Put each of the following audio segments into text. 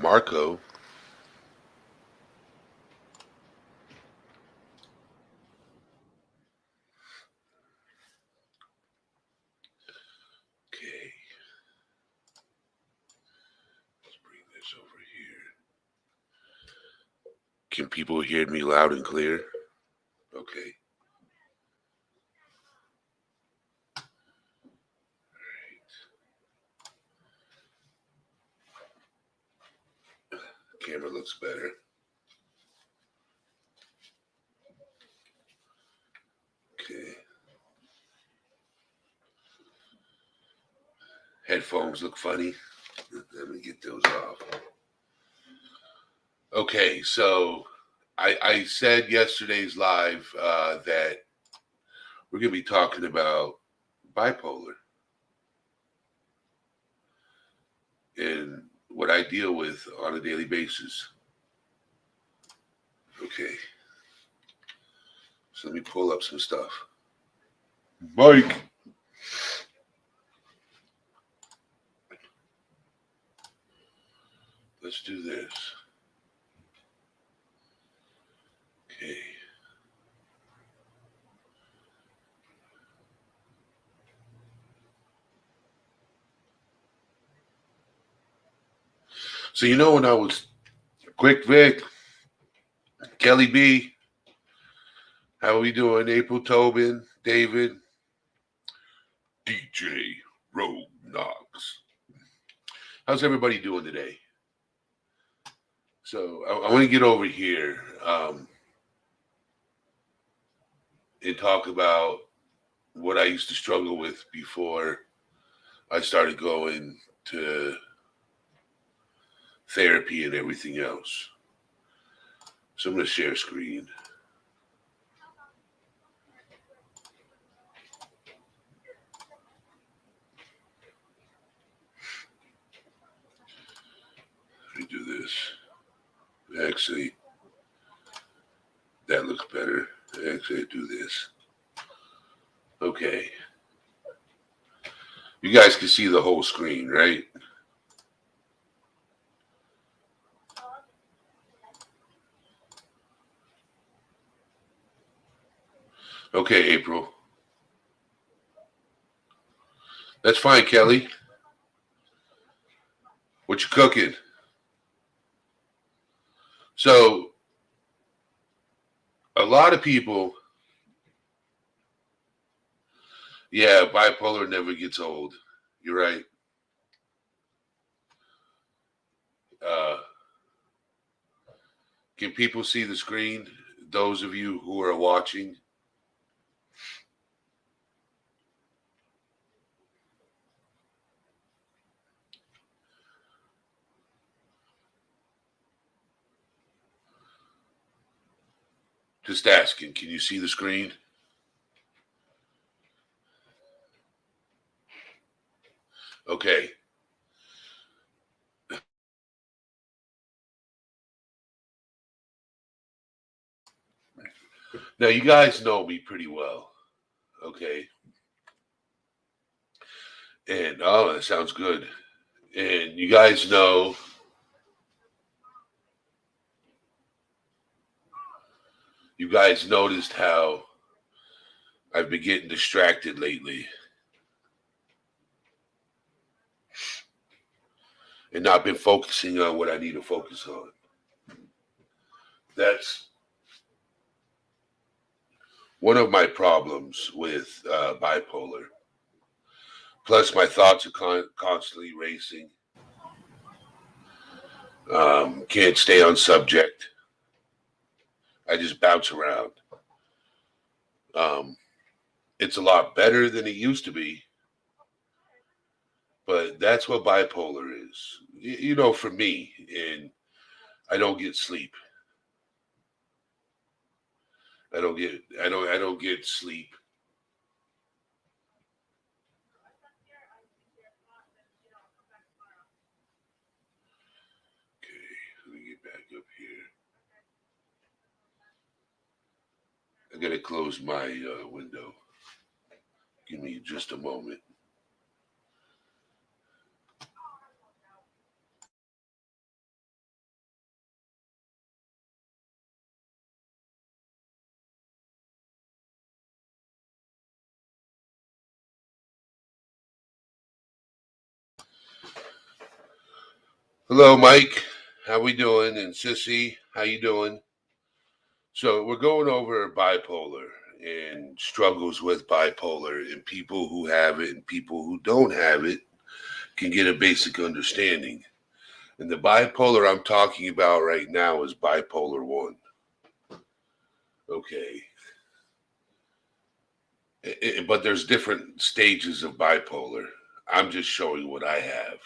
Marco. Okay. Let's bring this over here. Can people hear me loud and clear? Okay. Camera looks better. Okay. Headphones look funny. Let me get those off. Okay, so I said yesterday's live that we're going to be talking about bipolar and what I deal with on a daily basis. Okay. So let me pull up some stuff. Mike. Let's do this. Okay. So when I was Quick Vic, Kelly B, how are we doing? April Tobin, David, DJ Rogue Knox. How's everybody doing today? So I want to get over here and talk about what I used to struggle with before I started going to therapy and everything else. So I'm going to share screen. Let me do this. Actually, that looks better. Actually, do this. Okay. You guys can see the whole screen, right? Okay, April. That's fine, Kelly. What you cooking? So, a lot of people, yeah, bipolar never gets old. You're right. Uh, can people see the screen? Those of you who are watching. Just asking, can you see the screen? Okay. Now, you guys know me pretty well. Okay. And, oh, that sounds good. And you guys know you guys noticed how I've been getting distracted lately and not been focusing on what I need to focus on. That's one of my problems with bipolar. Plus, my thoughts are constantly racing. Can't stay on subject. I just bounce around. Um, it's a lot better than it used to be, but that's what bipolar is. For me, and I don't get sleep. I don't get sleep. Okay, let me get back up here. I gotta close my window. Give me just a moment. Hello, Mike. How we doing? And Sissy, how you doing? So we're going over bipolar and struggles with bipolar, and people who have it and people who don't have it can get a basic understanding. And the bipolar I'm talking about right now is bipolar 1. Okay. But there's different stages of bipolar. I'm just showing what I have.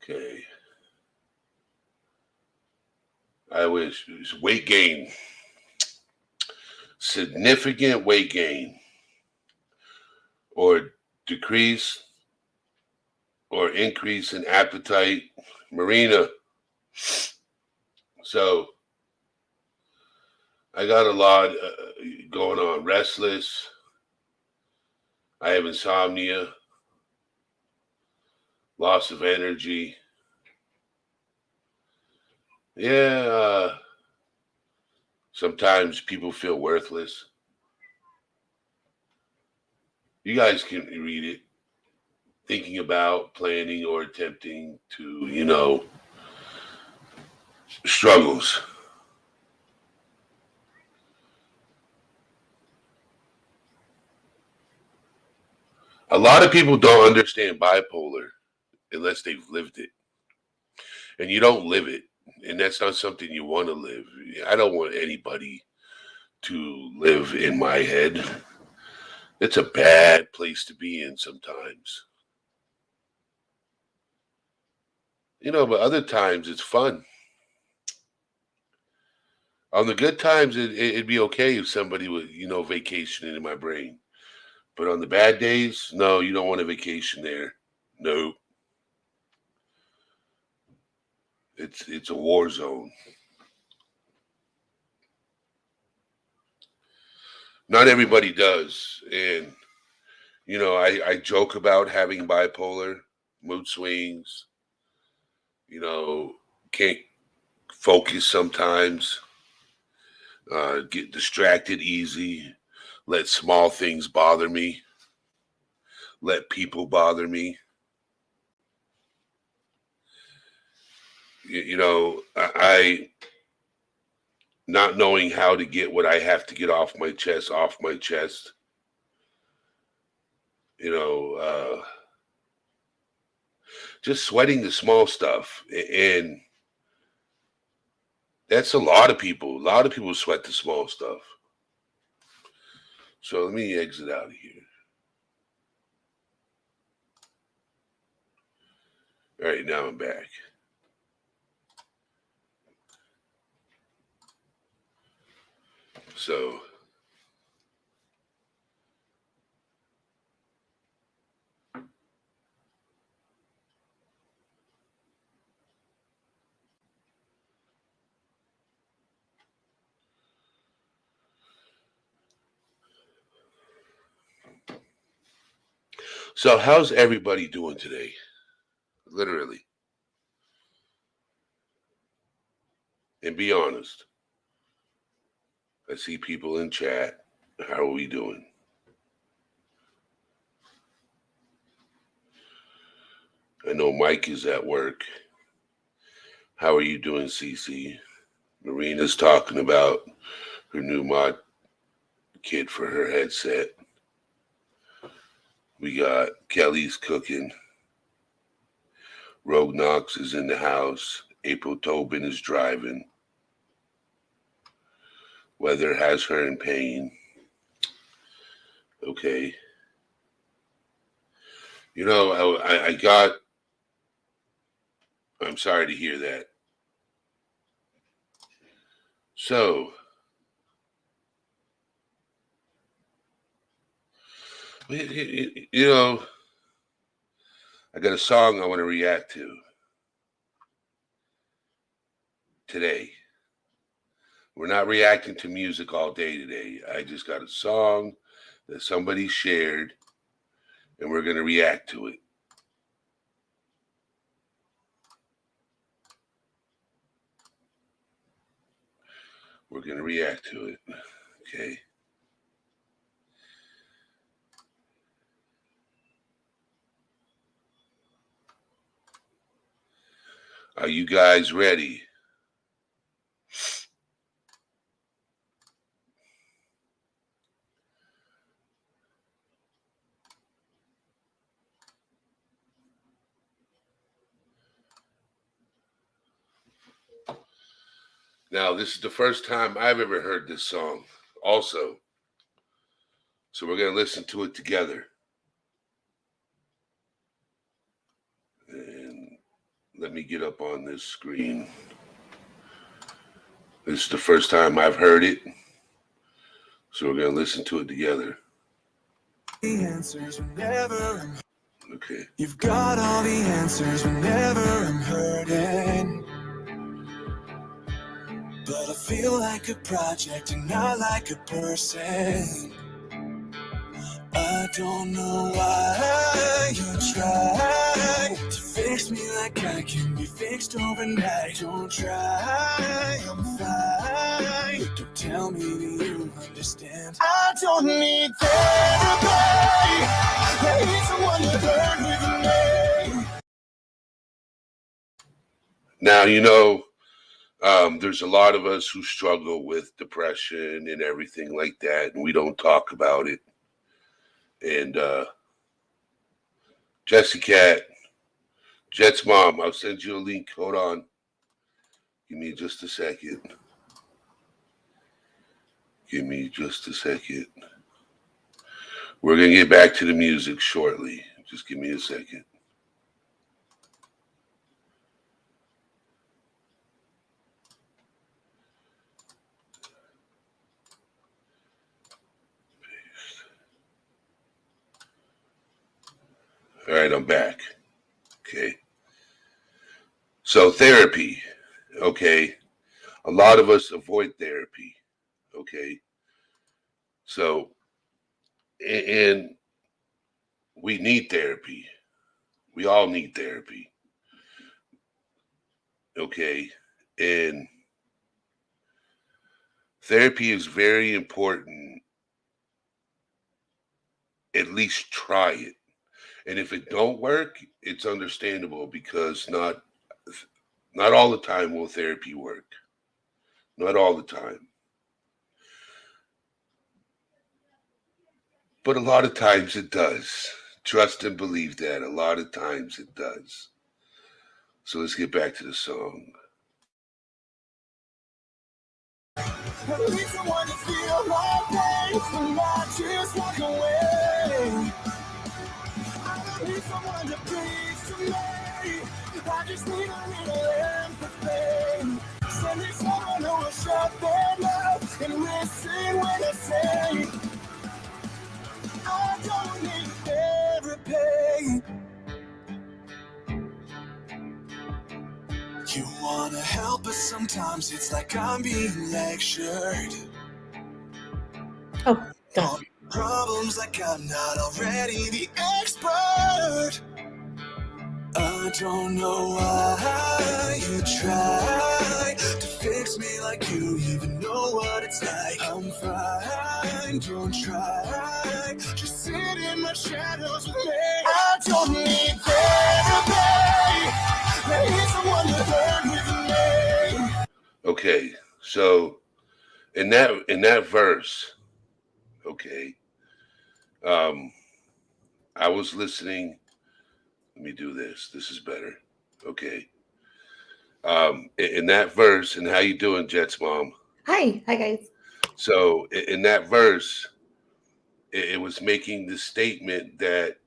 Okay. I wish weight gain, significant weight gain, or decrease or increase in appetite. Marina. So I got a lot going on. Restless. I have insomnia, loss of energy. Yeah. Sometimes people feel worthless. You guys can read it. Thinking about, planning, or attempting to, struggles. A lot of people don't understand bipolar unless they've lived it. And you don't live it. And that's not something you want to live. I don't want anybody to live in my head. It's a bad place to be in sometimes. But other times it's fun. On the good times, it'd be okay if somebody would, vacationing in my brain. But on the bad days, no, you don't want a vacation there. No, it's a war zone. Not everybody does, and I joke about having bipolar, mood swings. You know, can't focus sometimes. Get distracted easy. Let small things bother me. Let people bother me. I not knowing how to get what I have to get off my chest. You know, just sweating the small stuff, and that's a lot of people. A lot of people sweat the small stuff. So let me exit out of here. All right, now I'm back. So how's everybody doing today? Literally. And be honest. I see people in chat. How are we doing? I know Mike is at work. How are you doing, CC? Marina's talking about her new mod kit for her headset. We got Kelly's cooking. Rogue Knox is in the house. April Tobin is driving. Weather has her in pain. Okay. I got. I'm sorry to hear that. So, you know, I got a song I want to react to today. We're not reacting to music all day today. I just got a song that somebody shared, and we're going to react to it. We're going to react to it. Okay. Are you guys ready? Now, this is the first time I've ever heard this song also. So we're going to listen to it together. And let me get up on this screen. This is the first time I've heard it. So we're going to listen to it together. The answers whenever okay. You've got all the answers whenever I'm hurting. But I feel like a project and not like a person. I don't know why you try to fix me like I can be fixed overnight. Don't try, I'm fine. Don't tell me that you understand. I don't need therapy. I need someone to learn with me. Now, you know, there's a lot of us who struggle with depression and everything like that, and we don't talk about it. And Jesse Cat, Jet's mom, I'll send you a link. Hold on. Give me just a second. Give me just a second. We're going to get back to the music shortly. Just give me a second. All right, I'm back. Okay. So therapy. Okay. A lot of us avoid therapy. Okay. So, and we need therapy. We all need therapy. Okay. And therapy is very important. At least try it. And if it don't work, it's understandable because not all the time will therapy work. Not all the time. But a lot of times it does. Trust and believe that. A lot of times it does. So let's get back to the song. I need someone to feel my pain and not just walk away. I need someone to preach to me. I just need a little empathy. Send me someone who will shut their mouth and listen when I say I don't need therapy. You wanna help, but sometimes it's like I'm being lectured. Oh, God. Problems like I'm not already the expert. I don't know why you try to fix me like you even know what it's like. I'm fine, don't try. Just sit in my shadows with me. I don't need therapy. I need someone to learn with me. Okay, so in that verse, okay, I was listening. Let me do this. This is better. Okay. In that verse, and how you doing, Jet's mom? Hi guys. So in that verse, it was making the statement that,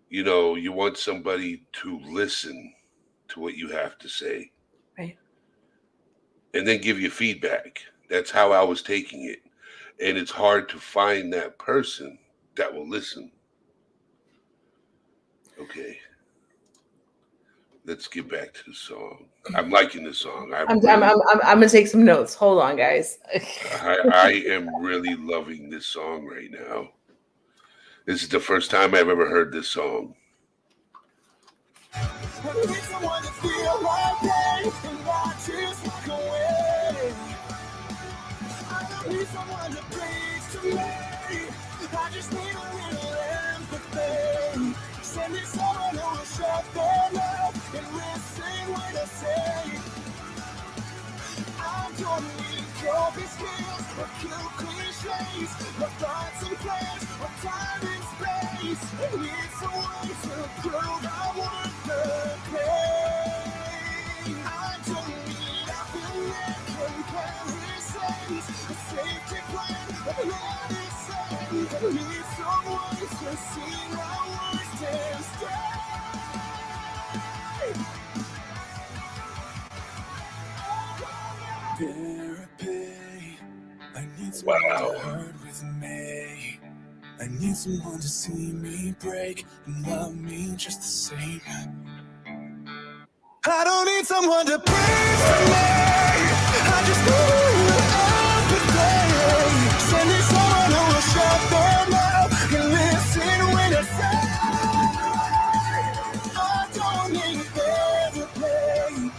you know, you want somebody to listen to what you have to say. Right. And then give you feedback. That's how I was taking it. And it's hard to find that person that will listen. Okay. Let's get back to the song. I'm liking the song. I'm gonna take some notes. Hold on, guys. I am really loving this song right now. This is the first time I've ever heard this song. I need someone to feel my pain and not just walk away. copy skills or kill cliches, or thoughts and plans, or time and space. It's a way to prove I want the pain. I don't need comparisons, a safety plan, a medicine. I need someone to see my worst and stay. Therapy. I need someone to hurt with me. I need someone to see me break and love me just the same. I don't need someone to preach to me. I just need empathy. Send me someone who will shut their mouth and listen when I say I don't need therapy.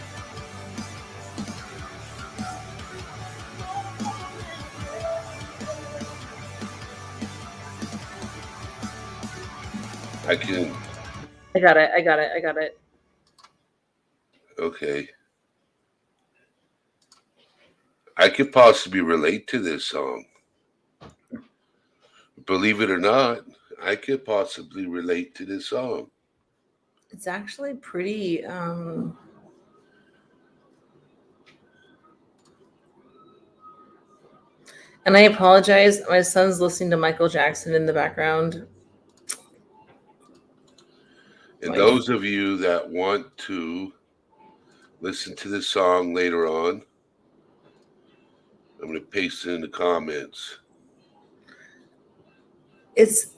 I can. I got it. Okay. I could possibly relate to this song. Believe it or not, I could possibly relate to this song. It's actually pretty and I apologize. My son's listening to Michael Jackson in the background. And those of you that want to listen to this song later on, I'm going to paste it in the comments. It's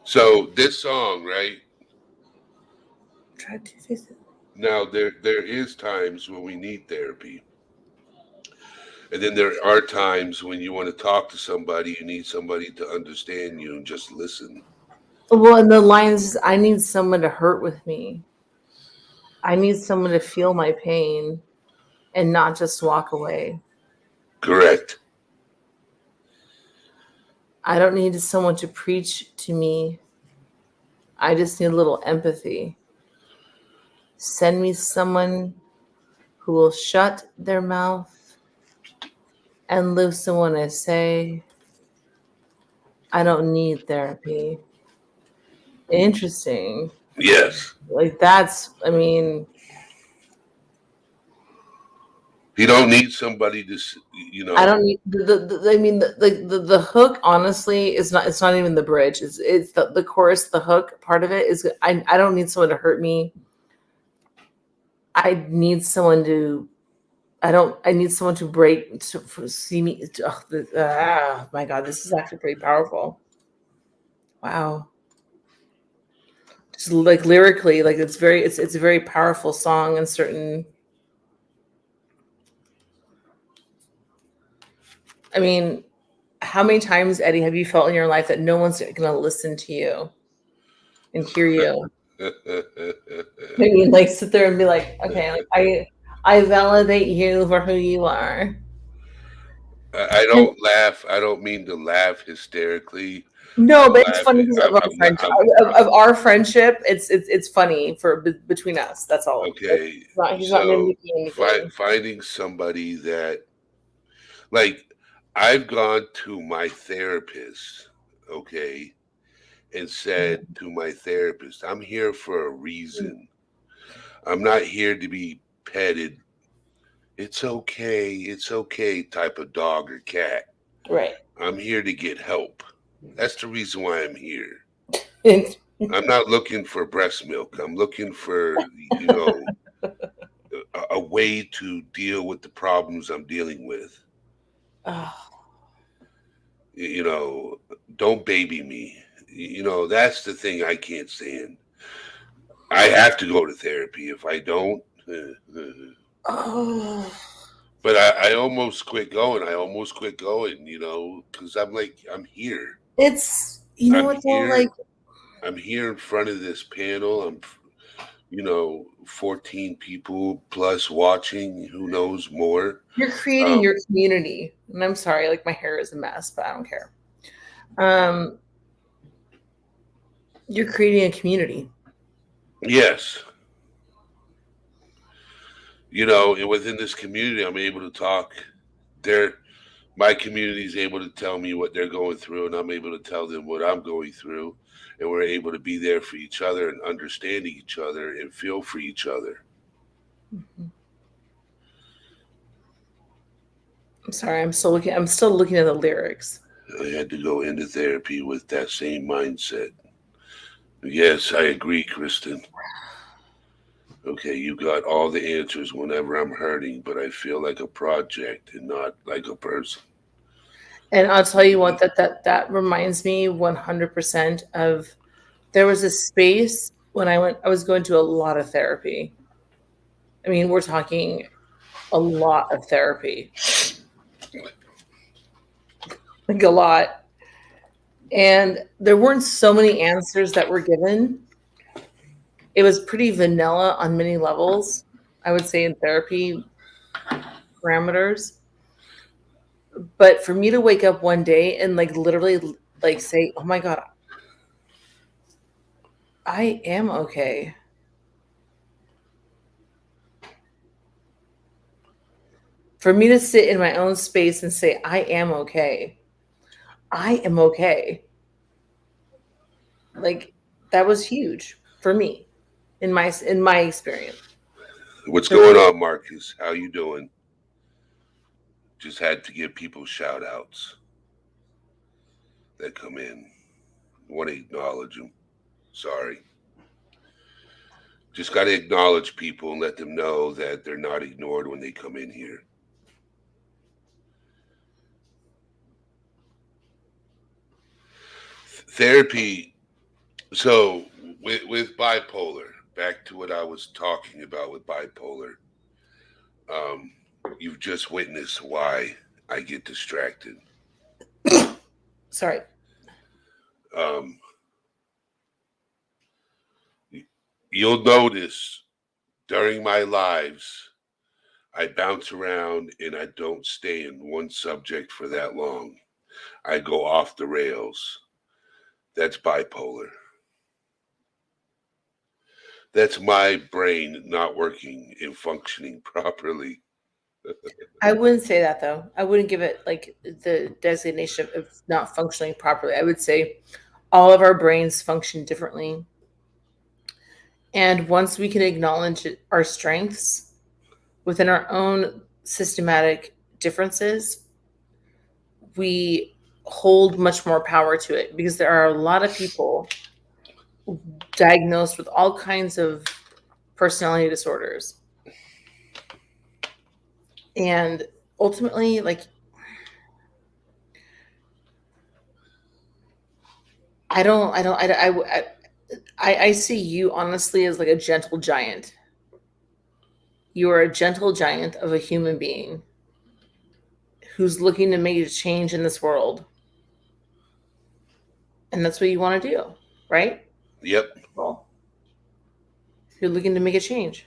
so this song, right? Try to fix it. Now there is times when we need therapy. And then there are times when you want to talk to somebody, you need somebody to understand you and just listen. Well, and the lines, I need someone to hurt with me. I need someone to feel my pain and not just walk away. Correct. I don't need someone to preach to me. I just need a little empathy. Send me someone who will shut their mouth and listen when I say, I don't need therapy. Interesting. Yes. Like that's, I mean, you don't need somebody to, you know. I don't need the hook. Honestly, is not. It's not even the bridge. It's the chorus. The hook part of it is. I don't need someone to hurt me. I need someone to. I need someone to break to see me. My God, this is actually pretty powerful. Wow. Just like lyrically, like it's a very powerful song in certain. I mean, how many times, Eddie, have you felt in your life that no one's going to listen to you and hear you? I mean, like sit there and be like, okay, like, I validate you for who you are. I don't laugh. I don't mean to laugh hysterically. No, but it's funny because of our friendship. It's funny for between us. That's all. Okay, he's not mimicking anything. Finding somebody that, like, I've gone to my therapist, okay, and said to my therapist, I'm here for a reason. I'm not here to be petted. It's okay type of dog or cat. Right. I'm here to get help. That's the reason why I'm here. I'm not looking for breast milk. I'm looking for, you know, a way to deal with the problems I'm dealing with. You know, don't baby me. You know, that's the thing I can't stand. I have to go to therapy. If I don't, but I almost quit going. You know, because I'm like, I'm here. It's, you know, it's all like, I'm here in front of this panel. I'm, you know, 14 people plus watching. Who knows more? You're creating your community. And I'm sorry, like my hair is a mess, but I don't care. You're creating a community. Yes. and within this community, I'm able to talk. My community is able to tell me what they're going through, and I'm able to tell them what I'm going through, and we're able to be there for each other and understand each other and feel for each other. Mhm. I'm sorry, I'm still looking at the lyrics. I had to go into therapy with that same mindset. Yes, I agree, Kristen. Okay, you got all the answers whenever I'm hurting, but I feel like a project and not like a person. And I'll tell you what, that reminds me 100% of, there was a space when I was going to a lot of therapy. I mean, we're talking a lot of therapy. Like a lot. And there weren't so many answers that were given. It was pretty vanilla on many levels, I would say, in therapy parameters. But for me to wake up one day and like literally like say, oh my God, I am okay. For me to sit in my own space and say, I am okay. I am okay. Like, that was huge for me in my experience. What's going on, Marcus? How you doing? Just had to give people shout outs that come in. Want to acknowledge them. Sorry. Just got to acknowledge people and let them know that they're not ignored when they come in here. Therapy. So with bipolar, back to what I was talking about with bipolar. You've just witnessed why I get distracted. Sorry. You'll notice during my lives, I bounce around and I don't stay in one subject for that long. I go off the rails. That's bipolar. That's my brain not working and functioning properly. I wouldn't say that though. I wouldn't give it like the designation of not functioning properly. I would say all of our brains function differently. And once we can acknowledge our strengths within our own systematic differences, we hold much more power to it, because there are a lot of people diagnosed with all kinds of personality disorders. And ultimately, like, I see you honestly as like a gentle giant. You are a gentle giant of a human being who's looking to make a change in this world. And that's what you want to do, right? Yep. Well, you're looking to make a change.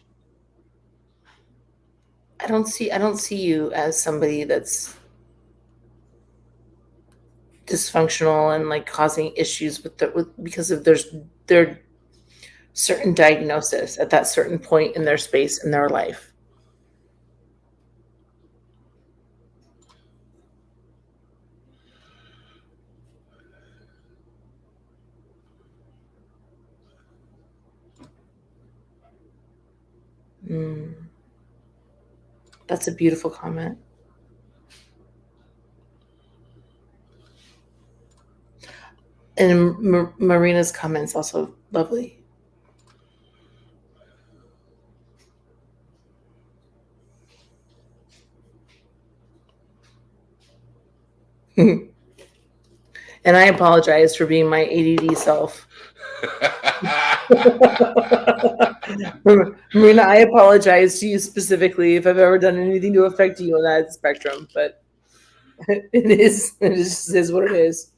I don't see you as somebody that's dysfunctional and like causing issues because of their certain diagnosis at that certain point in their space in their life. That's a beautiful comment. And Marina's comments also lovely. And I apologize for being my ADD self. Marina, I apologize to you specifically if I've ever done anything to affect you on that spectrum, but it is what it is.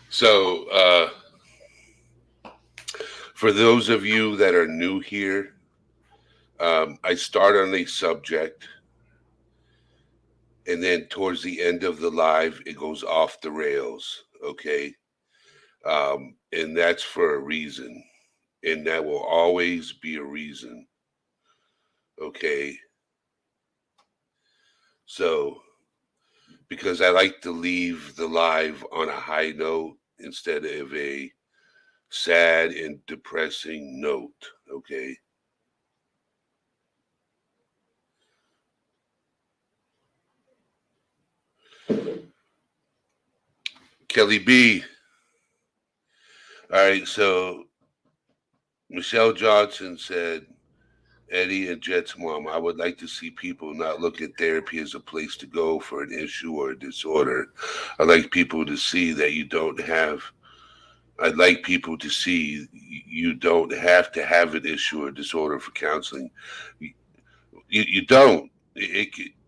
So, for those of you that are new here, I start on a subject, and then towards the end of the live, it goes off the rails. Okay. And that's for a reason. and that will always be a reason. Okay. So, because I like to leave the live on a high note instead of a sad and depressing note. Okay. Kelly B. All right. So, Michelle Johnson said, Eddie and Jet's mom, I would like to see people not look at therapy as a place to go for an issue or a disorder. I'd like people to see that I'd like people to see you don't have to have an issue or disorder for counseling. You don't.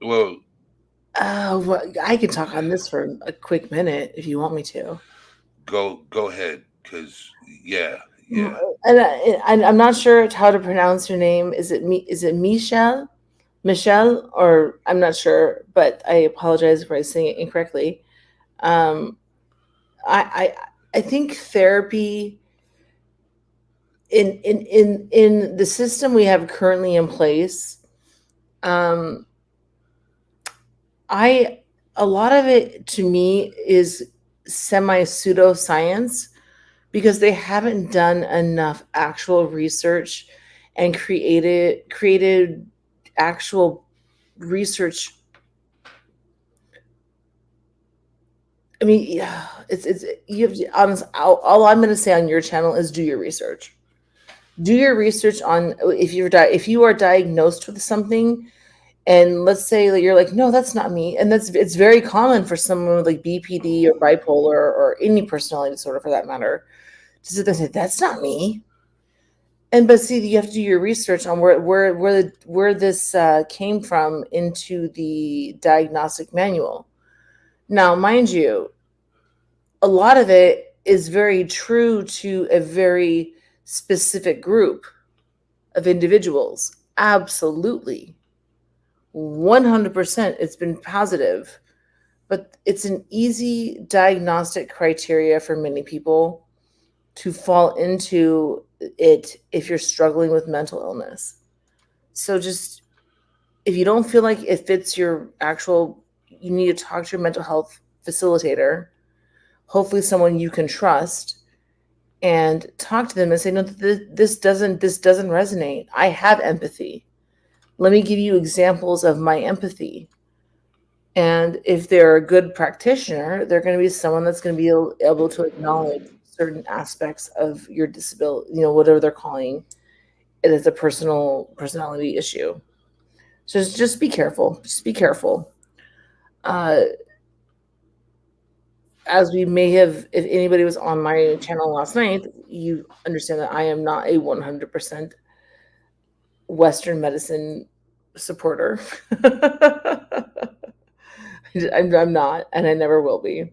Well, Well, I can talk on this for a quick minute if you want me to. go ahead, because yeah. And I'm not sure how to pronounce your name. Is it me? Is it Michelle? Michelle, or I'm not sure, but I apologize if I saying it incorrectly. Um, I think therapy in the system we have currently in place. I A lot of it to me is semi pseudoscience because they haven't done enough actual research and created actual research. I mean, yeah, it's you have to honest. All I'm going to say on your channel is do your research. Do your research on if you are diagnosed with something, and let's say that you're like, no, that's not me, and it's very common for someone with like BPD or bipolar or any personality disorder for that matter to sit there and say that's not me. But see, you have to do your research on where this came from into the diagnostic manual. Now, mind you, a lot of it is very true to a very specific group of individuals. Absolutely. 100% it's been positive, but it's an easy diagnostic criteria for many people to fall into it if you're struggling with mental illness. So just if you don't feel like it fits your actual, you need to talk to your mental health facilitator, hopefully someone you can trust, and talk to them and say, no, this doesn't resonate. I have empathy. Let me give you examples of my empathy. And if they're a good practitioner, they're going to be someone that's going to be able to acknowledge certain aspects of your disability, whatever they're calling it as a personality issue. So just be careful. Just be careful. As we may have, if anybody was on my channel last night, you understand that I am not a 100% Western medicine supporter. I'm not, and I never will be.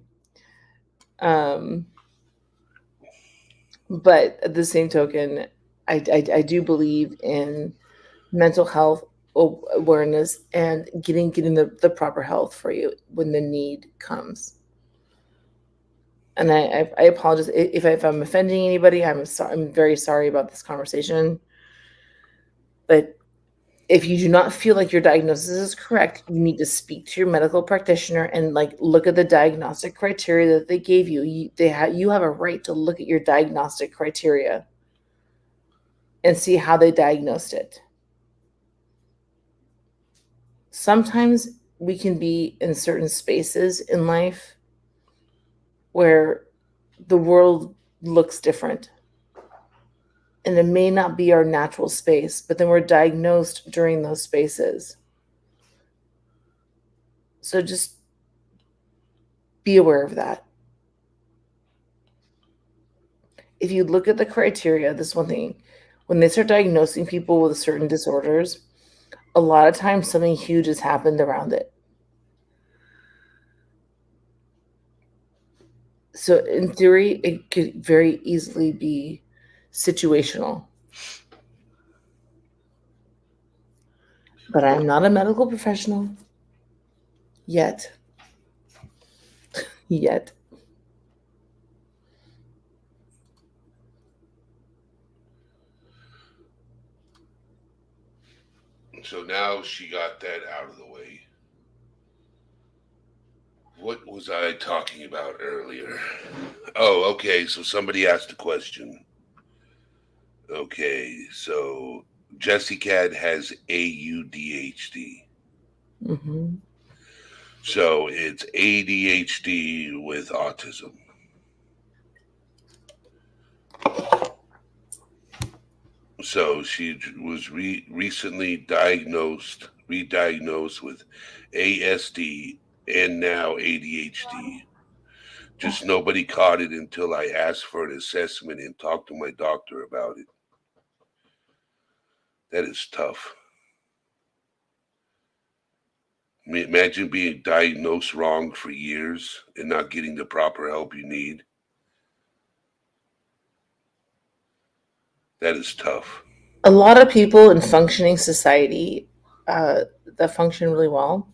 But at the same token, I do believe in mental health awareness and getting the proper health for you when the need comes. And I apologize if I'm offending anybody. I'm very sorry about this conversation. But if you do not feel like your diagnosis is correct, you need to speak to your medical practitioner and look at the diagnostic criteria that they gave you. You have a right to look at your diagnostic criteria and see how they diagnosed it. Sometimes we can be in certain spaces in life where the world looks different. And it may not be our natural space, but then we're diagnosed during those spaces. So just be aware of that. If you look at the criteria, this one thing, when they start diagnosing people with certain disorders, a lot of times something huge has happened around it. So in theory, it could very easily be situational. But I'm not a medical professional yet. So now she got that out of the way. What was I talking about earlier? Oh, okay. So somebody asked a question. Okay, so Jesse Cat has AUDHD. Mm-hmm. So it's ADHD with autism. So she was recently re-diagnosed with ASD and now ADHD. Just nobody caught it until I asked for an assessment and talked to my doctor about it. That is tough. I mean, imagine being diagnosed wrong for years and not getting the proper help you need. That is tough. A lot of people in functioning society that function really well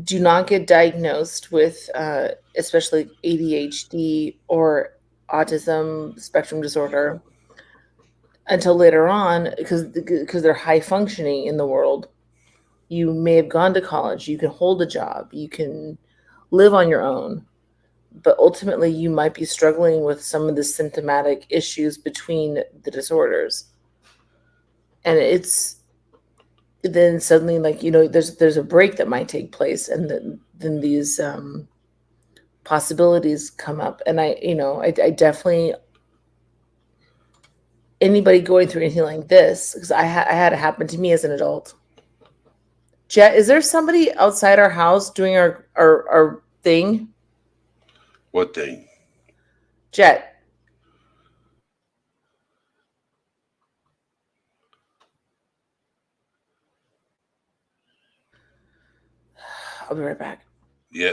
do not get diagnosed with, especially ADHD or autism spectrum disorder, until later on, because they're high functioning in the world. You may have gone to college, you can hold a job, you can live on your own, but ultimately you might be struggling with some of the symptomatic issues between the disorders. And it's then suddenly, like, there's a break that might take place, and then these possibilities come up. And I definitely, anybody going through anything like this, because I had it happen to me as an adult. Jet, is there somebody outside our house doing our thing? What thing? Jet. I'll be right back. Yeah.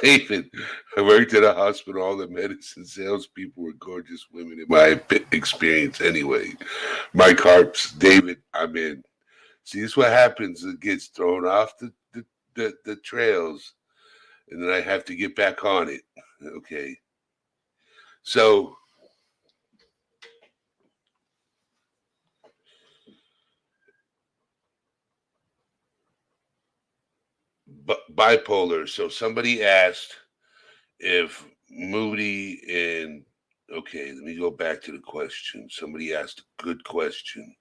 David, I worked at a hospital. All the medicine salespeople were gorgeous women in my experience anyway. Mike Harps, David, I'm in. See, this is what happens. It gets thrown off the trails, and then I have to get back on it. Okay. So, bipolar. So somebody asked if Moody and okay, let me go back to the question. Somebody asked a good question,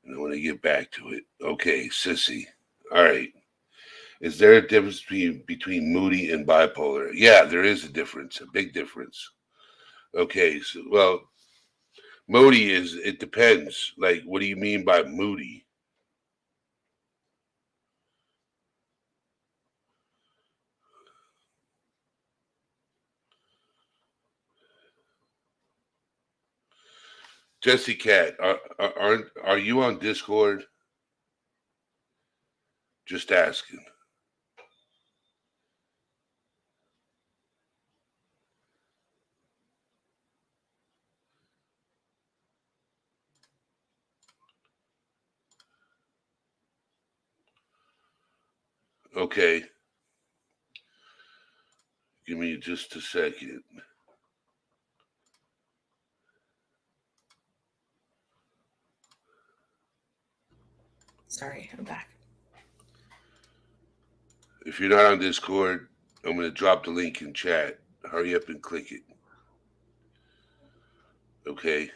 and I want to get back to it. Okay, Sissy. All right. Is there a difference between moody and bipolar? Yeah, there is a difference, a big difference. Okay, so well, moody is it depends. Like, what do you mean by moody? Jesse Cat, are you on Discord? Just asking. Okay. Give me just a second. Sorry, I'm back. If you're not on Discord, I'm going to drop the link in chat. Hurry up and click it. Okay.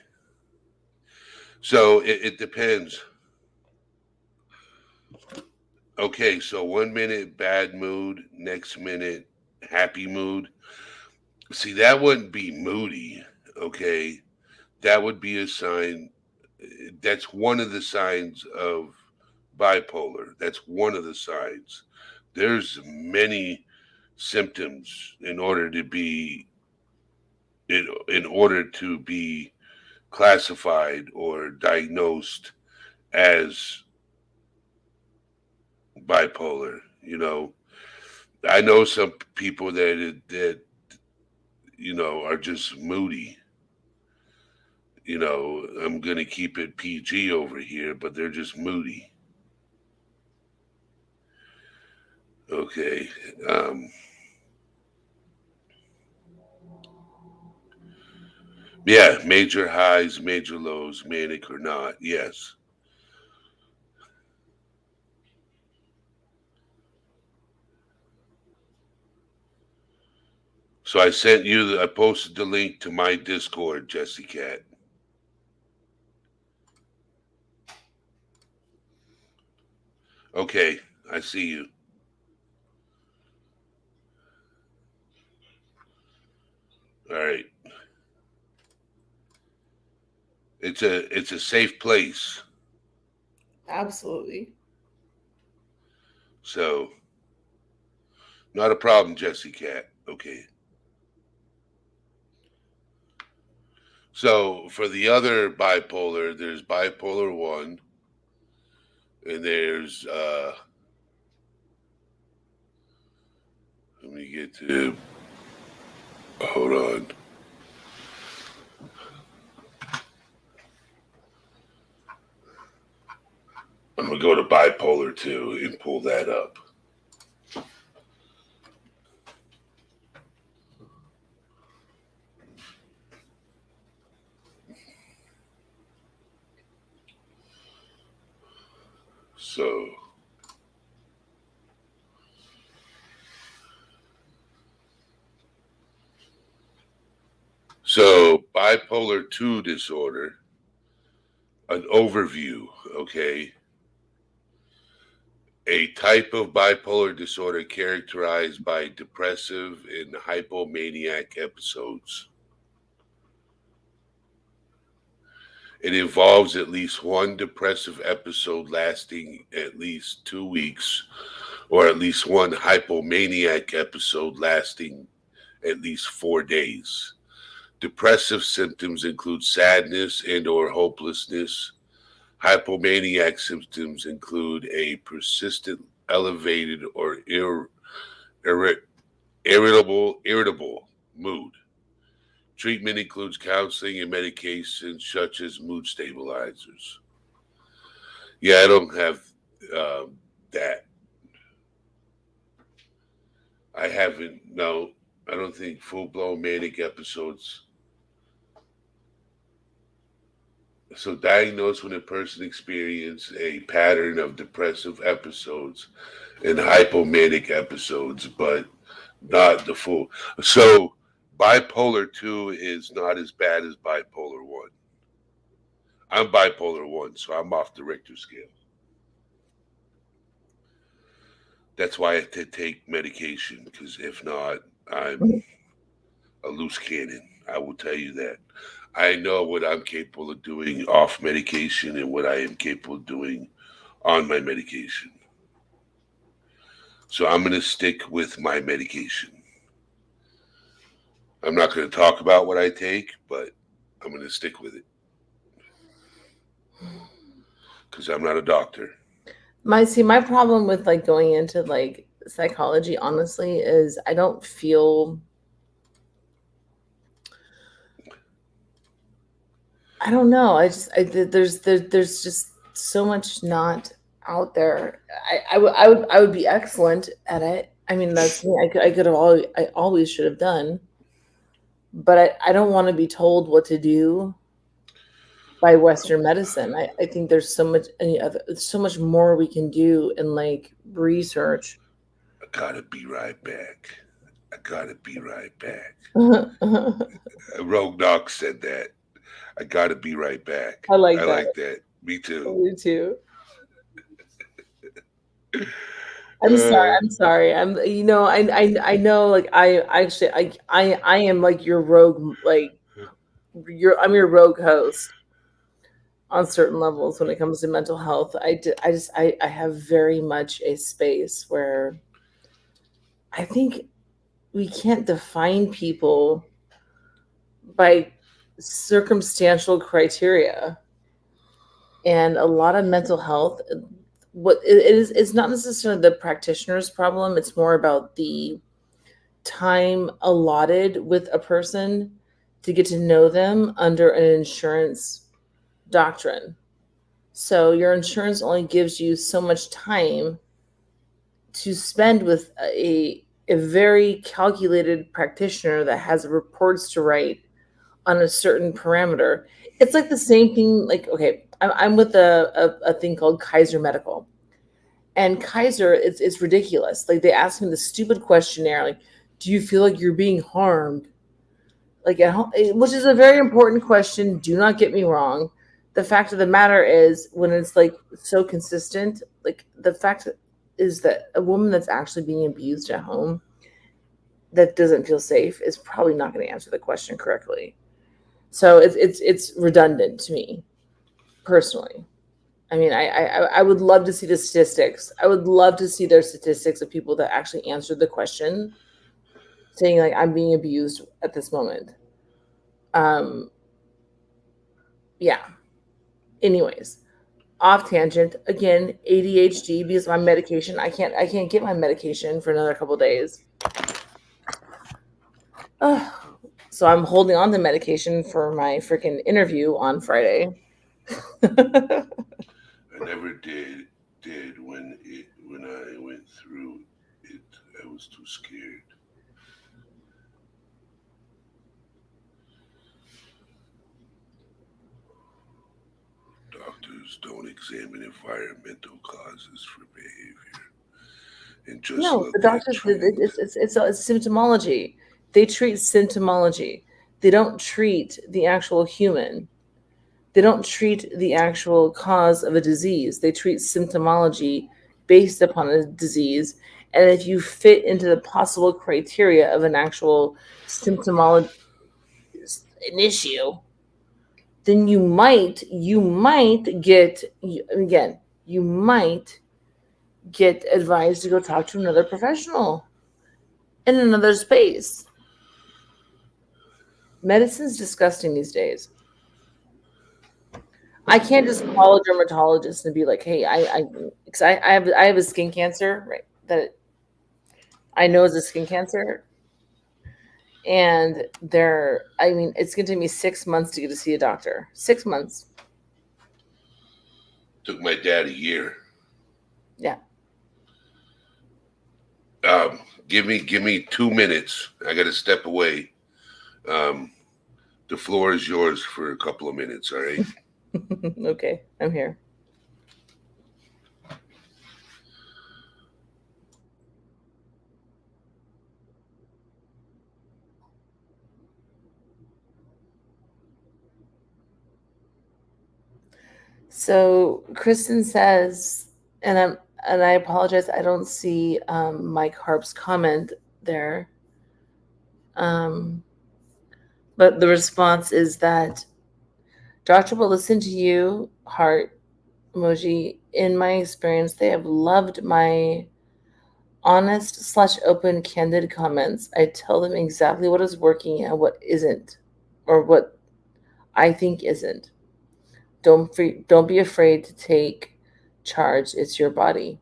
So it depends. Okay, so 1 minute bad mood, next minute happy mood. See, that wouldn't be moody. Okay. That would be a sign. That's one of the signs of bipolar. That's one of the signs. There's many symptoms in order to be classified or diagnosed as bipolar. I know some people that are just moody. I'm going to keep it PG over here, but they're just moody. Okay. Yeah, major highs, major lows, manic or not. Yes. So I posted the link to my Discord, Jesse Cat. Okay, I see you. All right. It's a safe place. Absolutely. So, not a problem, Jesse Cat. Okay. So, for the other bipolar, there's bipolar 1 and there's let me get to hold on. I'm going to go to bipolar 2 and pull that up. So bipolar 2 disorder, an overview, okay? A type of bipolar disorder characterized by depressive and hypomaniac episodes. It involves at least one depressive episode lasting at least 2 weeks, or at least one hypomaniac episode lasting at least 4 days. Depressive symptoms include sadness and or hopelessness. Hypomaniac symptoms include a persistent, elevated, or irritable mood. Treatment includes counseling and medications such as mood stabilizers. Yeah, I don't have that. I haven't, no, I don't think full-blown manic episodes. So diagnosed when a person experiences a pattern of depressive episodes and hypomanic episodes, but not the full. So bipolar 2 is not as bad as bipolar 1. I'm bipolar 1, so I'm off the Richter scale. That's why I have to take medication, because if not, I'm a loose cannon. I will tell you that. I know what I'm capable of doing off medication and what I am capable of doing on my medication. So I'm going to stick with my medication. I'm not going to talk about what I take, but I'm going to stick with it. Because I'm not a doctor. My problem with like going into like psychology, honestly, is I don't feel, I don't know. There's just so much not out there. I would be excellent at it. I mean, that's me. I always should have done, but I don't want to be told what to do by Western medicine. I think there's so much more we can do in like research. I gotta be right back. Rogue Doc said that. I gotta be right back. I like that. Me too. Me too. I'm sorry. I'm I know like I am like your rogue, like I'm your rogue host on certain levels when it comes to mental health. I have very much a space where I think we can't define people by circumstantial criteria. And a lot of mental health, what it is, it's not necessarily the practitioner's problem. It's more about the time allotted with a person to get to know them under an insurance doctrine. So your insurance only gives you so much time to spend with a very calculated practitioner that has reports to write on a certain parameter. It's like the same thing. Like, okay, I'm with a thing called Kaiser Medical, and Kaiser, it's ridiculous. Like, they ask me the stupid questionnaire, like, do you feel like you're being harmed? Like, at home, which is a very important question. Do not get me wrong. The fact of the matter is, when it's like so consistent, like, the fact is that a woman that's actually being abused at home that doesn't feel safe is probably not going to answer the question correctly. So it's redundant to me personally. I mean, I would love to see the statistics. I would love to see their statistics of people that actually answered the question, saying like, I'm being abused at this moment. Yeah. Anyways, off tangent again. ADHD, because my medication, I can't get my medication for another couple days. So I'm holding on to medication for my freaking interview on Friday. I never did when I went through it. I was too scared. Doctors don't examine environmental causes for behavior, and just No, look the at doctors, trends. it's symptomology. They treat symptomology. They don't treat the actual human. They don't treat the actual cause of a disease. They treat symptomology based upon a disease. And if you fit into the possible criteria of an actual symptomology, an issue, then you might get, again, you might get advised to go talk to another professional in another space. Medicine's disgusting these days. I can't just call a dermatologist and be like, "Hey, because I have a skin cancer, right? That I know is a skin cancer, and I mean, it's going to take me 6 months to get to see a doctor. 6 months. Took my dad a year. Yeah. Give me 2 minutes. I got to step away. The floor is yours for a couple of minutes. All right. Okay, I'm here. So Kristen says, and I apologize, I don't see Mike Harp's comment there. But the response is that doctor will listen to you, heart emoji. In my experience, they have loved my honest / open, candid comments. I tell them exactly what is working and what isn't, or what I think isn't. Don't be afraid to take charge. It's your body.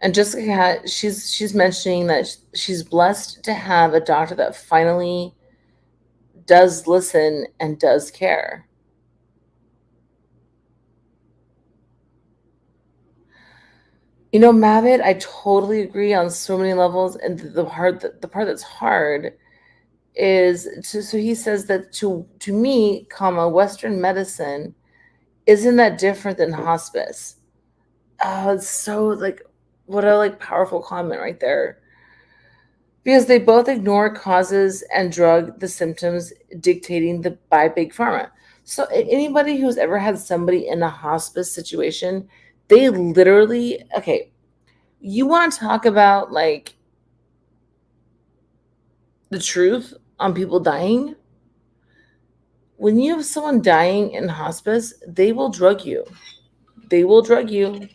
And Jessica, she's mentioning that she's blessed to have a doctor that finally does listen and does care. You know, Mavid, I totally agree on so many levels. And the part that's hard is so he says that to me, Western medicine isn't that different than hospice. Oh, it's so like, what a like powerful comment right there. Because they both ignore causes and drug the symptoms dictating by big pharma. So anybody who's ever had somebody in a hospice situation, they literally, okay, you want to talk about like the truth on people dying? When you have someone dying in hospice, they will drug you. They will drug you.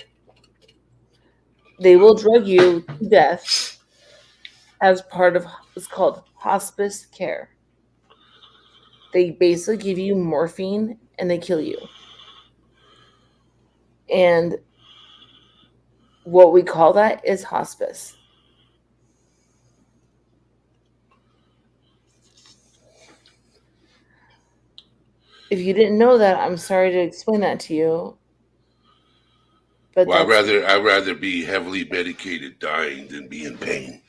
They will drug you to death as part of what's called hospice care. They basically give you morphine and they kill you. And what we call that is hospice. If you didn't know that, I'm sorry to explain that to you. But Well, that's I'd rather be heavily medicated dying than be in pain.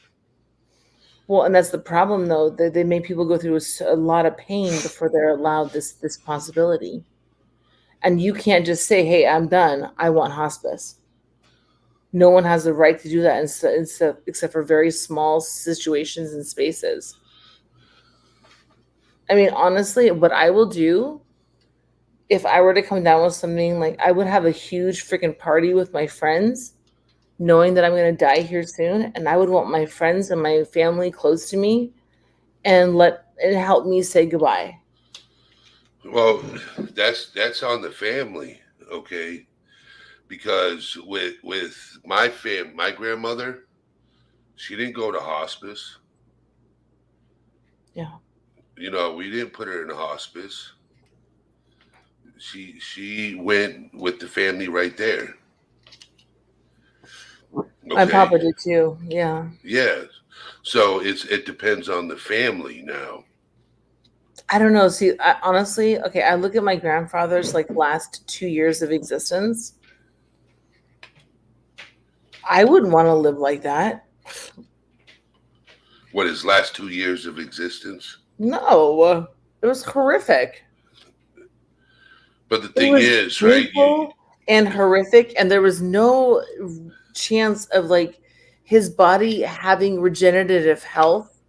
well, and that's the problem though. They make people go through a lot of pain before they're allowed this possibility. And you can't just say, "Hey, I'm done. I want hospice." No one has the right to do that, except for very small situations and spaces. I mean, honestly, what I will do if I were to come down with something like I would have a huge freaking party with my friends, knowing that I'm going to die here soon, and I would want my friends and my family close to me and let it help me say goodbye. Well, that's on the family, okay? Because with my grandmother, she didn't go to hospice. Yeah. You know, we didn't put her in a hospice. She went with the family right there. My Okay. papa did too. Yeah. Yeah. So it depends on the family now. I don't know. See, honestly, okay, I look at my grandfather's like last 2 years of existence. I wouldn't want to live like that. What his last 2 years of existence? No, it was horrific. But the It thing was is, right? painful and horrific, and there was no chance of like his body having regenerative health,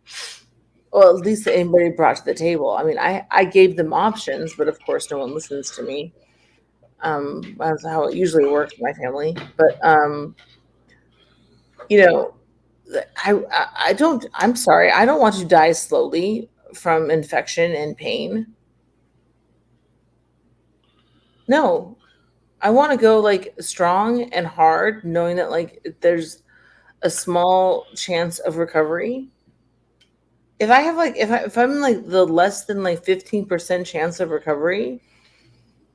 or at least that anybody brought to the table. I mean, I gave them options, but of course, no one listens to me. That's how it usually works in my family. But you know, I don't. I'm sorry. I don't want to die slowly from infection and pain. No, I want to go like strong and hard, knowing that like there's a small chance of recovery. If I have like if I'm like the less than like 15% chance of recovery,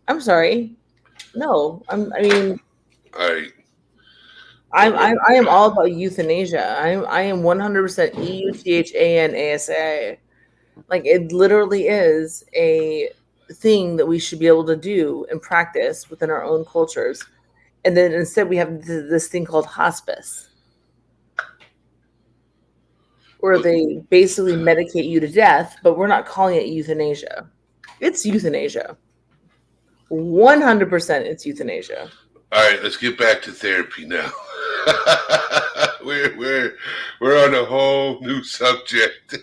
I'm sorry. No, I mean All right. I am all about euthanasia. I am 100% EUTHANASA. Like it literally is a thing that we should be able to do and practice within our own cultures. And then instead we have this thing called hospice, where they basically medicate you to death, but we're not calling it euthanasia. It's euthanasia. 100% it's euthanasia. All right, let's get back to therapy now. we're on a whole new subject.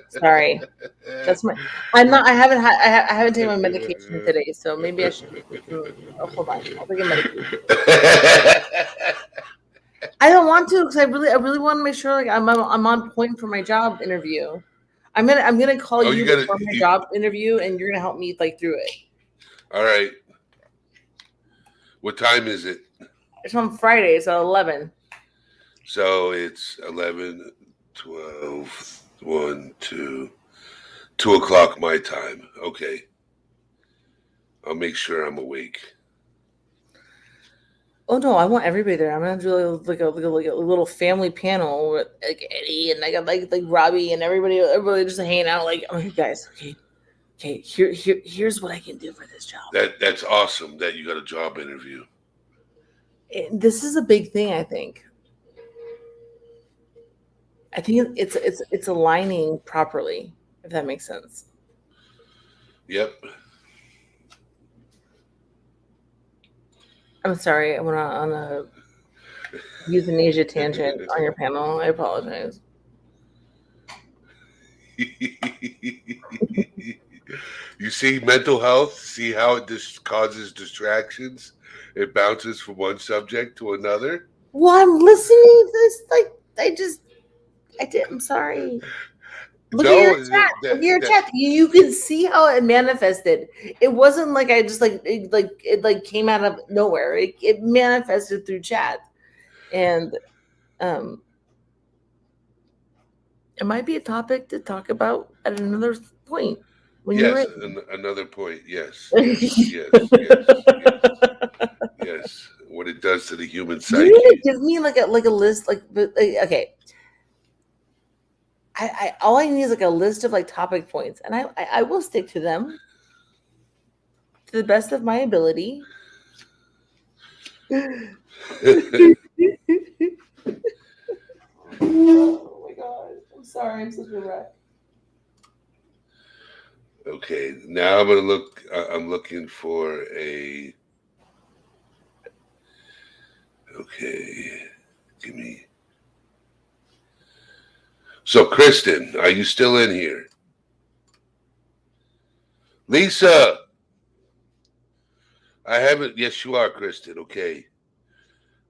Sorry. That's my I haven't taken my medication today, so maybe I should hold on. I'll take a medication. I don't want to because I really want to make sure like I'm on point for my job interview. I'm gonna call Oh, you you gotta- before my job interview, and you're gonna help me like through it. All right. What time is it? It's on Friday, so 11. So it's 11, 12, 1, 2, 2 o'clock my time. Okay. I'll make sure I'm awake. Oh no, I want everybody there. I'm gonna do like a little family panel with like Eddie and I got like Robbie and everybody just hanging out. Like, okay, guys, okay. Here's what I can do for this job. That's awesome that you got a job interview. This is a big thing. I think it's aligning properly, if that makes sense. Yep. I'm sorry, I went on a euthanasia tangent on your panel. I apologize. You see mental health, see how it causes distractions? It bounces from one subject to another. Well, I'm listening to this. Like, I'm sorry. Look at your chat. Look at your chat. You can see how it manifested. It wasn't like I just it came out of nowhere. It manifested through chat, and it might be a topic to talk about at another point. When Yes, another point. Yes. Yes. What it does to the human psyche. You need to give me like a list. Okay. I all I need is like a list of like topic points, and I will stick to them. the best of my ability. Oh my god. I'm sorry, I'm such a wreck. Okay, now I'm gonna look. I'm looking for a. Okay, give me. So, Kristen, are you still in here? Lisa, I haven't. Yes, you are, Kristen. Okay.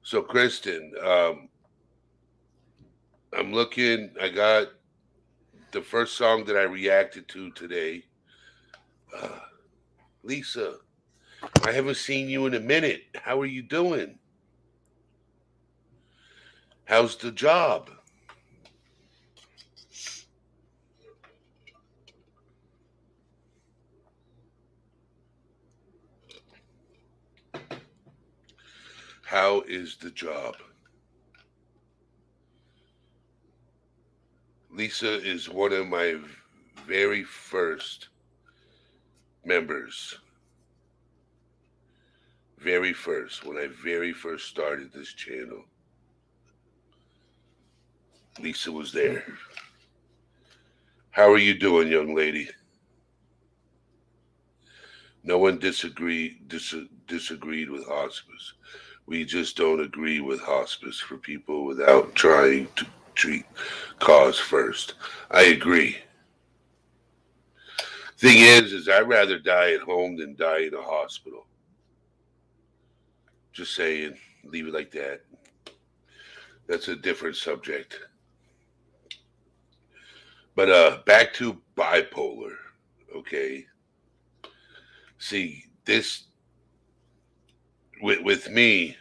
So, Kristen, I'm looking. I got the first song that I reacted to today. Lisa, I haven't seen you in a minute. How are you doing? How's the job? How is the job? Lisa is one of my very first members. Very first, when I very first started this channel. Lisa was there. How are you doing, young lady? No one disagreed with hospice. We just don't agree with hospice for people without trying to treat cause first. I agree. Thing is I'd rather die at home than die in a hospital. Just saying, leave it like that. That's a different subject. But back to bipolar, okay? See, this with me,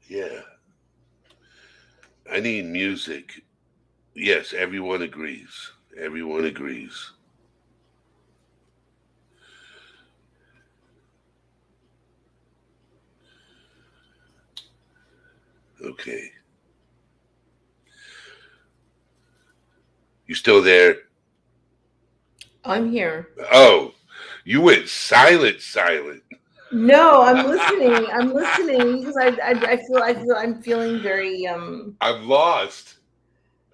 yeah. I need music. Yes, everyone agrees. Everyone agrees. Okay. You still there? I'm here. Oh, you went silent. No, I'm listening. I'm listening because I'm feeling very I'm lost.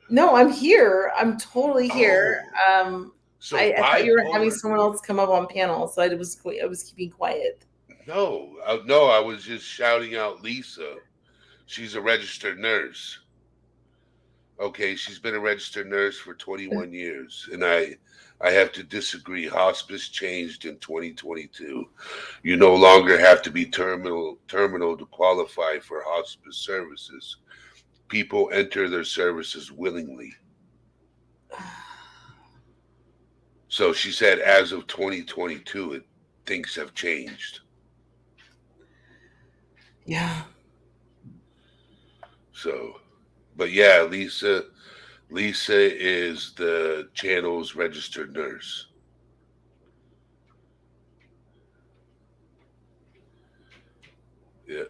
No, I'm here. I'm totally here. So I thought you were having bipolar. someone else come up on panel, so I was keeping quiet. No, no, I was just shouting out Lisa. She's a registered nurse. Okay, she's been a registered nurse for 21 years, and I have to disagree. Hospice changed in 2022. You no longer have to be terminal to qualify for hospice services. People enter their services willingly. So she said, as of 2022, things have changed. Yeah. So, but yeah, Lisa is the channel's registered nurse. Yeah.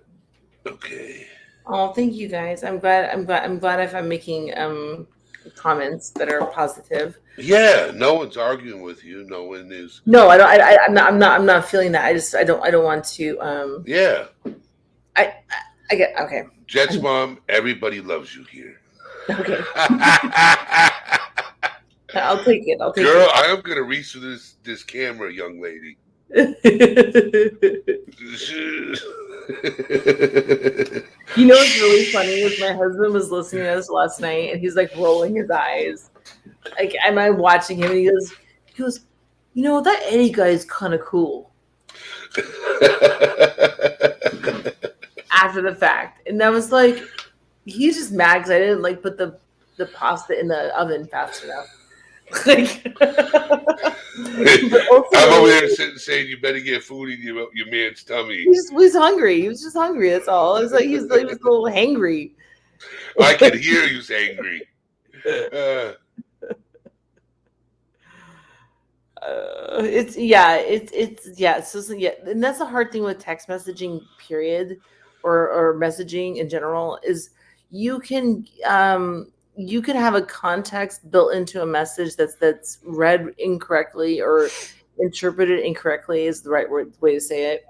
Okay. Oh, thank you guys. I'm glad if I'm making comments that are positive. Yeah, no one's arguing with you. No one is. No, I don't. I'm not feeling that. I don't want to. Yeah. I get okay. Jet's mom, everybody loves you here. Okay. I'll take it. Girl, I am gonna reach for this camera, young lady. You know what's really funny is my husband was listening to us last night and he's like rolling his eyes. Like, am I watching him? And he goes, you know, that Eddie guy is kind of cool. After the fact. And I was like, he's just mad because I didn't like put the pasta in the oven fast enough. Like, I'm over there sitting saying you better get food in your man's tummy. He was hungry. He was just hungry. That's all. It was like he was a little hangry. I could hear he was angry. And that's the hard thing with text messaging, period, or messaging in general, is you can you could have a context built into a message that's read incorrectly or interpreted incorrectly is the right way to say it,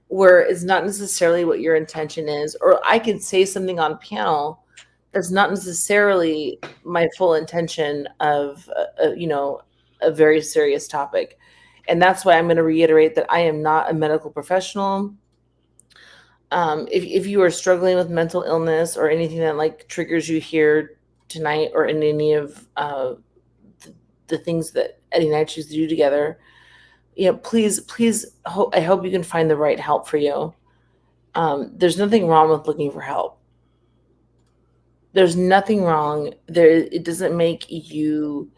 where it's not necessarily what your intention is. Or I could say something on panel that's not necessarily my full intention of a very serious topic. And that's why I'm going to reiterate that I am not a medical professional. If you are struggling with mental illness or anything that like triggers you here tonight or in any of the things that Eddie and I choose to do together, please, I hope you can find the right help for you. There's nothing wrong with looking for help. There's nothing wrong there. It doesn't make you.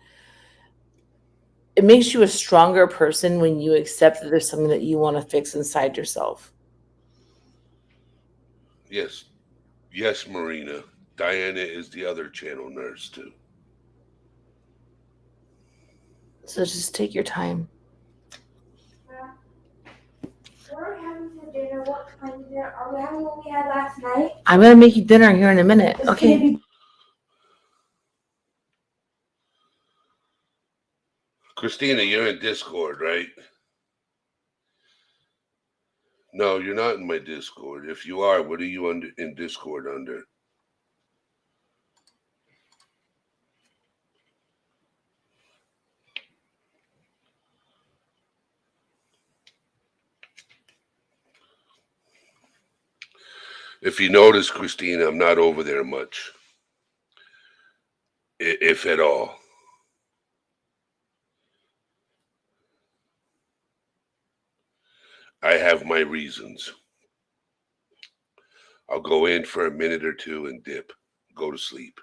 It makes you a stronger person when you accept that there's something that you want to fix inside yourself. Yes, Marina. Diana is the other channel nurse too. So just take your time. What are we having for dinner? What kind of dinner? Are we having what we had last night? I'm gonna make you dinner here in a minute. It's Okay. gonna be Christina, you're in Discord, right? No, you're not in my Discord. If you are, what are you in Discord under? If you notice, Christina, I'm not over there much, if at all. I have my reasons. I'll go in for a minute or two and dip, go to sleep.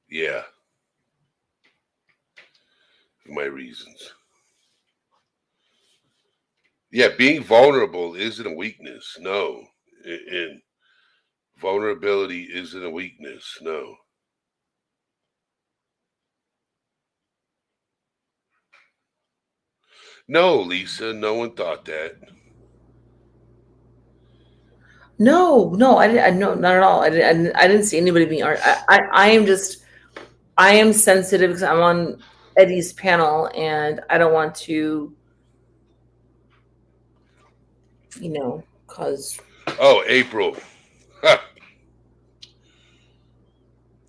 Yeah. My reasons. Yeah, being vulnerable isn't a weakness. No. And vulnerability isn't a weakness. No. No, Lisa, no one thought that. No, I didn't. No, not at all. I didn't see anybody being. I am sensitive because I'm on Eddie's panel, and I don't want to, cause. Oh, April. Huh.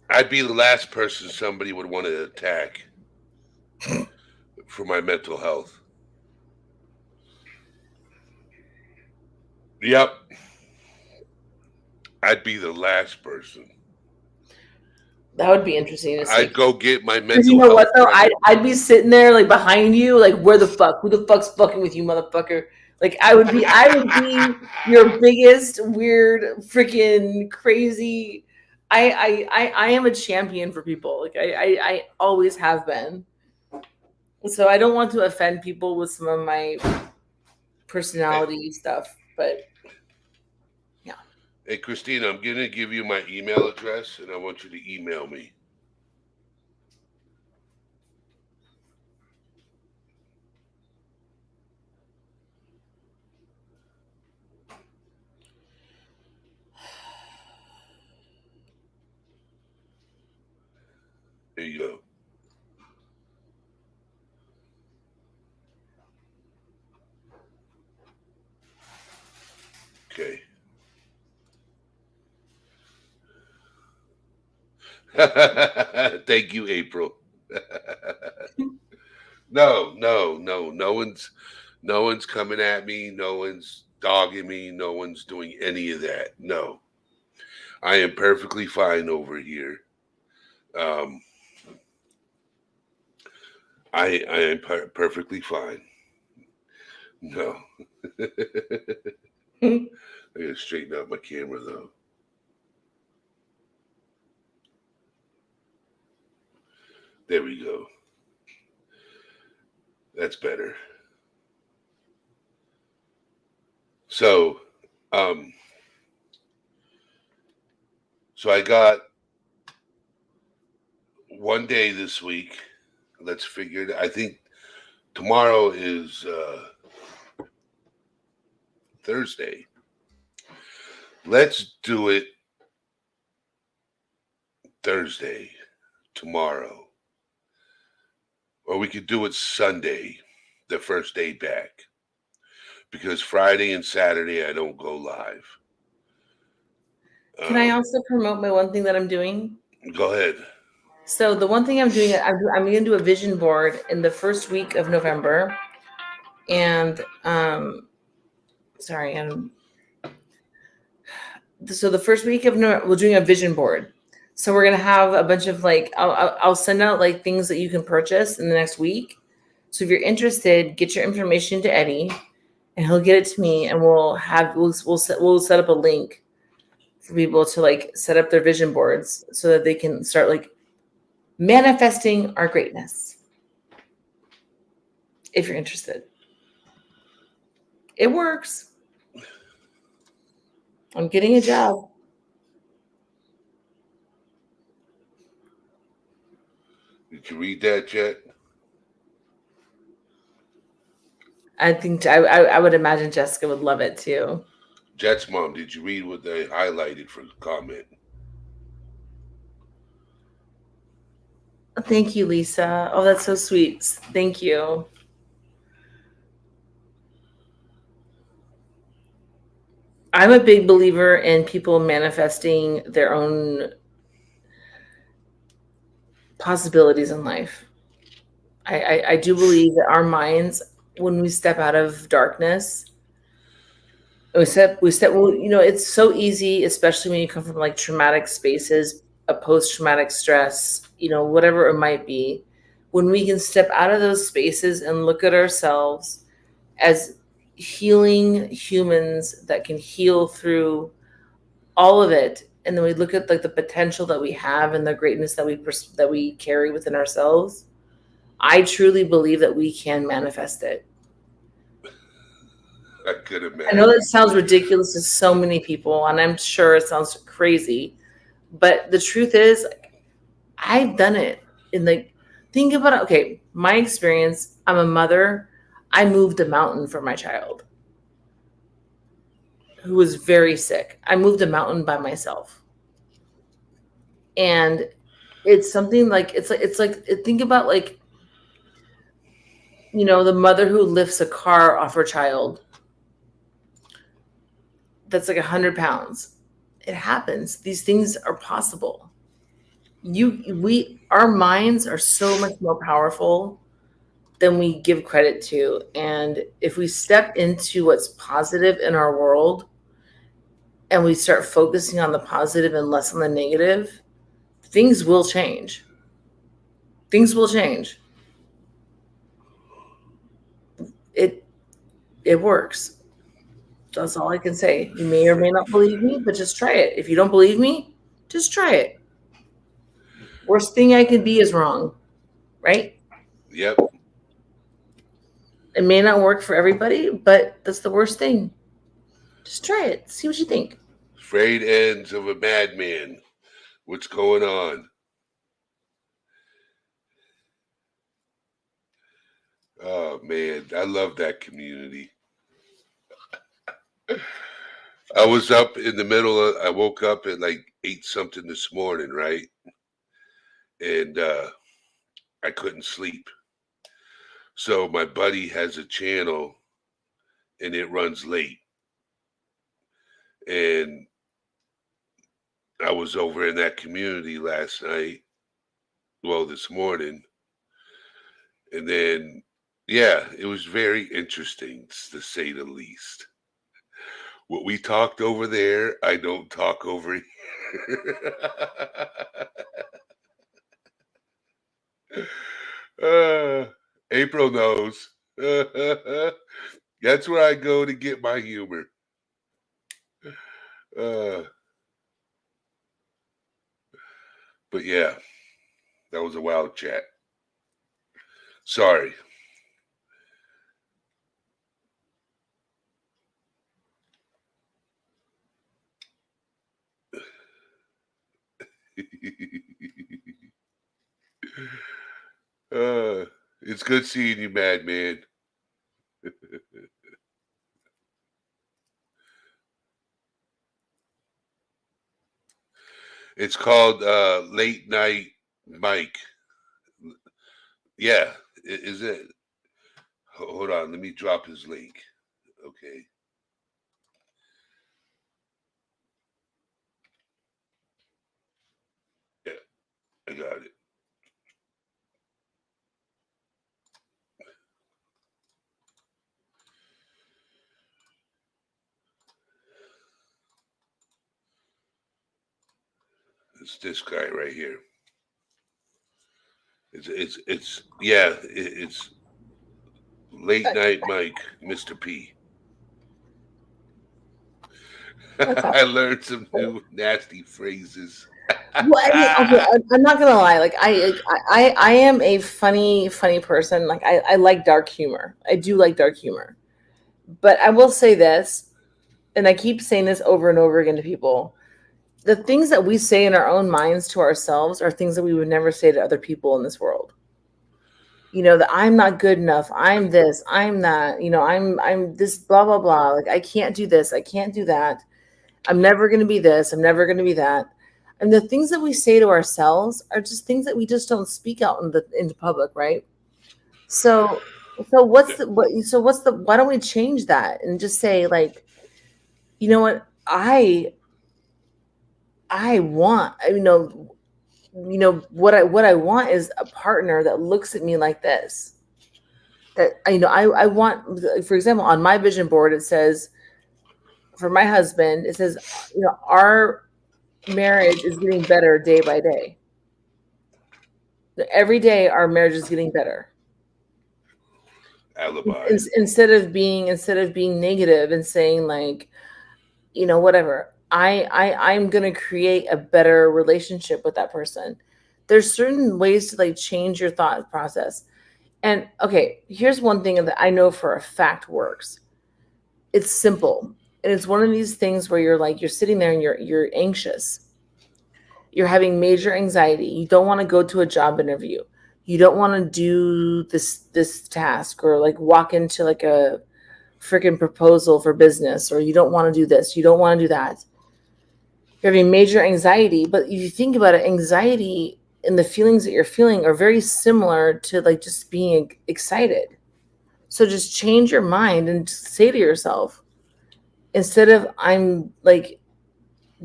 I'd be the last person somebody would want to attack for my mental health. Yep. I'd be the last person. That would be interesting to see. I'd go get my mental health. You know what though? I'd be sitting there like behind you, like where the fuck? Who the fuck's fucking with you, motherfucker? Like I would be your biggest weird freaking crazy. I am a champion for people. Like I always have been. So I don't want to offend people with some of my personality stuff, but yeah. Hey, Christina, I'm going to give you my email address, and I want you to email me. There you go. Okay. Thank you, April. No. No one's coming at me. No one's dogging me. No one's doing any of that. No. I am perfectly fine over here. I am perfectly fine. No. I gotta straighten out my camera though. There we go. That's better. So I got one day this week. Let's figure it. I think tomorrow is Thursday. Let's do it Thursday, tomorrow, or we could do it Sunday, the first day back, because Friday and Saturday I don't go live. Can I also promote my one thing that I'm doing? Go ahead. So the one thing I'm doing, I'm going to do a vision board in the first week of November, and sorry, so the first week of November, we're doing a vision board. So we're gonna have a bunch of like, I'll send out like things that you can purchase in the next week. So if you're interested, get your information to Eddie, and he'll get it to me, and we'll set up a link for people to like set up their vision boards so that they can start like manifesting our greatness. If you're interested, it works. I'm getting a job. Did you read that yet? I think I would imagine Jessica would love it too. Jet's mom, did you read what they highlighted for the comment? Thank you, Lisa. Oh, that's so sweet. Thank you. I'm a big believer in people manifesting their own possibilities in life. I do believe that our minds, when we step out of darkness, well, you know, it's so easy, especially when you come from like traumatic spaces, a post-traumatic stress, you know, whatever it might be, when we can step out of those spaces and look at ourselves as healing humans that can heal through all of it, and then we look at like the potential that we have and the greatness that we carry within ourselves, I truly believe that we can manifest it. I could imagine. I know that sounds ridiculous to so many people, and I'm sure it sounds crazy, but the truth is, I've done it. In like, think about it. Okay, my experience. I'm a mother. I moved a mountain for my child, who was very sick. I moved a mountain by myself, and it's something like it's like think about like, you know, the mother who lifts a car off her child. That's like 100 pounds. It happens. These things are possible. Our minds are so much more powerful than we give credit to. And if we step into what's positive in our world and we start focusing on the positive and less on the negative, things will change. Things will change. It works. That's all I can say. You may or may not believe me, but just try it. If you don't believe me, just try it. Worst thing I could be is wrong, right? Yep. It may not work for everybody, but that's the worst thing. Just try it. See what you think. Frayed ends of a madman. What's going on? Oh, man. I love that community. I was up in the middle of, I woke up at like 8 something this morning, right? And I couldn't sleep. So my buddy has a channel and it runs late. And I was over in that community last night. Well, this morning. And then, yeah, it was very interesting, to say the least. What we talked over there, I don't talk over here. April knows. That's where I go to get my humor. But yeah, that was a wild chat. Sorry. It's good seeing you, madman. It's called Late Night Mike. Yeah, is it? Hold on, let me drop his link. Okay. Yeah, I got it. It's this guy right here. It's yeah, it's Late Night Mike, Mr. P. That's I learned some new nasty phrases. Well, I mean, okay, I'm not gonna lie. Like I am a funny person. Like I like dark humor. I do like dark humor. But I will say this, and I keep saying this over and over again to people. The things that we say in our own minds to ourselves are things that we would never say to other people in this world. You know, that I'm not good enough. I'm this. I'm that. You know, I'm this. Blah blah blah. Like I can't do this. I can't do that. I'm never going to be this. I'm never going to be that. And the things that we say to ourselves are just things that we just don't speak out in the public, right? So why don't we change that and just say like, you know what, I want, what I want is a partner that looks at me like this. That I want, for example, on my vision board it says, for my husband, it says, our marriage is getting better day by day. Every day our marriage is getting better. Alibi. Instead of being negative and saying like, whatever, I'm gonna create a better relationship with that person. There's certain ways to like change your thought process. And okay, here's one thing that I know for a fact works. It's simple. And it's one of these things where you're sitting there and you're anxious. You're having major anxiety. You don't want to go to a job interview. You don't want to do this task, or like walk into like a freaking proposal for business, or you don't want to do this. You don't want to do that. You're having major anxiety, but if you think about it, anxiety and the feelings that you're feeling are very similar to like just being excited. So just change your mind and just say to yourself, instead of I'm like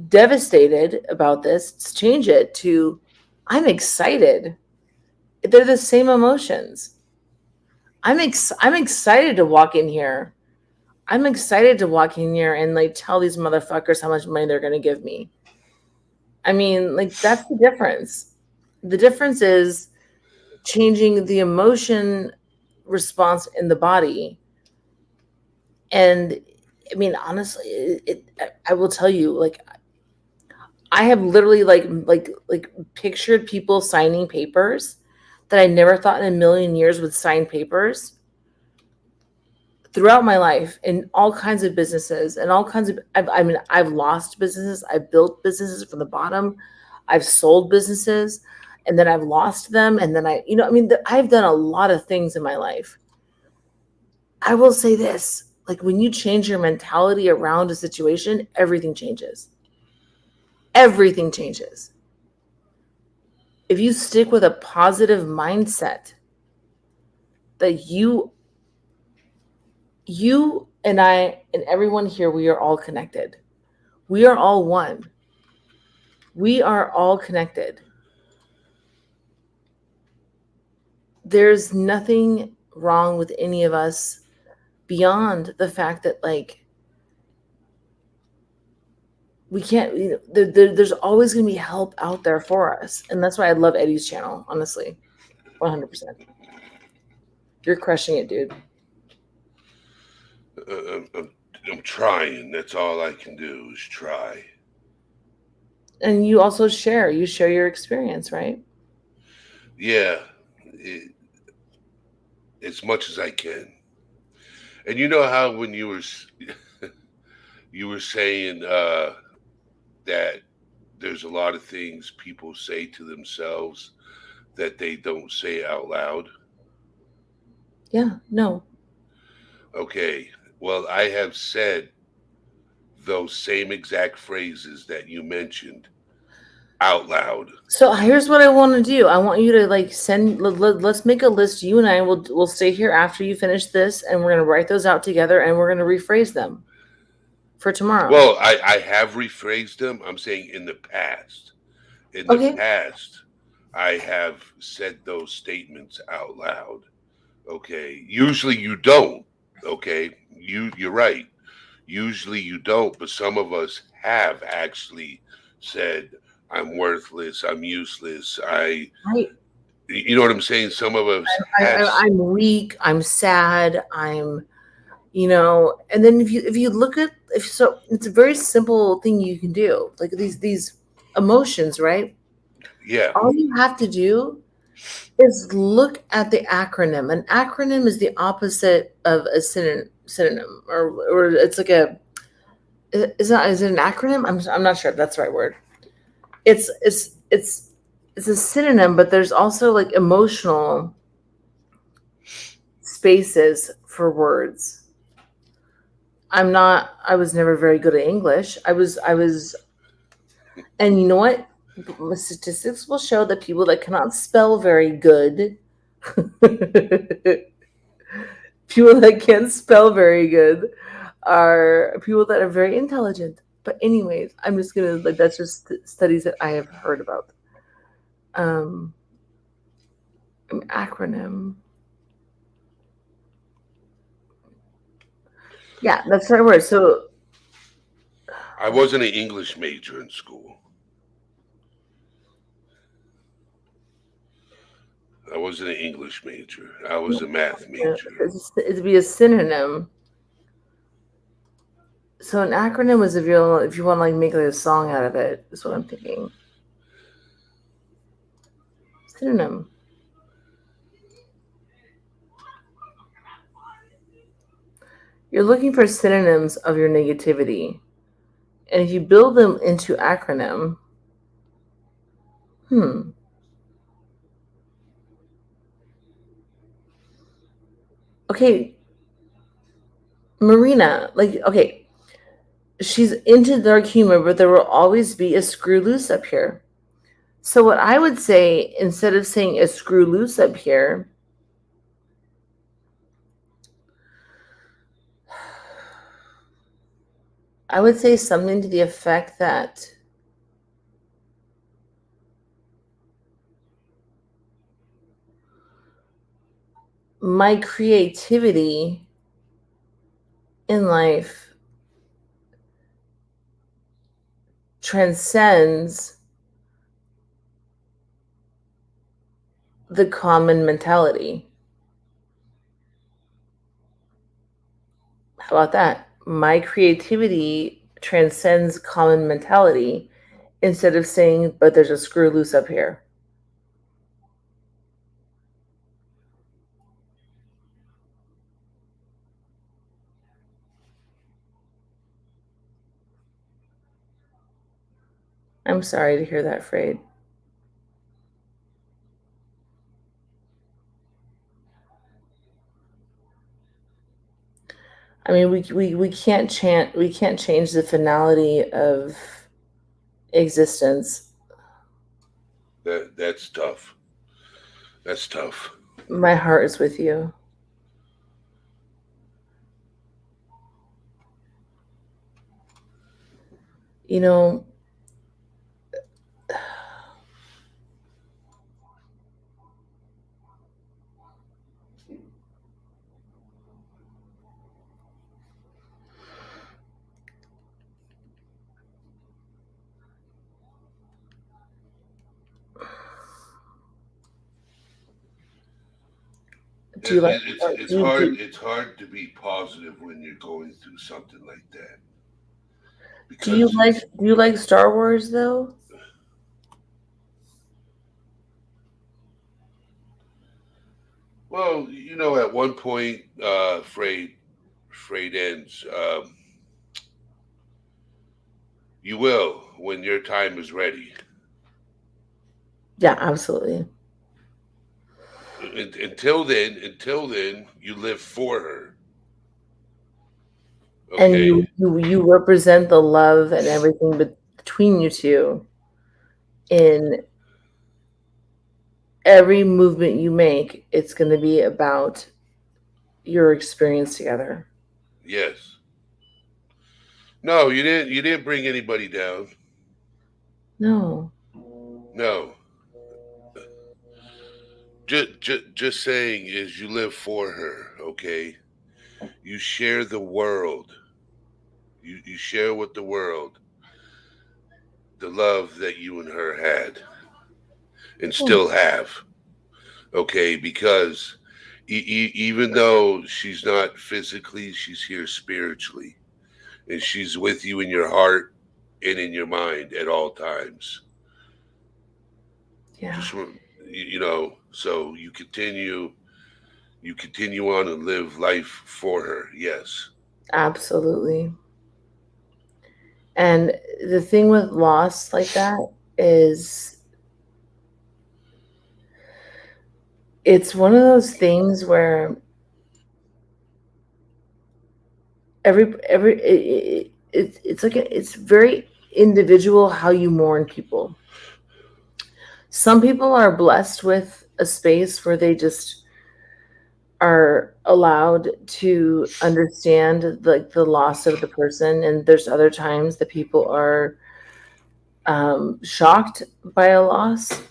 devastated about this, change it to I'm excited. They're the same emotions. I'm excited to walk in here. I'm excited to walk in here and like tell these motherfuckers how much money they're going to give me. I mean, like that's the difference. The difference is changing the emotion response in the body. And I mean, honestly, I will tell you, like, I have literally like pictured people signing papers that I never thought in a million years would sign papers throughout my life in all kinds of businesses and all kinds of, I've lost businesses. I've built businesses from the bottom. I've sold businesses and then I've lost them. And then I've done a lot of things in my life. I will say this, like when you change your mentality around a situation, everything changes. Everything changes. If you stick with a positive mindset that you and I and everyone here, we are all connected. We are all one. We are all connected. There's nothing wrong with any of us beyond the fact that like we can't, there's always going to be help out there for us. And that's why I love Eddie's channel, honestly. 100%. You're crushing it, dude. I'm trying. That's all I can do is try. And you also share your experience, right? Yeah, as much as I can. And you know how when you were saying that there's a lot of things people say to themselves that they don't say out loud. Yeah, no. Okay, well, I have said those same exact phrases that you mentioned out loud. So here's what I want to do. I want you to like let's make a list. You and I will stay here after you finish this, and we're gonna write those out together, and we're gonna rephrase them for tomorrow. Well, I have rephrased them. I'm saying in the past. In the Okay. past, I have said those statements out loud. Okay. Usually you don't. Okay. You're right. Usually you don't, but some of us have actually said, I'm worthless, I'm useless, Right. you know what I'm saying? Some of us I'm weak. I'm sad. I'm, and then if you look at so it's a very simple thing you can do. Like these emotions, right? yeah. All you have to do is look at the acronym. An acronym is the opposite of a synonym, or it's like a is it an acronym? I'm not sure if that's the right word. It's a synonym, but there's also like emotional spaces for words. I was never very good at English. And you know what? Statistics will show that people that cannot spell very good, people that can't spell very good are people that are very intelligent. But anyways, I'm just gonna that's just studies that I have heard about. An acronym. Yeah, that's the right word. So I wasn't an English major in school. I wasn't an English major. I was a math major. it'd be a synonym. So an acronym is if you want to like make like a song out of it, is what I'm thinking. Synonym. You're looking for synonyms of your negativity. And if you build them into acronym, okay, Marina, okay, she's into dark humor, but there will always be a screw loose up here. So what I would say, instead of saying a screw loose up here, I would say something to the effect that my creativity in life transcends the common mentality. How about that? My creativity transcends common mentality, instead of saying, but there's a screw loose up here. I'm sorry to hear that, Frade. I mean, we can't change the finality of existence. That's tough. That's tough. My heart is with you. You know, do you like? It's hard. It's hard to be positive when you're going through something like that. Do you like Star Wars though? Well, at one point, Frade ends. You will when your time is ready. Yeah, absolutely. Until then, you live for her. Okay? And you represent the love and everything between you two. in every movement you make, it's going to be about your experience together. Yes. No, you didn't. You didn't bring anybody down. No. No. Just saying is you live for her. Okay. You share the world. You share with the world the love that you and her had and still have. Okay, because even though she's not physically, she's here spiritually, and she's with you in your heart and in your mind at all times. Yeah. Just so you continue on and live life for her. Yes. Absolutely. And the thing with loss like that is it's one of those things where it's like it's very individual how you mourn people. Some people are blessed with a space where they just are allowed to understand like the loss of the person, and there's other times that people are shocked by a loss,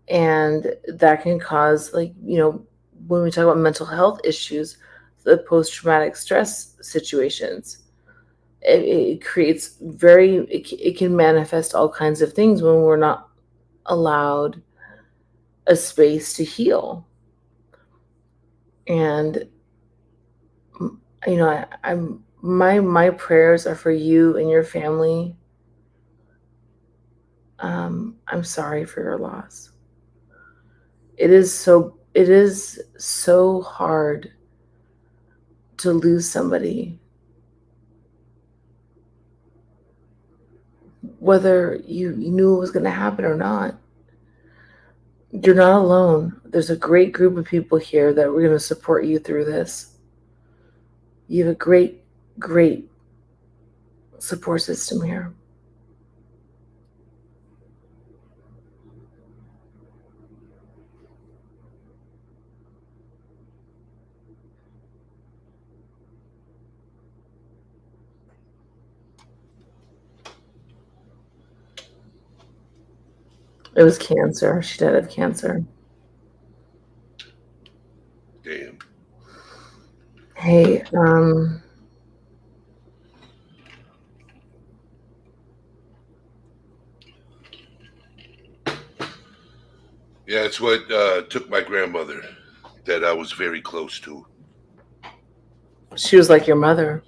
and that can cause, like, when we talk about mental health issues, the post-traumatic stress situations, it creates it can manifest all kinds of things when we're not allowed a space to heal. And I'm my prayers are for you and your family. I'm sorry for your loss. It is so hard to lose somebody, whether you knew it was going to happen or not. You're not alone. There's a great group of people here that we're going to support you through this. You have a great, great support system here. It was cancer. She died of cancer. Damn. Hey, Yeah, it's what took my grandmother that I was very close to. she was like your mother.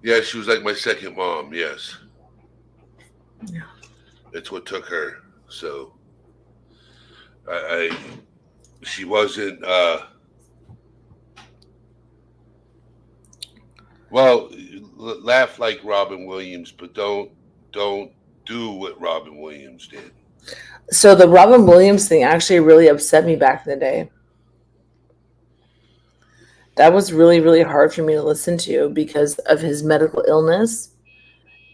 Yeah, she was like my second mom. Yes. Yeah. It's what took her. So she wasn't well, laugh like Robin Williams, but don't do what Robin Williams did. So the Robin Williams thing actually really upset me back in the day. That was really, really hard for me to listen to because of his medical illness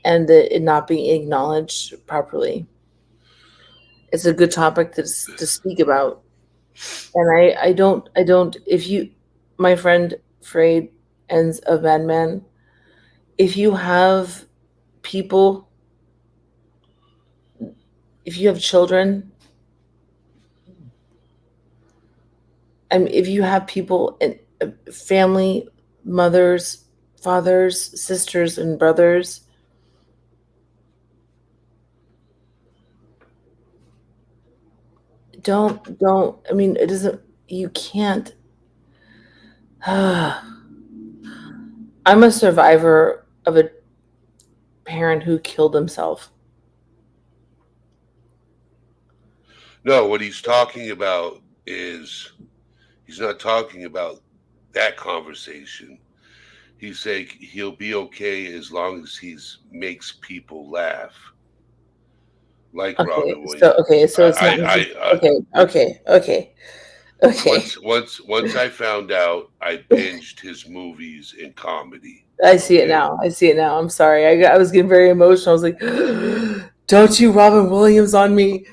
and it not being acknowledged properly. It's a good topic to speak about. And I don't, if you, my friend Frade ends of Mad Men, if you have people, if you have children, if you have people in family, mothers, fathers, sisters, and brothers, don't, it doesn't, you can't. I'm a survivor of a parent who killed himself. No, what he's talking about is he's not talking about that conversation. He's saying he'll be okay as long as he makes people laugh, like Okay, Robin Williams. So it's not. Okay. Once I found out, I binged his movies and comedy. I see it now. I'm sorry. I was getting very emotional. I was like, Don't you Robin Williams on me.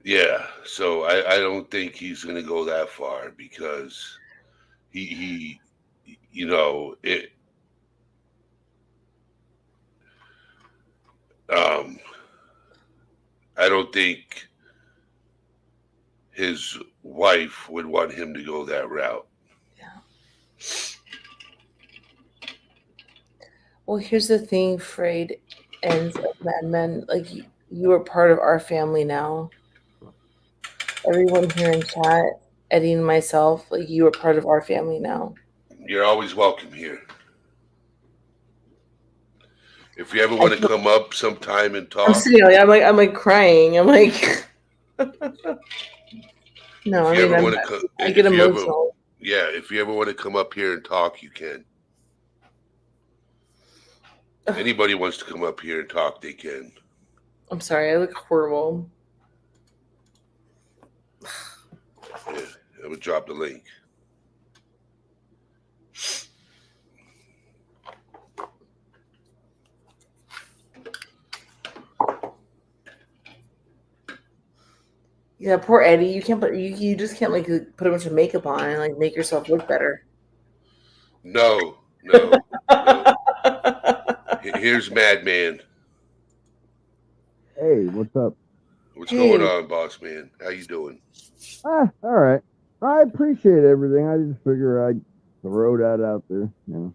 Yeah, so I don't think he's going to go that far because he you know it um I don't think his wife would want him to go that route. Well, here's the thing, Freud and Mad Men. Like, you are part of our family now. Everyone here in chat, Eddie and myself, like, you are part of our family now. You're always welcome here. If you ever want to come up sometime and I'm talk, sitting like I'm like crying. I'm like, no, I if you mean, ever want to I get emotional. if you ever want to come up here and talk, you can. Anybody wants to come up here and talk, they can. I'm sorry, I look horrible. Yeah, I would drop the link. Yeah, poor Eddie. You can't put you just can't like put a bunch of makeup on and like make yourself look better. No. Here's Madman. Hey, what's up? What's Hey. going on, boss man? How you doing? All right. I appreciate everything. I just figure I'd throw that out there. You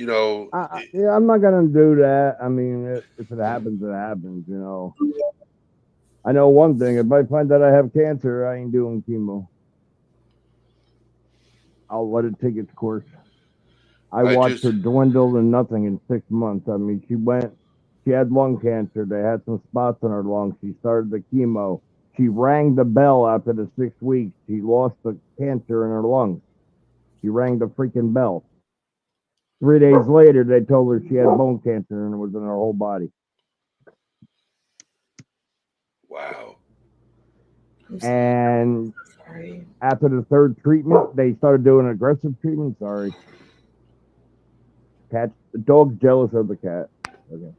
know. Yeah, I'm not gonna do that. I mean, if it happens, it happens. You know. I know one thing. If I find that I have cancer, I ain't doing chemo. I'll let it take its course. I watched her dwindle to nothing in 6 months. I mean, she had lung cancer. They had some spots on her lungs. She started the chemo. She rang the bell after the 6 weeks. She lost the cancer in her lungs. She rang the freaking bell. 3 days later, they told her she had bone cancer and it was in her whole body. Wow. And Sorry. after the third treatment, they started doing aggressive treatment. Sorry. The dog's jealous of the cat. Okay.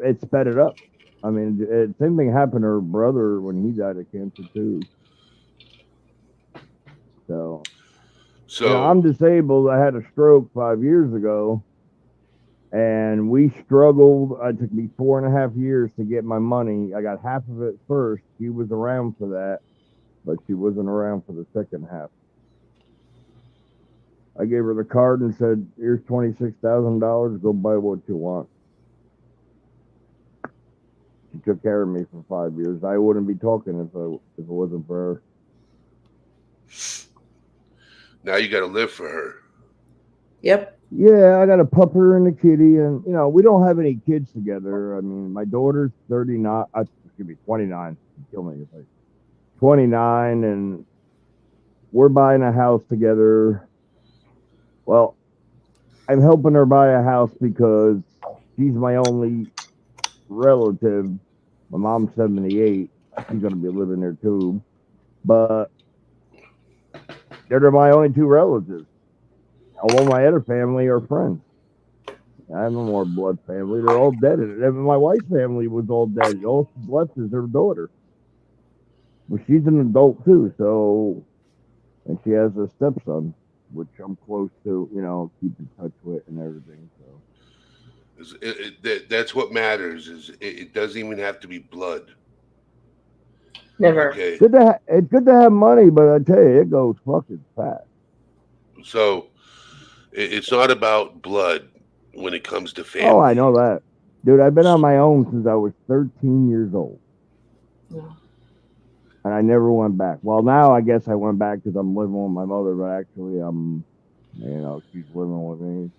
It sped it up. I mean, same thing happened to her brother when he died of cancer too. So you know, I'm disabled. I had a stroke 5 years ago, and we struggled. It took me 4.5 years to get my money. I got half of it first. She was around for that, but she wasn't around for the second half. I gave her the card and said, "Here's $26,000. Go buy what you want." She took care of me for 5 years. I wouldn't be talking if it wasn't for her. Now you got to live for her. Yep. Yeah, I got a pupper and a kitty, and you know we don't have any kids together. I mean, my daughter's 39. Excuse me, 29. Kill me if I 29, and we're buying a house together. Well, I'm helping her buy a house because she's my only relative. My mom's 78. She's going to be living there too. But they're my only two relatives. All my other family are friends. I have no more blood family. They're all dead. And my wife's family was all dead. All she's left is her daughter. Well, she's an adult too, so, and she has a stepson, which I'm close to, you know, keep in touch with and everything. So that's what matters. Is it doesn't even have to be blood. Never. Okay. It's good to have money, but I tell you, it goes fucking fast. So it's not about blood when it comes to family. Oh, I know that, dude. I've been on my own since I was 13 years old. Yeah. And I never went back. Well, now I guess I went back because I'm living with my mother, but actually she's living with me.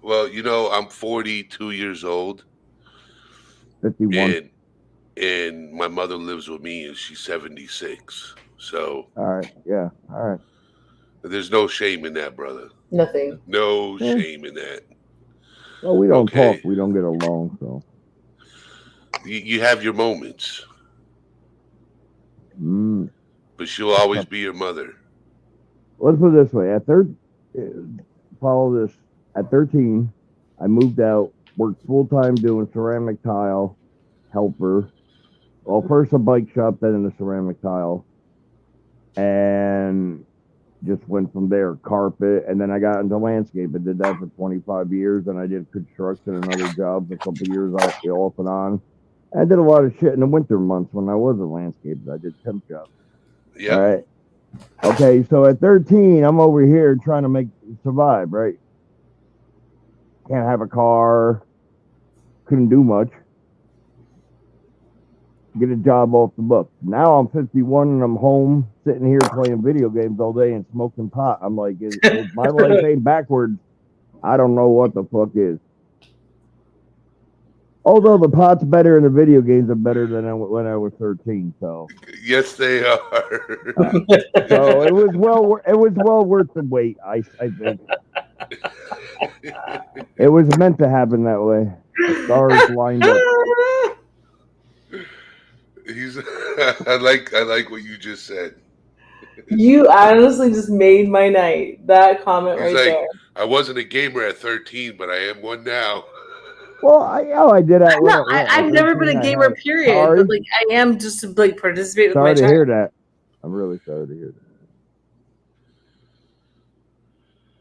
Well, you know, I'm 42 years old. 51. And my mother lives with me and she's 76. So. All right. Yeah. All right. There's no shame in that, brother. Nothing. No shame in that. Well, we don't talk. We don't get along, so. You have your moments. Mm. But she'll always be your mother. Let's put it this way. follow this. At 13, I moved out, worked full time doing ceramic tile, helper. Well, first a bike shop, then in the ceramic tile, and just went from there. Carpet, and then I got into landscape. I did that for 25 years, and I did construction and other jobs a couple of years off and on. I did a lot of shit in the winter months when I was a landscaper. I did temp jobs. Yeah. All right. Okay, so at 13, I'm over here trying to survive, right? Can't have a car. Couldn't do much. Get a job off the book. Now I'm 51 and I'm home sitting here playing video games all day and smoking pot. I'm like, if my life ain't backwards, I don't know what the fuck is. Although the pot's better and the video games are better than when I was 13, so Yes, they are. so it was well worth the wait. I think it was meant to happen that way. The stars lined up. I like what you just said. You honestly just made my night. That comment right He's like, there. I wasn't a gamer at 13, but I am one now. Well, I did that. No, I've never been a gamer, period. Sorry. But like, I am just to like participate with Sorry my to child. hear that. I'm really sorry to hear that.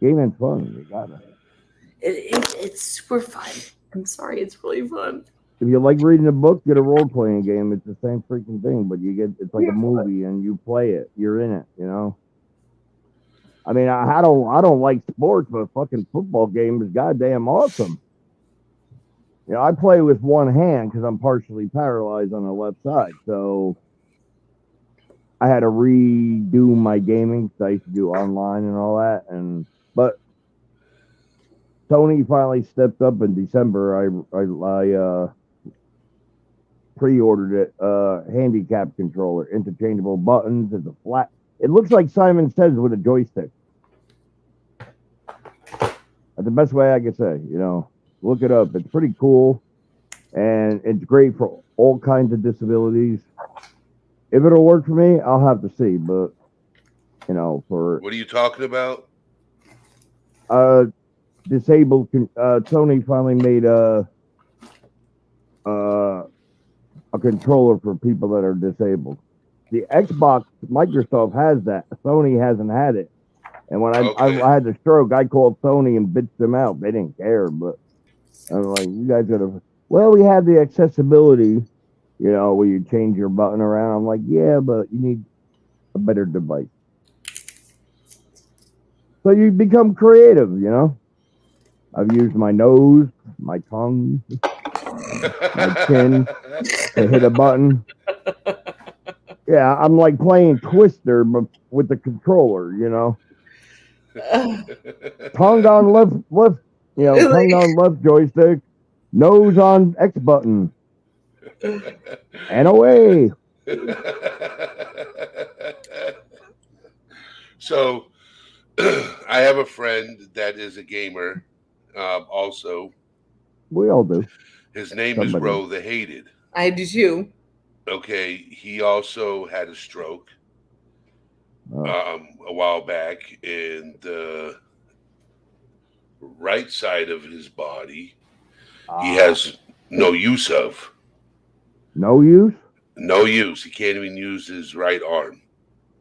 Gaming's fun. You gotta. It's super fun. I'm sorry, it's really fun. If you like reading a book, get a role playing game. It's the same freaking thing, but it's like a movie and you play it. You're in it, you know. I mean, I don't like sports, but a fucking football game is goddamn awesome. You know, I play with one hand because I'm partially paralyzed on the left side, so I had to redo my gaming because I used to do online and all that. But Tony finally stepped up in December. I pre-ordered it. Handicap controller, interchangeable buttons. It's a flat. It looks like Simon Says with a joystick. That's the best way I can say. You know, look it up. It's pretty cool, and it's great for all kinds of disabilities. If it'll work for me, I'll have to see. But you know, for What are you talking about? disabled, Tony finally made a controller for people that are disabled. The Xbox, Microsoft has that. Sony hasn't had it. And when Okay. I had the stroke, I called Sony and bitched them out. They didn't care, but I'm like, you guys gotta. Well, we have the accessibility, you know, where you change your button around. I'm like, yeah, but you need a better device. So you become creative, you know. I've used my nose, my tongue, my chin to hit a button. Yeah, I'm like playing Twister but with the controller, you know. Tongue on left, you know, tongue on left joystick, nose on X button, and away. So, I have a friend that is a gamer. Also, We all do. his name is Somebody. Ro the Hated. I do too. Okay, he also had a stroke Oh, a while back, and the right side of his body he has no use of. no use. No use. He can't even use his right arm.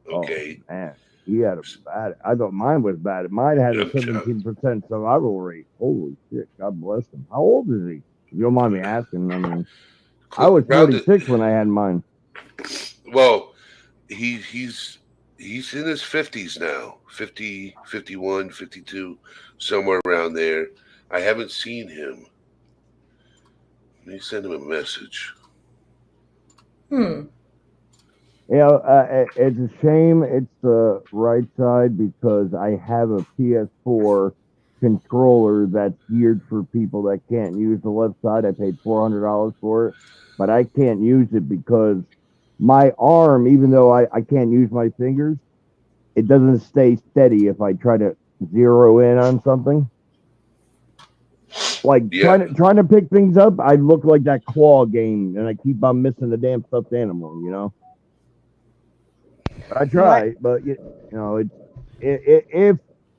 Okay. Oh, man, he had a bad. I thought mine was bad. Mine had a 17% survival rate. Holy shit! God bless him. How old is he? If you don't mind me asking. I mean, I was Around the- 46 when I had mine. Well, he's in his 50s now. 50, 51, 52, somewhere around there. I haven't seen him. Let me send him a message. You know, it's a shame it's the right side because I have a PS4 controller that's geared for people that can't use the left side. I paid $400 for it, but I can't use it because my arm, even though I can't use my fingers, it doesn't stay steady if I try to zero in on something. Like Yeah. trying to pick things up, I look like that claw game, and I keep on missing the damn stuffed animal, you know. I try, but you know, if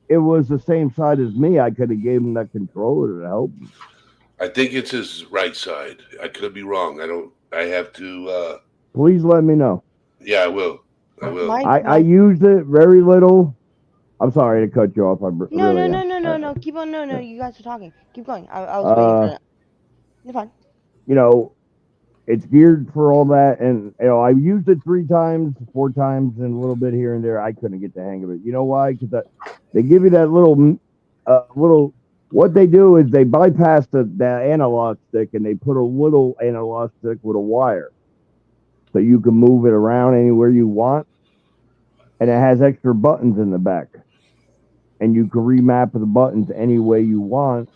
it was the same side as me, I could have gave him that controller to help him. I think it's his right side. I could be wrong. I have to. Please let me know. Yeah, I will. I will. I used it very little. I'm sorry to cut you off. No, really no. Keep on. No. You guys are talking. Keep going. I was waiting for that. You're fine. You know, it's geared for all that, and I used it 3 times, 4 times, and a little bit here and there. I couldn't get the hang of it. You know why? Because they give you that little. What they do is they bypass the analog stick and they put a little analog stick with a wire, so you can move it around anywhere you want, and it has extra buttons in the back, and you can remap the buttons any way you want.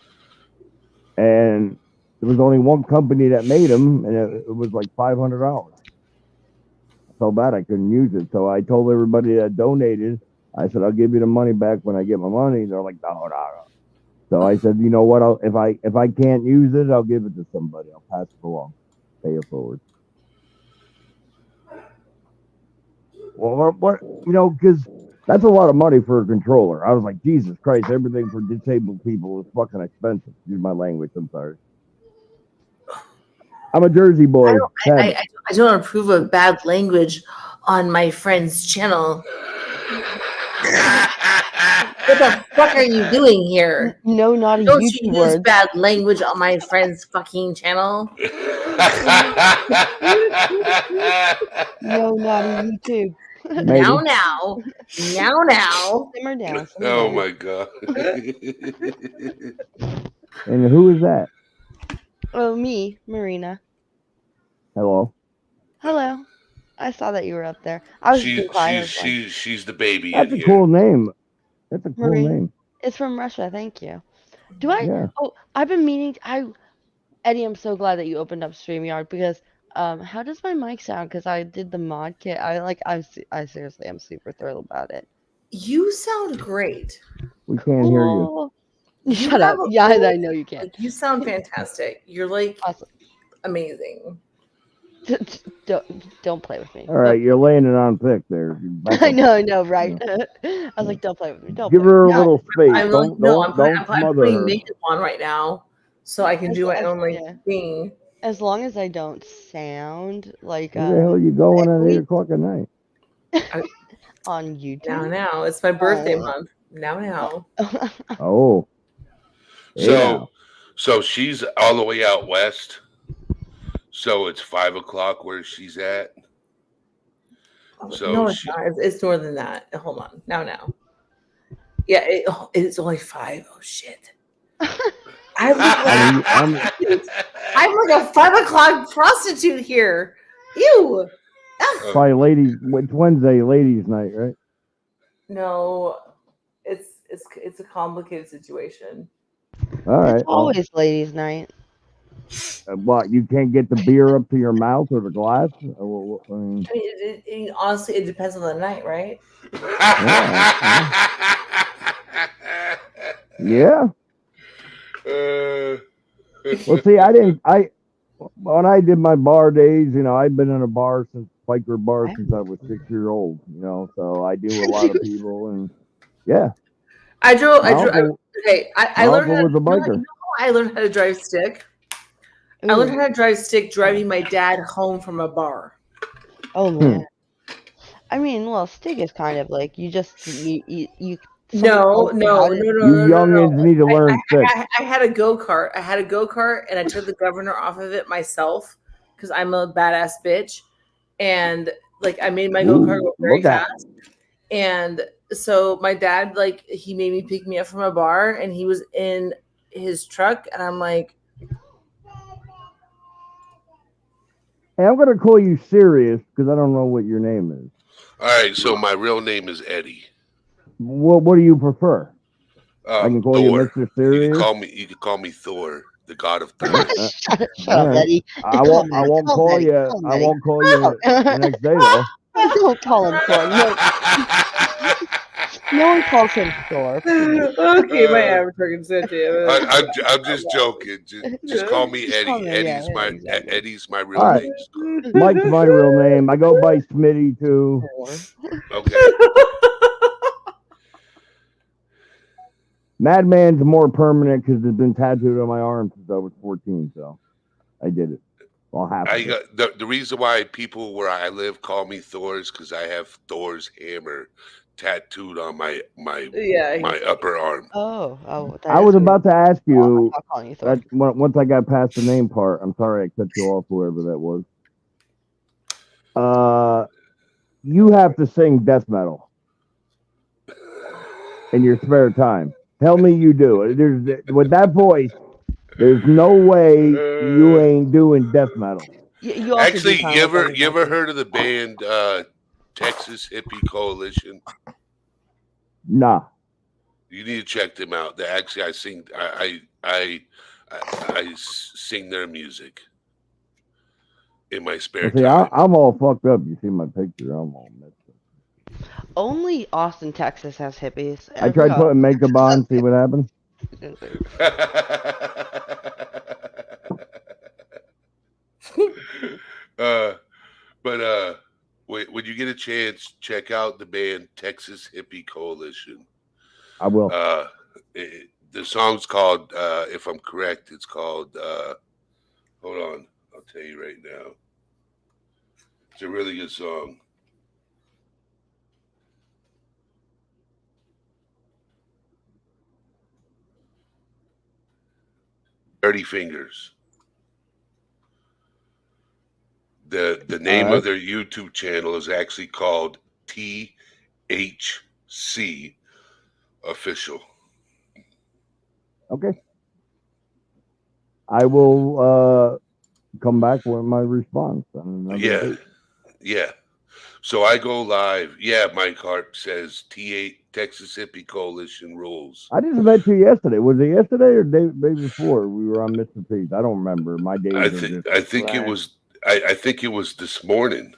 And there was only one company that made them, and it was like $500. I felt bad I couldn't use it, so I told everybody that donated, I said, I'll give you the money back when I get my money. They're like, no. So I said, you know what? If I can't use it, I'll give it to somebody. I'll pass it along, pay it forward. Well, what because that's a lot of money for a controller. I was like, Jesus Christ, everything for disabled people is fucking expensive. Use my language. I'm sorry. I'm a Jersey boy. I don't approve of bad language on my friend's channel. What the fuck are you doing here? No naughty Don't YouTube you use words. bad language on my friend's fucking channel? No naughty YouTube. Now. Simmer down. Oh my god. And who is that? Oh, me, Marina. Hello. Hello. I saw that you were up there. I was just being quiet. She's the baby That's in a here. cool name. That's a cool Marie. name. It's from Russia. Thank you. Do I? Yeah. Oh, I've been meaning. Eddie, I'm so glad that you opened up StreamYard because how does my mic sound? Because I did the mod kit. I seriously am super thrilled about it. You sound great. We can't hear you. Oh, shut up. Yeah, I know you can. Like, you sound fantastic. You're like Awesome. amazing. Don't play with me. All right, you're laying it on thick there. I know, right? I was like, don't play with me. Don't Give play her a with me. little space. I'm Don't smother putting her. makeup on right now, so I can do my own Yeah. thing. As long as I don't sound like Where the hell are you going at we- 8 o'clock at night? on YouTube. Now. It's my birthday Oh. month. Now. Oh. So she's all the way out west. So it's 5 o'clock where she's at. So No, it's not. It's more than that. Hold on. Now. Yeah, it's only 5. Oh shit. I'm like a 5 o'clock prostitute here. Ew. Probably ladies. It's Wednesday, ladies' night, right? No, it's a complicated situation. All right. It's always ladies' night. What? You can't get the beer up to your mouth or the glass? I mean, I mean, honestly, it depends on the night, right? yeah. Well, see, when I did my bar days, I've been in a bar biker bar since I was 6 years old, so I deal with a lot of people, and yeah. I learned how was a biker. I learned how to drive stick. I learned how to drive stick driving my dad home from a bar. Oh man. I mean, well, stick is kind of like you just you. No. You youngins need to learn stick. I had a go-kart. And I took the governor off of it myself because I'm a badass bitch. And I made my go-kart go very fast. And so my dad, he made me pick me up from a bar, and he was in his truck, and I'm like, hey, I'm gonna call you Sirius because I don't know what your name is. All right, so my real name is Eddie. What do you prefer? I can call you Mr. Sirius. You can call me Thor, the god of thunder. Shut up, Eddie. I won't call you. I won't call you the next day though. Don't call him Thor. No one calls him Thor. Okay, my avatar can send you. I'm just joking. Just call me Eddie. call me, Eddie's my real All right. name. Mike's my real name. I go by Smitty too. Okay. Madman's more permanent because it's been tattooed on my arm since I was 14. So I did it. Well, half of I it. got the reason why people where I live call me Thor is because I have Thor's hammer tattooed on my Yeah. upper arm. Oh, that I is was weird. about to ask Oh, I'm you not calling you Thor. that once I got past the name part. I'm sorry I cut you off, whoever that was. You have to sing death metal in your spare time. Tell me you do. There's with that voice. There's no way you ain't doing death metal. You also Actually, do sound you like ever Eddie you ever Murphy. heard of the band Texas Hippie Coalition? Nah. You need to check them out. They actually I sing I sing their music in my spare See, time. I'm all fucked up. You see my picture? I'm all messed up. Only Austin, Texas has hippies. I tried Every putting makeup on, see what happened. But when you get a chance, check out the band Texas Hippie Coalition. I will. The song's called, if I'm correct, it's called. Hold on, I'll tell you right now. It's a really good song. Dirty Fingers. The name of their YouTube channel is actually called THC Official. Okay. I will come back with my response on another date. Yeah. So I go live. Yeah, Mike Hart says T8 Texas Hippie Coalition rules. I just met you yesterday. Was it yesterday or day before we were on Mr. P's? I don't remember. My days I are think just I think it blurred. was I think it was this morning.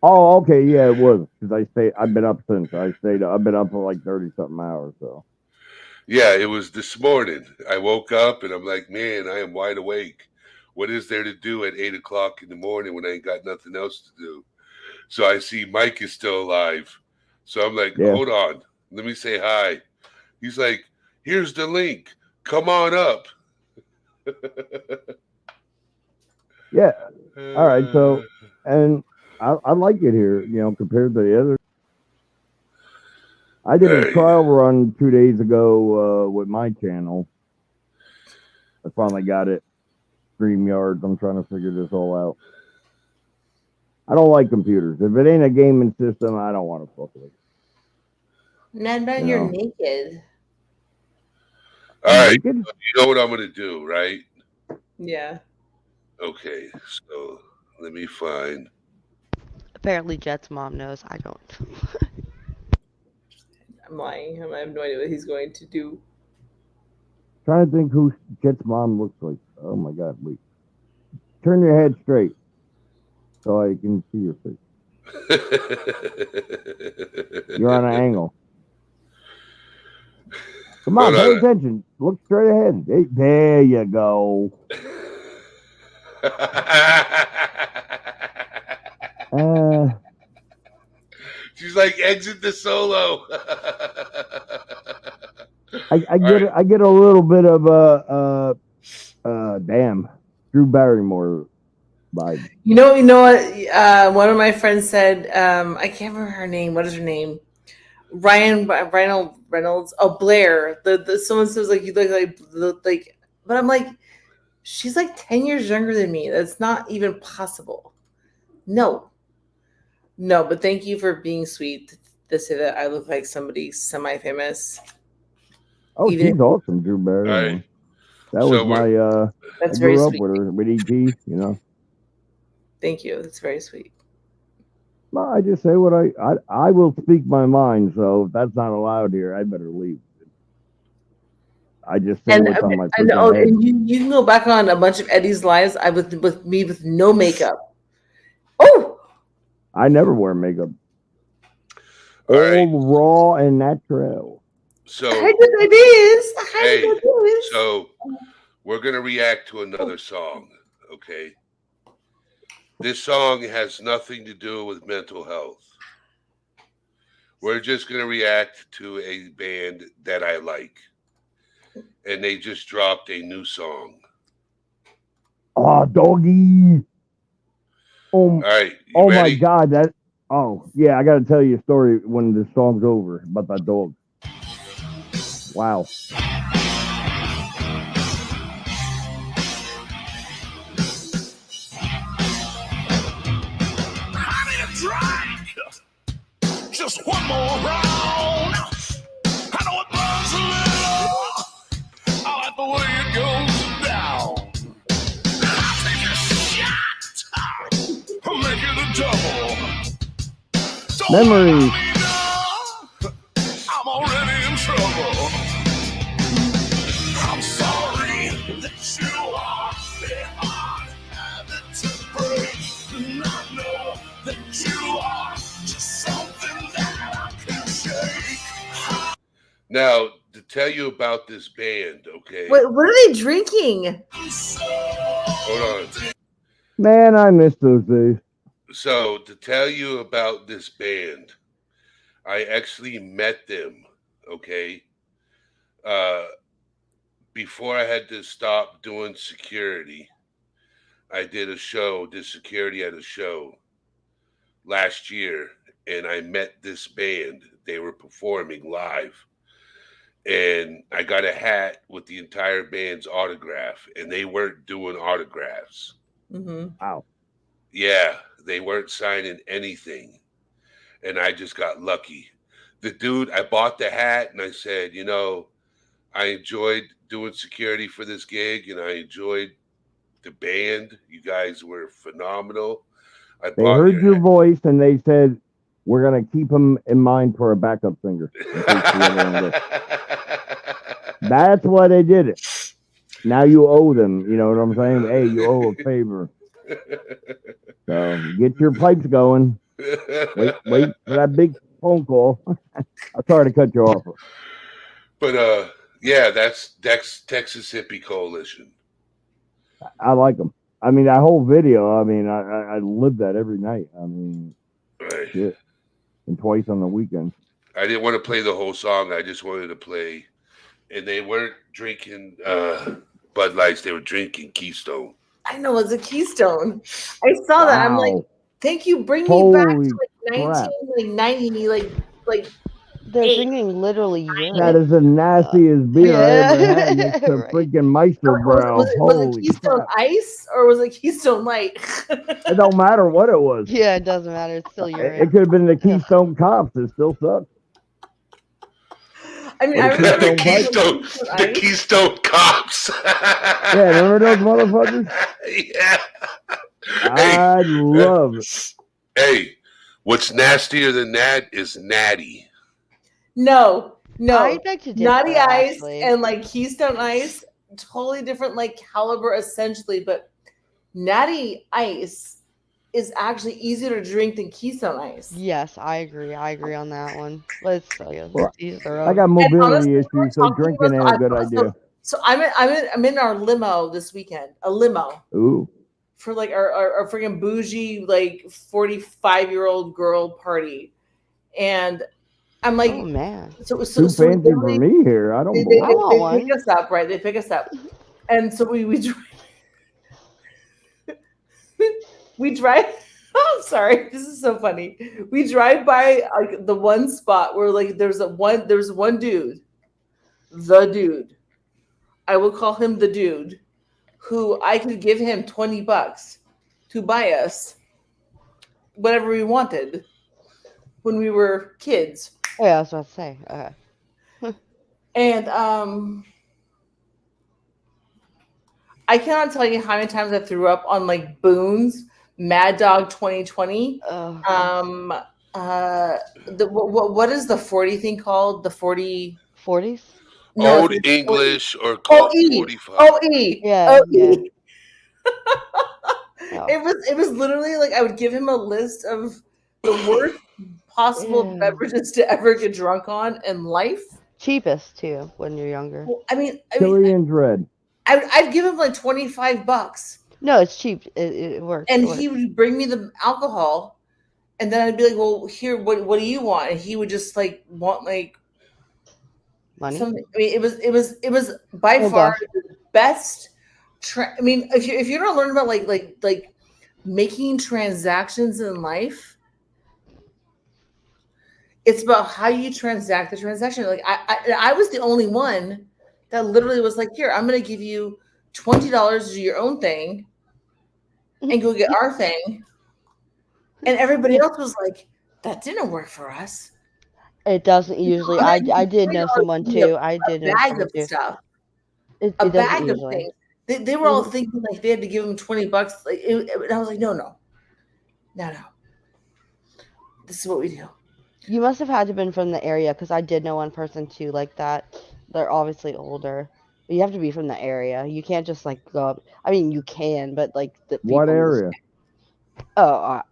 Oh, okay, yeah, it was because I've been up since. I've been up for like 30 something hours. So Yeah, it was this morning. I woke up and I'm like, man, I am wide awake. What is there to do at 8 o'clock in the morning when I ain't got nothing else to do? So I see Mike is still alive. So I'm like, Yeah. hold on, let me say hi. He's like, here's the link. Come on up. yeah. All right. So and I like it here. Compared to the other. I did a Hey. trial run 2 days ago with my channel. I finally got it. StreamYard. I'm trying to figure this all out. I don't like computers. If it ain't a gaming system, I don't want to fuck with it. Ned, man, You you're know. naked. All right, Naked? you know what I'm gonna do, right? Yeah. Okay, so let me find. Apparently, Jet's mom knows. I don't. I'm lying. I have no idea what he's going to do. Trying to think who Jet's mom looks like. Oh my God! Wait. Turn your head straight so I can see your face. You're on an angle. Come on, pay attention. Look straight ahead. There you go. She's like, exit the solo. I get a little bit of damn Drew Barrymore vibe. You know what? One of my friends said, I can't remember her name. What is her name? Ryan Reynolds. Oh, Blair. The someone says like you look like, but I'm like, she's like 10 years younger than me. That's not even possible. No, but thank you for being sweet to say that I look like somebody semi-famous. Oh, Even she's awesome, Drew Barrymore. Right. That So was my That's I very grew up sweet. with her with ET, Thank you. That's very sweet. Well, I just say what I will speak my mind, so if that's not allowed here, I better leave. I just say what's on my freaking head. And you can go back on a bunch of Eddie's lives. I with me with no makeup. Oh, I never wear makeup. All right. All raw and natural. So hey, so we're gonna react to another song, okay? This song has nothing to do with mental health. We're just gonna react to a band that I like, and they just dropped a new song. Oh, doggy. All right, you Oh my ready? God, that. Oh yeah, I got to tell you a story when the song's over about that dog. Wow. I need a drink. Just one more round. I know it burns a little. I like the way it goes down. I'll take a shot. I'll make it a double. Don't Memories. let me know. I'm already in trouble. I'm sorry that you are a hard habit to break. And I know that you are just something that I can shake. Now to tell you about this band, okay? What are they drinking? Hold on. Man, I miss those days. So to tell you about this band, I actually met them, okay? Before I had to stop doing security, I did security at a show last year, and I met this band. They were performing live, and I got a hat with the entire band's autograph, and they weren't doing autographs. Mm-hmm. Wow. Yeah, they weren't signing anything. And I just got lucky. The dude, I bought the hat and I said, you know, I enjoyed doing security for this gig and I enjoyed the band. You guys were phenomenal. I They bought heard your hat. voice and they said, we're going to keep him in mind for a backup singer. in case you ever wanna go." That's why they did it. Now you owe them. You know what I'm saying? Hey, you owe a favor. So get your pipes going. Wait for that big phone call. I'm sorry to cut you off. But yeah, that's Texas Hippie Coalition. I like them. I mean, that whole video, I mean, I live that every night. I mean, Right. shit. And twice on the weekend. I didn't want to play the whole song. I just wanted to play. And they weren't drinking Bud Lights. They were drinking Keystone. I know it's a Keystone. I saw that. I'm like, Wow. thank you. Bring me back to Holy like crap. 1990, like They're Hey. drinking literally urine. That is the nastiest beer I ever had next to Right. freaking Meister Brow. was it Holy Keystone crap. Ice or was it Keystone Light? It don't matter what it was. Yeah, it doesn't matter. It's still It urine. could have been the Keystone Cops. It still sucks. I mean, Or I remember the drinking Keystone, the Ice. Keystone Cops. Yeah, remember those motherfuckers? Yeah. I love it. Hey, what's nastier than that is Natty. No, I beg to differ, Naughty Ice actually. and like Keystone Ice, totally different like caliber essentially, but Natty Ice is actually easier to drink than Keystone Ice. Yes, I agree. I agree on that one. But it's still good. Well, Each their I own. got And mobility honestly, we're issues, so talking drinking about- ain't a good idea. So I'm in our limo this weekend, a limo Ooh. for like our freaking bougie like 45-year-old girl party, and I'm like, Oh man. so Too we fancy for literally- me here. I don't They, believe I want they one. pick us up, right? They pick us up, and so we drive. Oh, I'm sorry. This is so funny. We drive by like the one spot where like there's one dude, the dude. I will call him the dude, who I could give him $20 to buy us whatever we wanted when we were kids. Oh, yeah, I was about to say. Okay. And I cannot tell you how many times I threw up on like Boone's Mad Dog 2020. Oh, What is the 40 thing called? The 40 40s? No, Old it's English or called OE. 45. OE. Yeah, OE. Oh. It was literally like I would give him a list of the worst possible Ew. beverages to ever get drunk on in life. Cheapest too when you're younger. Well, I mean, Chili and Dread. I'd give him like $25. No, it's cheap. It works. And It works. he would bring me the alcohol, and then I'd be like, well, here, what do you want? And he would just like want like Money. something. I mean, it was by Oh, far gosh. the best. I mean, if you're not learning about like making transactions in life, it's about how you transact the transaction. Like I was the only one that literally was like, here, I'm going to give you $20 to do your own thing, and go get our thing. And everybody else was like, that didn't work for us. It doesn't usually. I did know someone too. I did know Bag someone of too. stuff, It a doesn't bag of usually. things. They were all thinking like they had to give him $20. Like, and I was like, no. This is what we do. You must have had to been from the area, because I did know one person too like that. They're obviously older, but you have to be from the area. You can't just like go up. I mean, you can, but like the What people in area?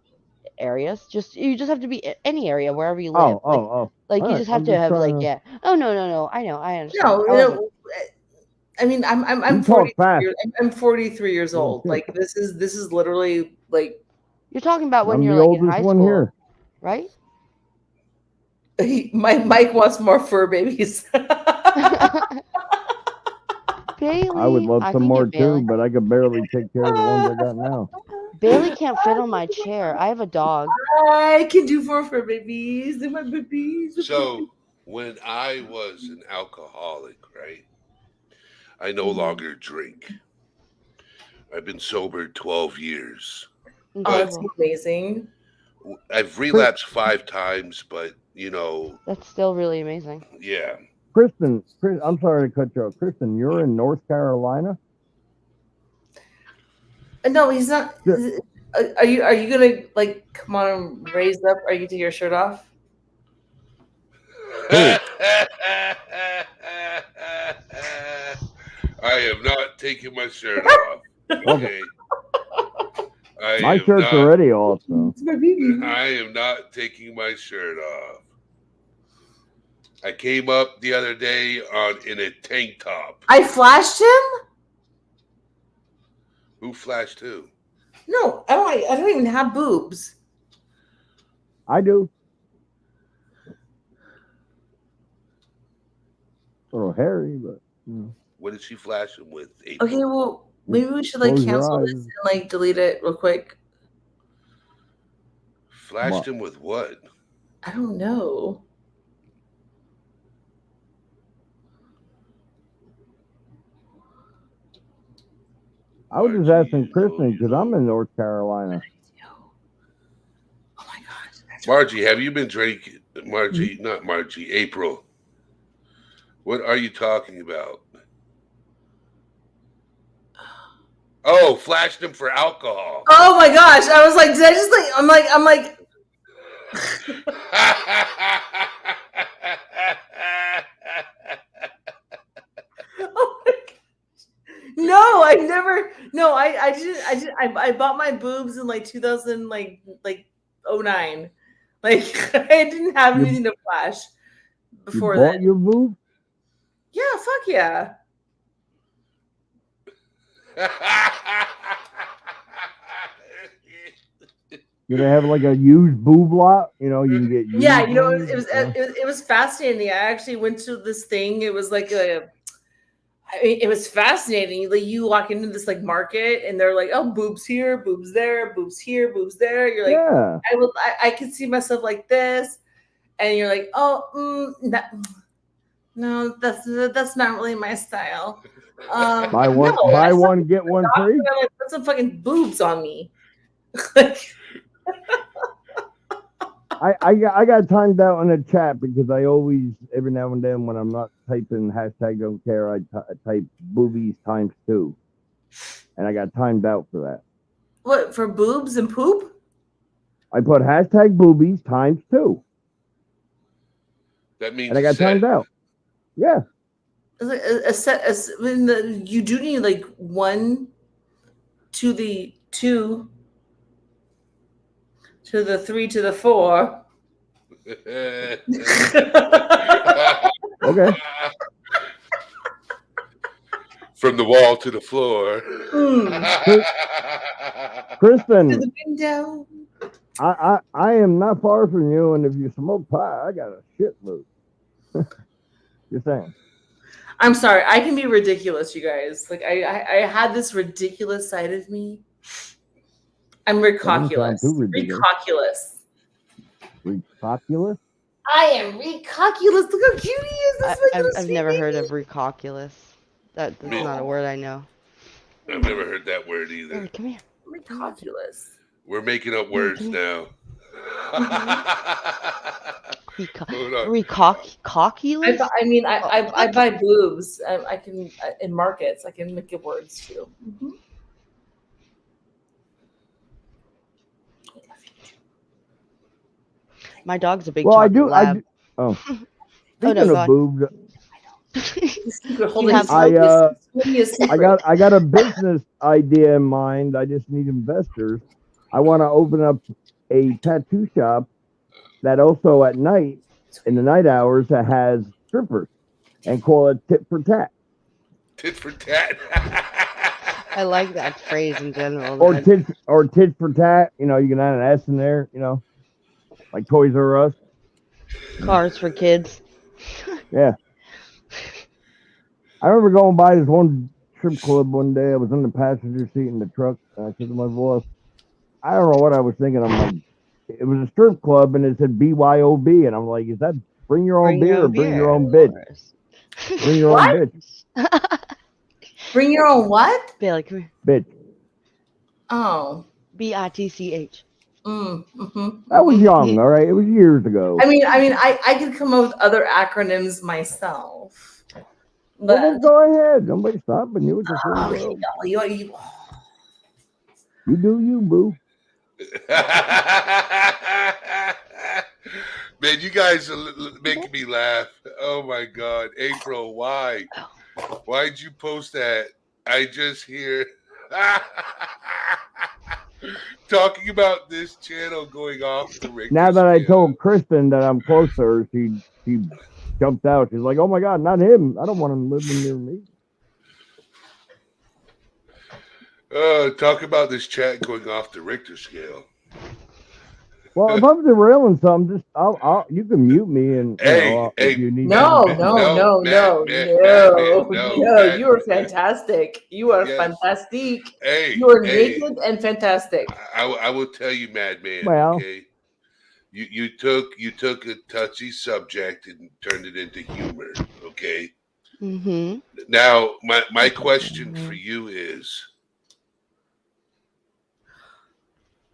areas. You just have to be any area wherever you live. Oh. Like All you right, just have I'm to just have like trying to- Oh no. I understand. No, I wasn't- I mean, I'm You talk 43 fast. I'm 43 years Yeah, old. sure. Like this is literally like You're talking about when I'm you're the like in oldest high one school, here. right? Mike wants more fur babies. Bailey, I would love I some can more get Bailey. too, but I could barely take care of the ones I got now. Bailey can't fit on my chair. I have a dog. I can do more fur babies. They're my babies. So when I was an alcoholic, right, I no longer drink. I've been sober 12 years. Oh, that's Incredible. amazing. I've relapsed 5 times, but you know, That's still really amazing. yeah. Kristen, I'm sorry to cut you off. Kristen, you're in North Carolina? No, he's not. Yeah. Are you gonna like come on and raise up? Are you take your shirt off? I am not taking my shirt off. Okay. My shirt's already off, so. It's my baby. I am not taking my shirt off. I came up the other day in a tank top. I flashed him. Who flashed who? No, I don't even have boobs. I do. A little hairy, but you know. What did she flash him with? April? Okay, well, maybe we should like Close your cancel this eyes. and like delete it real quick. Flashed What? him with what? I don't know. I was just asking Kristen because I'm in North Carolina. Oh my god. Margie, have you been drinking? Margie, not Margie, April. What are you talking about? Oh, flashed him for alcohol. Oh my gosh! I was like, did I just like? I'm like. Oh my gosh. No, I never. No, I didn't. I bought my boobs in like 2000, like 09. Like I didn't have You- anything to flash You before bought that. your boob? Yeah, fuck yeah. Do they have like a used boob lot? You know, you can get used Yeah, you know, ones, it was fascinating. I actually went to this thing. It was like it was fascinating. Like you walk into this like market and they're like, oh, boobs here, boobs there, boobs here, boobs there. You're like, Yeah. I can see myself like this, and you're like, oh, no, that's not really my style. Buy one, no, buy I saw one, get one the free. doctor, I'm like, put some fucking boobs on me. Like, I got timed out in the chat because I always, every now and then when I'm not typing hashtag don't care, I type boobies ×2. And I got timed out for that. what, for boobs and poop? I put hashtag boobies ×2. That means And I got set. timed out. Yeah. It's like a set. You do need like 1 to the 2 to the 3 to the 4. Okay. From the wall to the floor. To Kristen, the window. I am not far from you, and if you smoke pot, I got a shitload. Just saying. I'm sorry. I can be ridiculous, you guys. Like I had this ridiculous side of me. I'm Doesn't sound recalculous. too ridiculous. Recalculous. Recalculous? I am recalculous. Look how cute he is. This is my little I've sweet never heard baby. of recalculous. That's Me- not a word I know. I've never heard that word either. Billy, come here. Recalculous. We're making up words now. Hold on. Recalculous? I buy boobs. I can in markets. I can make up words too. Mhm. My dog's a big Well, I chocolate do. lab. Oh, Oh, speaking no, of go on. boobs, You're holding have- I got a business idea in mind. I just need investors. I want to open up a tattoo shop that also at night, in the night hours, that has strippers, and call it tit for tat Tit for tat. I like that phrase in general. or but- tit for tat. You know, you can add an S in there. You know, like Toys R Us. Cars for kids. Yeah. I remember going by this one strip club one day. I was in the passenger seat in the truck. And I said to my boss, I don't know what I was thinking. I'm like, it was a strip club and it said BYOB. And I'm like, is that bring your own beer or bring your own bitch? Bring your What? own bitch. Bring your own what? Bailey, come here. Bitch. Oh. BITCH. Mm-hmm. That was young, all right? It was years ago. I mean, I could come up with other acronyms myself. Well, But then go ahead. Nobody's stopping you. It's a free okay, world. no, you You do you, boo. Man, you guys are making me laugh. Oh my God. April, why? Why'd you post that? I just hear talking about this channel going off the Richter Now that I scale. told Kristen that I'm close to her, she jumped out. She's like, "Oh my God, not him! I don't want him living near me." Talk about this chat going off the Richter scale. Well, if I'm derailing something, just you can mute me and Hey, if you need. No, to. Matt, you are fantastic. You are Yes. fantastic. Hey, You are hey, naked and fantastic. I will tell you, Madman. Well. Okay, you took a touchy subject and turned it into humor. Okay. Mm-hmm. Now, my question for you is,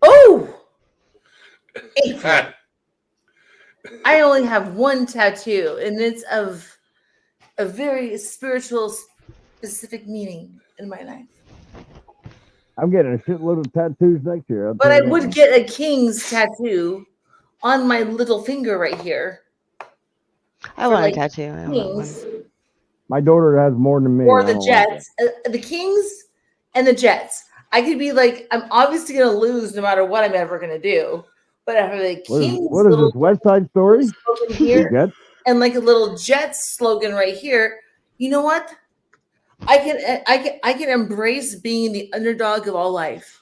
Oh, April. I only have one tattoo, and it's of a very spiritual, specific meaning in my life. I'm getting a shitload of tattoos next year. I'll But tell I you that would much. get a king's tattoo on my little finger right here. I want like a tattoo. I don't want one. Kings My daughter has more than me. or I the don't like Jets, the Kings and the Jets. I could be like, I'm obviously gonna lose no matter what I'm ever gonna do. But I have the it. What is, Kings what is little this West Side Story? slogan The here Jets? and like a little Jets slogan right here. You know what? I can embrace being the underdog of all life.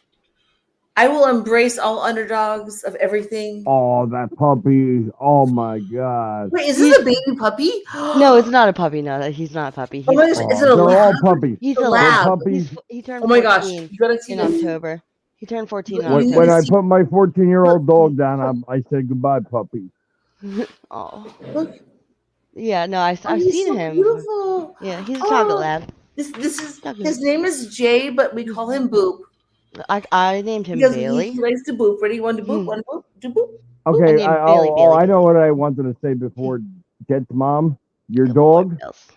I will embrace all underdogs of everything. Oh, that puppy! Oh my God! Wait, is this a baby puppy? No, it's not a puppy. No, he's not a puppy. Oh my He's, gosh, Oh, is it a they're all lab? puppies. he's a a lab. lab. Puppies. He turned Oh my gosh, 14 you gotta see in this. October. He turned 14 in When- October. When I see- put my 14-year-old dog down, I said goodbye, puppy. Oh. Look, Yeah, no, I've oh, he's seen so him. beautiful. Yeah, he's a Oh. chocolate lab. This is Chocolate. his name is Jay, but we call him Boop I named him because Bailey. he likes to boop. Ready? One to boop, one to boop, two boop. Okay, named Bailey I know what I wanted to say before. Jet's mom, your dog. Smiles.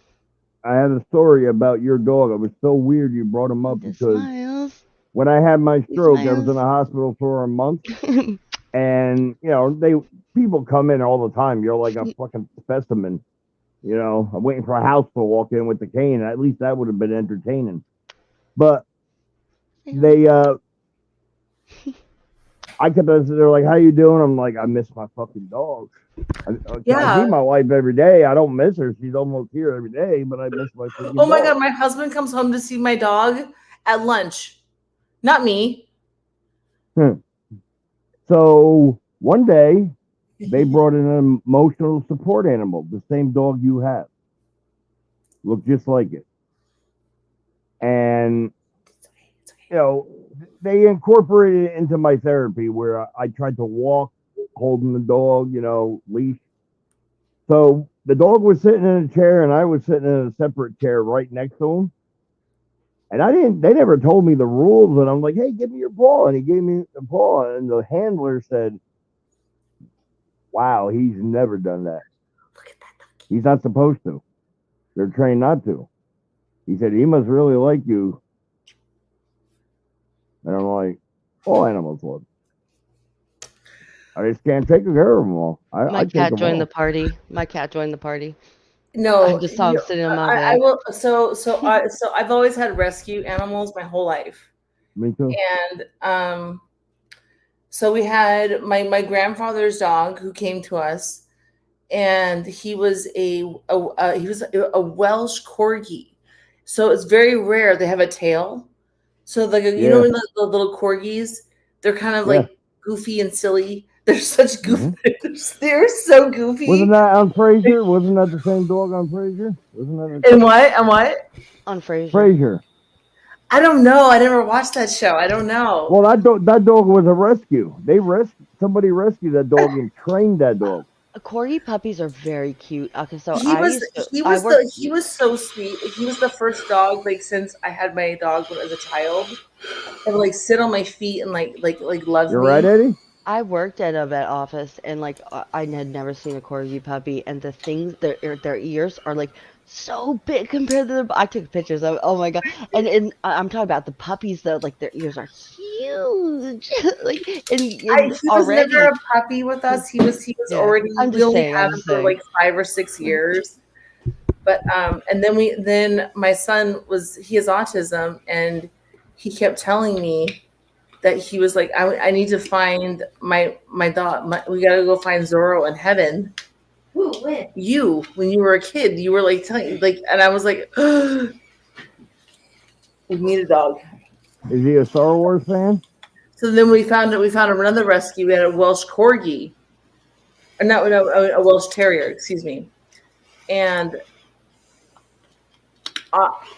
I had a story about your dog. It was so weird you brought him up The because smiles. when I had my stroke, I was smiles. in the hospital for a month, and people come in all the time. You're like a fucking specimen. You know, I'm waiting for a house to walk in with the cane. At least that would have been entertaining. But they, they're like, "How you doing?" I'm like, "I miss my fucking dog. I Yeah. see my wife every day. I don't miss her. She's almost here every day, but I miss my freaking Oh my dog." god, my husband comes home to see my dog at lunch. Not me. Hmm. So one day they brought in an emotional support animal, the same dog you have. Looked just like it. And, you know, they incorporated it into my therapy where I tried to walk holding the dog, you know, leash. So the dog was sitting in a chair and I was sitting in a separate chair right next to him. And they never told me the rules. And I'm like, hey, give me your paw. And he gave me the paw. And the handler said, wow, he's never done that. Look at that dog. He's not supposed to. They're trained not to. He said, he must really like you. And I'm like, all animals love. I just can't take care of them all. My cat joined the party. My cat joined the party. No, I just saw him sitting on my I bed. will. So I've always had rescue animals my whole life, Me too. and so we had my grandfather's dog who came to us, and he was a Welsh corgi. So it's very rare they have a tail. So like you know the little corgis, they're kind of like goofy and silly. They're such goofy. They're so goofy. Wasn't that on Frasier? Wasn't that the same dog on Frasier? Wasn't that? And what? On Frasier. Frasier. I don't know. I never watched that show. I don't know. Well, that dog was a rescue. Somebody rescued that dog and trained that dog. Corgi puppies are very cute. Okay, so he was so sweet. He was the first dog like since I had my dog as a child, and like sit on my feet and like love me. You're right, Eddie. I worked at a vet office and like I had never seen a corgi puppy, and the things their ears are like so big compared to their. I took pictures of. Oh my god! And I'm talking about the puppies though. Like their ears are huge. Like he was never a puppy with us. He was already. We only had him for like 5 or 6 years. But and then my son he has autism, and he kept telling me that he was like, I need to find my dog. We gotta go find Zorro in heaven. Who? When? You, when you were a kid, you were like telling like, and I was like, we need a dog. Is he a Star Wars fan? So then we found another rescue. We had a Welsh corgi, a Welsh terrier. Excuse me, and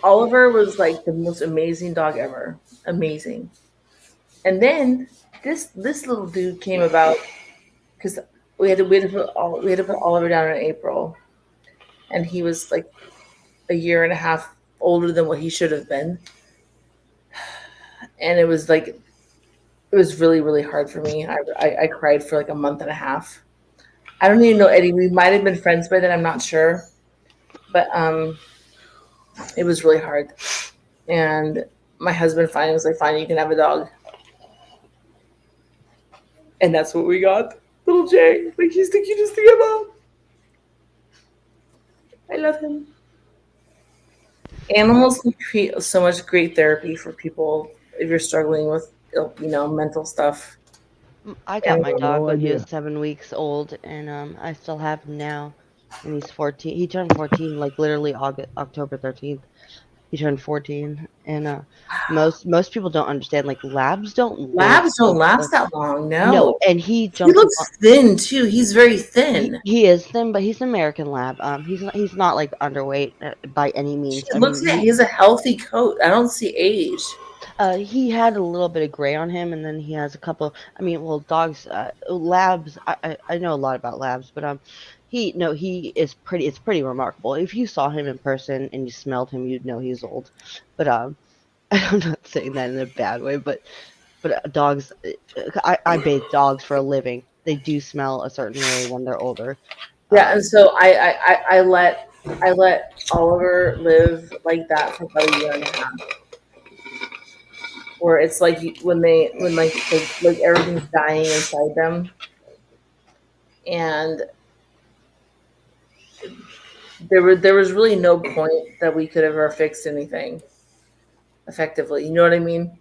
Oliver was like the most amazing dog ever. Amazing. And then this little dude came about because we had to put Oliver down in April, and he was like a year and a half older than what he should have been, and it was really, really hard for me. I cried for like a month and a half. I don't even know, Eddie. We might have been friends by then. I'm not sure, but it was really hard. And my husband finally was like, "Fine, you can have a dog." And that's what we got. Little Jay. Like, he's the cutest thing ever. I love him. Animals can create so much great therapy for people if you're struggling with, mental stuff. I got my dog when he was 7 weeks old, and I still have him now. And he's 14. He turned 14, like literally October 13th. He turned 14, and most people don't understand. Like labs don't last that long. No, and he looks thin too. He's very thin. He is thin, but he's an American lab. He's not like underweight by any means. It looks like he has a healthy coat. I don't see age. He had a little bit of gray on him, and then he has a couple. I mean, well, dogs, labs. I know a lot about labs, but he is pretty. It's pretty remarkable. If you saw him in person and you smelled him, you'd know he's old. But I'm not saying that in a bad way. But dogs, I bathe dogs for a living. They do smell a certain way when they're older. Yeah, and so I let Oliver live like that for about a year and a half. Where it's like when everything's dying inside them, and there was really no point that we could have ever fixed anything effectively. You know what I mean?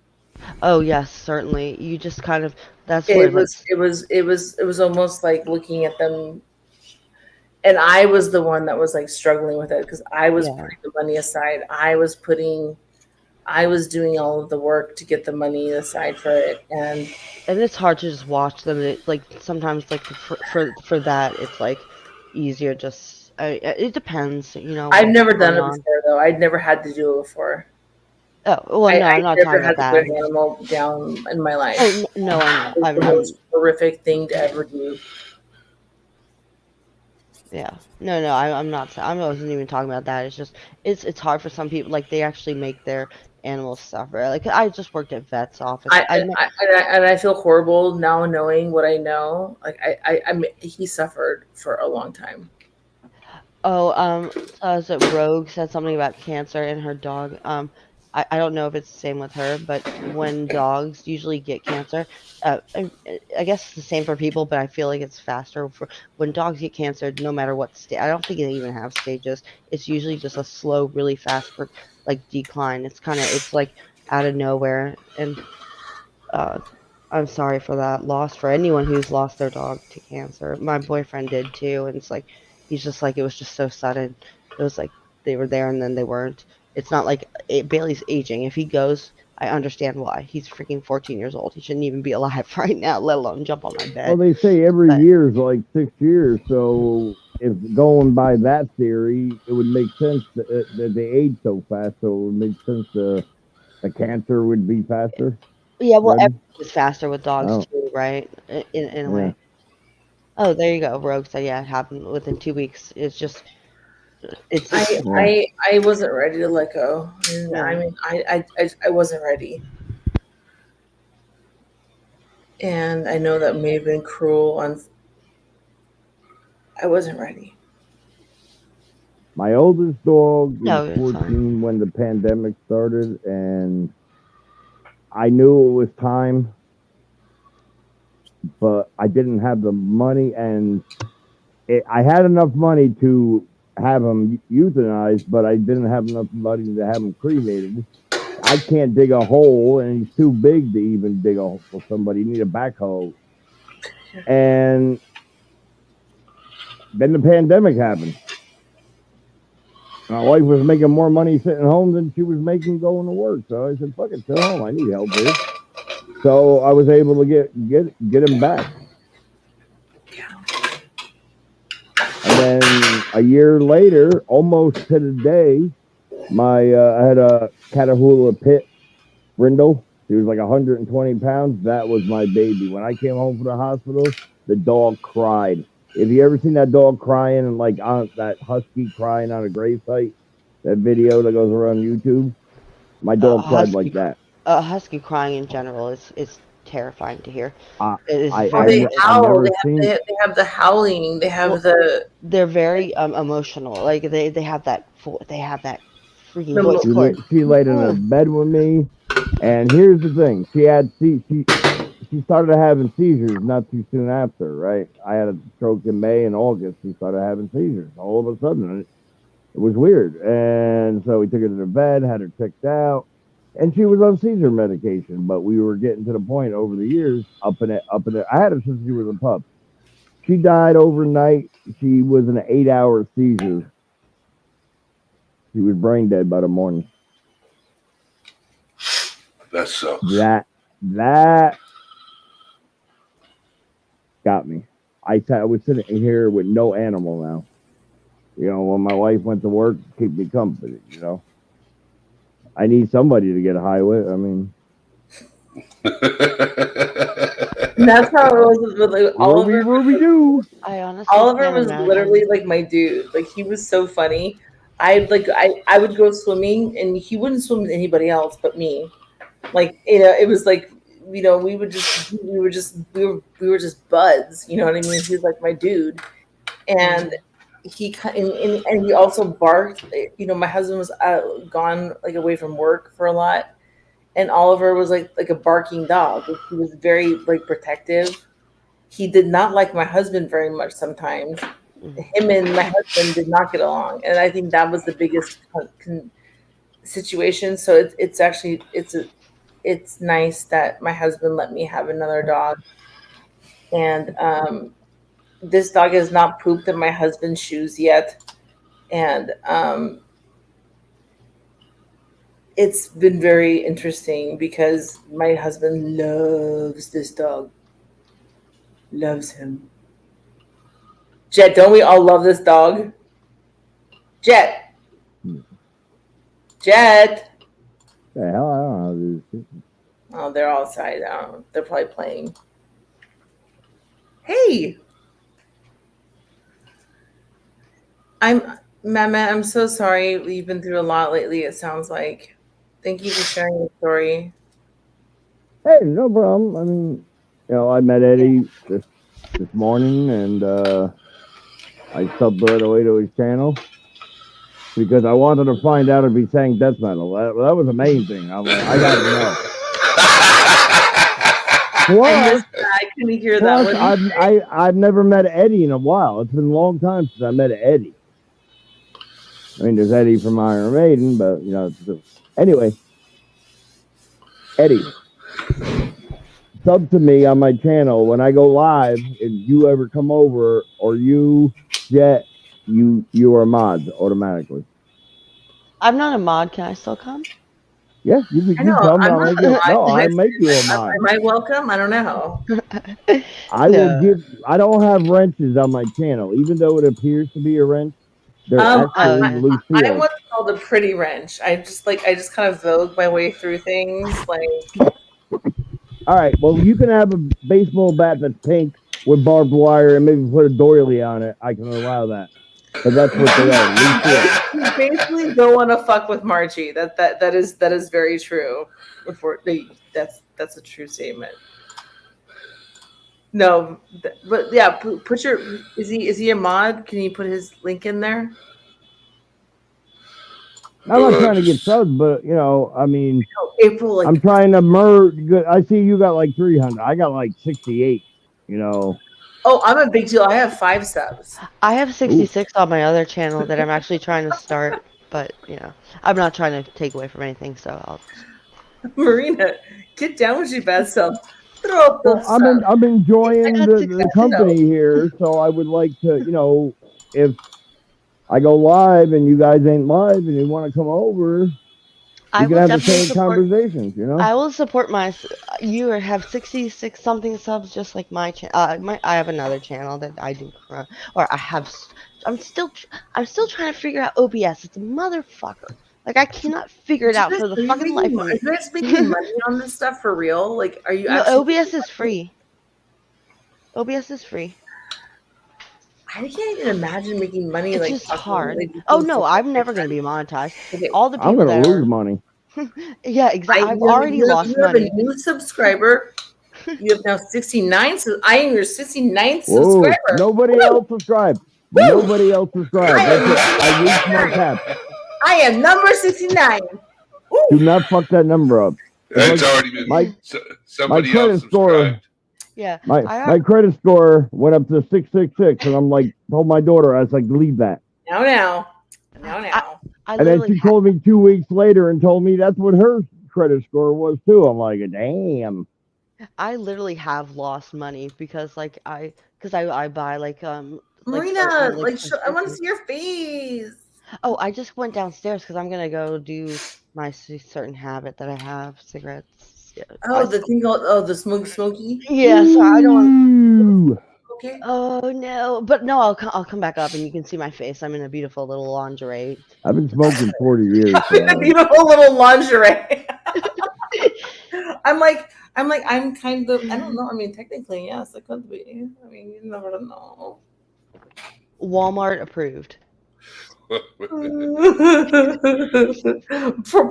Oh yes, certainly. You just kind of it was almost like looking at them, and I was the one that was like struggling with it because I was putting the money aside. I was putting I was doing all of the work to get the money aside for it, and it's hard to just watch them. Like sometimes, like for that, it's like easier. Just it depends, I've never what's done going it on. before though. I'd never had to do it before. Oh well, no, I I'm not never talking had about to put that. an animal down in my life. Oh no, I know. It's the most horrific thing to ever do. Yeah. No, I'm not. I wasn't even talking about that. It's just it's hard for some people. Like they actually make their animals suffer. Like I just worked at vet's office. And I feel horrible now knowing what I know. Like he suffered for a long time. Was it Rogue said something about cancer in her dog? I don't know if it's the same with her, but when dogs usually get cancer, I guess it's the same for people, but I feel like it's faster for when dogs get cancer. No matter what stage, I don't think they even have stages. It's usually just a slow, really fast, like decline. It's like out of nowhere, and I'm sorry for that loss for anyone who's lost their dog to cancer. My boyfriend did too, and it's like he's just like it was just so sudden. It was like they were there and then they weren't. It's not like Bailey's aging. If he goes, I understand why. He's freaking 14 years old. He shouldn't even be alive right now, let alone jump on my bed. Well, they say every But- year is like 6 years, so if going by that theory, it would make sense that they age so fast. So it would make sense the cancer would be faster. Yeah, well, Right. everything is faster with dogs Oh. too, right? In a Yeah. way. Oh, there you go. Rogue said, yeah, it happened within 2 weeks. It's just, it's I wasn't ready to let go. Yeah. I mean, I wasn't ready. And I know that may have been cruel. I wasn't ready. My oldest dog No, was it's 14 when the pandemic started, and I knew it was time, but I didn't have the money, and I had enough money to have him euthanized, but I didn't have enough money to have him cremated. I can't dig a hole, and he's too big to even dig a hole for somebody. You need a backhoe. And then the pandemic happened. My wife was making more money sitting home than she was making going to work. So I said, fuck it, sit home. I need help here. So I was able to get him back. And then a year later, almost to the day, I had a Catahoula Pit Brindle. She was like 120 pounds. That was my baby. When I came home from the hospital, the dog cried. If you ever seen that dog crying and like on that husky crying on a grave site, that video that goes around YouTube, my dog cried like that. Husky crying in general is terrifying to hear. It is I- very, They howl. never They have the howling. They have they're very emotional. Like they have that freaking The voice. She laid in a bed with me, and here's the thing: she started having seizures not too soon after. Right, I had a stroke in May and August. She started having seizures all of a sudden. It was weird, and so we took her to the vet, had her checked out, and she was on seizure medication. But we were getting to the point over the years, up in it. I had her since she was a pup. She died overnight. She was in an 8-hour seizure. She was brain dead by the morning. That sucks. That got me. I was sitting here with no animal now. You know, when my wife went to work, keep me company, you know. I need somebody to get high with. I mean, that's how it was with like Oliver. we do. I honestly Oliver can't was imagine. literally like my dude. Like he was so funny. I would go swimming and he wouldn't swim with anybody else but me. Like, you know, it was like, you know, we were just buds, you know what I mean? He was like my dude. And he also barked. You know, my husband was gone like away from work for a lot. And Oliver was like a barking dog. He was very like protective. He did not like my husband very much sometimes. Him and my husband did not get along, and I think that was the biggest situation. So it's nice that my husband let me have another dog, and this dog has not pooped in my husband's shoes yet, and it's been very interesting because my husband loves this dog. Loves him. Jet, don't we all love this dog? Jet. Jet. The hell, I don't know. Dude. Oh, they're outside. I don't know. They're probably playing. Hey. Mama, I'm so sorry. You've been through a lot lately, it sounds like. Thank you for sharing your story. Hey, no problem. I mean, I met Eddie this morning, and I subbed right away to his channel because I wanted to find out if he sang death metal. That was the main thing. I'm like, I gotta know. Plus, I couldn't hear that plus one. I've never met Eddie in a while. It's been a long time since I met Eddie. I mean, there's Eddie from Iron Maiden, but anyway, Eddie, sub to me on my channel when I go live. If you ever come over, or you, Jet, you are mods automatically. I'm not a mod. Can I still come? Yeah, you I know, come. I'm I'll not make you. a mod. No, I make you a mod. Am I welcome? I don't know. I will No. give. I don't have wrenches on my channel, even though it appears to be a wrench. They're actually loose I seals. what's called a pretty wrench. I just kind of vogue my way through things. Like, All right. Well, you can have a baseball bat that's pink with barbed wire and maybe put a doily on it. I can allow that. But that's what they are. Loose seals. you basically don't want to fuck with Margie. That is very true. That's a true statement. No, but yeah, put your is he a mod? Can you put his link in there? I'm not trying to get subs, but I mean, April, like, I'm trying to merge. I see you got like 300. I got like 68. oh, I'm a big deal. I have 5 subs. I have 66 on my other channel that I'm actually trying to start, but I'm not trying to take away from anything. So I'll. Marina, get down with your bad self. Throw up those Well, subs. I'm enjoying I got the company here, so I would like to, if I go live and you guys ain't live and you want to come over, I you can will have the definitely same support. conversations, I will support my. You have 66 something subs, just like my channel. I have another channel that I do, or I have. I'm still trying to figure out OBS. It's a motherfucker. Like, I cannot figure it out for the fucking life of Are me. you guys making money on this stuff for real? Like, are you No, actually? OBS is free. OBS is free. I can't even imagine making money. It's like just fucking, hard. like, Oh doing no, stuff I'm like never that. gonna be monetized. Okay. All the I'm people gonna that lose are. money. Yeah, exactly. I've already lost You have money. a new subscriber. You have now 69. So I am your 69th Whoa! subscriber. Nobody else subscribed. Woo! Nobody else subscribed. That's it. I reached my cap. I am number 69. Woo! Do not fuck that number up. It's already been somebody credit else score. subscribed. Yeah. My credit score went up to 666, and I'm like, told my daughter, I was like, leave that. Now. I And then literally she called me 2 weeks later and told me that's what her credit score was too. I'm like, damn. I literally have lost money because I buy like Marina, I want to subscriptions. see your face. Oh, I just went downstairs because I'm gonna go do my certain habit that I have, cigarettes. Yeah. The thing called the smoky. Yeah, so I don't. Ooh. Okay. Oh no, but no, I'll come back up and you can see my face. I'm in a beautiful little lingerie. I've been smoking 40 years. A beautiful little lingerie. I'm kind of, I don't know. I mean, technically, yes, it could be. I mean, you never know. Walmart approved.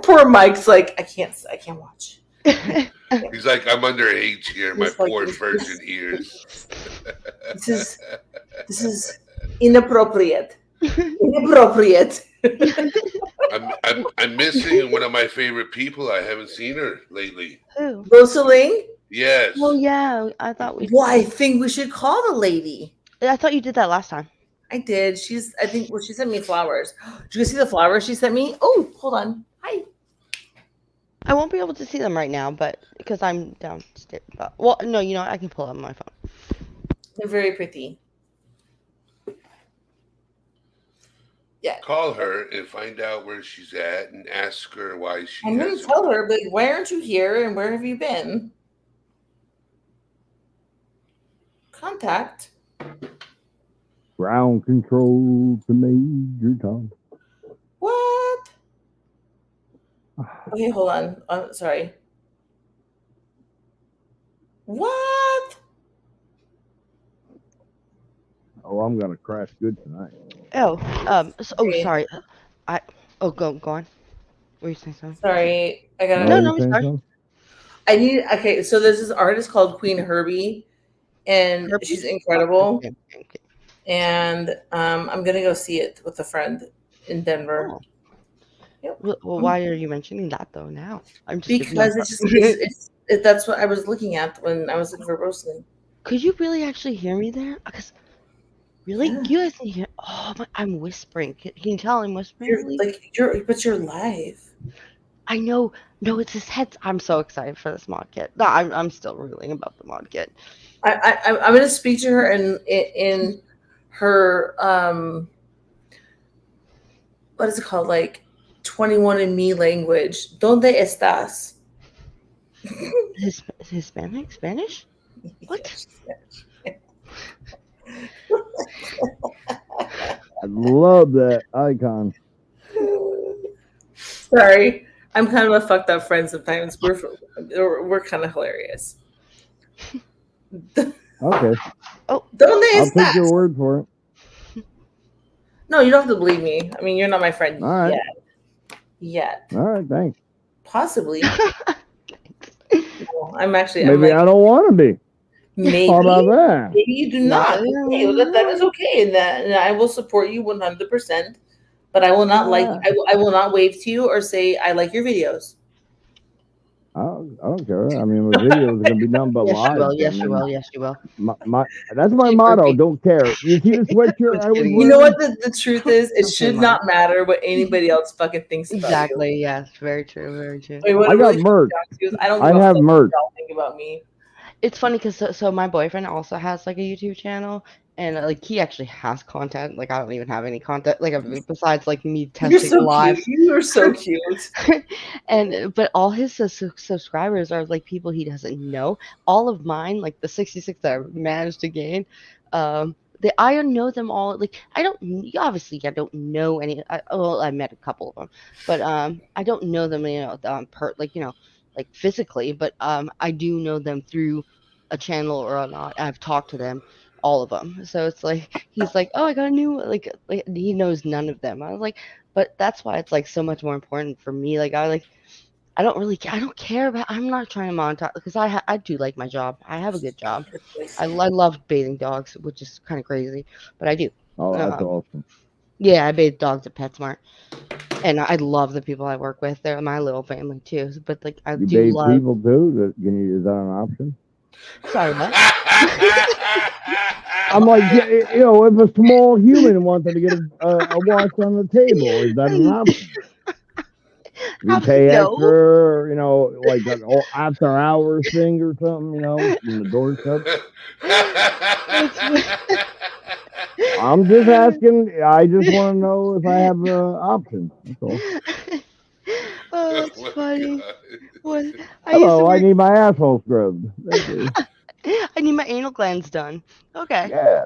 Poor Mike's like, I can't watch. He's like, I'm underage here. My He's like, poor this- virgin ears. This is inappropriate. Inappropriate. I'm missing one of my favorite people. I haven't seen her lately. Who? Rosalie? Yes. Oh yeah, I thought we. Well, I think we should call the lady. I thought you did that last time. I did. She sent me flowers. Did you see the flowers she sent me? Oh, hold on. Hi. I won't be able to see them right now, but because I'm downstairs. Well, no, I can pull up my phone. They're very pretty. Yeah. Call her and find out where she's at and ask her why she I'm gonna hasn't. tell her, but why aren't you here and where have you been? Contact. Ground control to Major Tom. What? Okay, hold on. Sorry. What? Oh, I'm gonna crash good tonight. Okay. Sorry. Go on. Were you saying something? Sorry. I gotta. No, you no, saying sorry. something? I need. Okay, so there's this artist called Queen Herbie, and Herbie? she's incredible. Okay. And I'm gonna go see it with a friend in Denver. Oh. Yep. Well, why are you mentioning that though now? I'm just Because that's what I was looking at when I was looking for Rosalie. Could you really actually hear me there? Because really, Yeah. you guys can hear. Oh, I'm whispering. Can you tell I'm whispering? But you're live. I know. No, it's his head. I'm so excited for this mod kit. No, I'm still reeling about the mod kit. I'm gonna speak to her in her what is it called, like 21andMe language. ¿Dónde estás? His Spanish? What? I love that icon. Sorry, I'm kind of a fucked up friend sometimes. We're kind of hilarious. Okay, ¿Dónde I'll take your estás? word for it. No, you don't have to believe me. I mean, you're not my friend All right. yet. All right, thanks. Possibly. No, I'm actually. Maybe I don't want to be. Maybe. How about that? Maybe you do not. Okay, well, that is okay, and I will support you 100%. But I will not I will not wave to you or say I like your videos. I don't care. I mean, my videos are gonna be nothing but live. Yes, you will. Yes, you will. That's my motto. Don't care. You see the sweatshirt I was wearing? You know what the truth is? It should not matter what anybody else fucking thinks about Exactly. you. Yes. Very true. Very true. Wait, what I it got really merch. comes down to is I don't I give a have fuck merch. what y'all think about me. It's funny because so my boyfriend also has like a YouTube channel, and like he actually has content. Like I don't even have any content. Like besides like me You're testing so live. cute. You are so cute. But all his subscribers are like people he doesn't know. All of mine, like the 66 that I managed to gain, I know them all. Like I don't know any. I met a couple of them, but I don't know them. Like physically, but I do know them through a channel or not. I've talked to them, all of them. So it's like he's like, oh, I got a new like he knows none of them. I was like, but that's why it's like so much more important for me. Like I don't care about. I'm not trying to monetize because I do like my job. I have a good job. I love bathing dogs, which is kind of crazy, but I do. Oh, that's awesome. Yeah, I bathe dogs at PetSmart, and I love the people I work with. They're my little family too. But like I You do bathe love. people too? Is that an option? Sorry, what? I'm like, if a small human wanted to get a wash on the table, is that an option? You pay extra, like an after hours thing or something, from the doorstep. I'm just asking. I just want to know if I have options. That's all. Oh, that's funny. What? Hello, I need my asshole scrubbed. Thank you. I need my anal glands done. Okay. Yeah.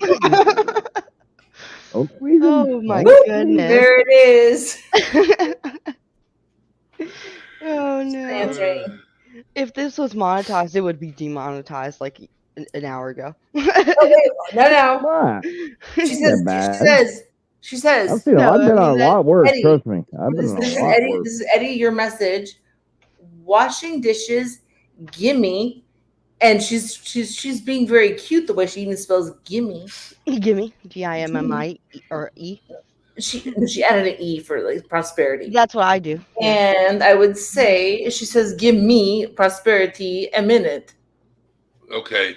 Don't squeeze them. Oh my Woo! goodness. There it is. Oh no. Answering. If this was monetized, it would be demonetized like an hour ago. No. Why? She says. I've been on a lot worse. Eddie, Trust me. I've been on this is a lot Eddie. worse. This is Eddie. Your message. Washing dishes. Gimme. And she's being very cute the way she even spells gimme. Gimme. Gimmi or E. She added an E for like prosperity. That's what I do. And I would say she says, "Give me prosperity a minute." Okay.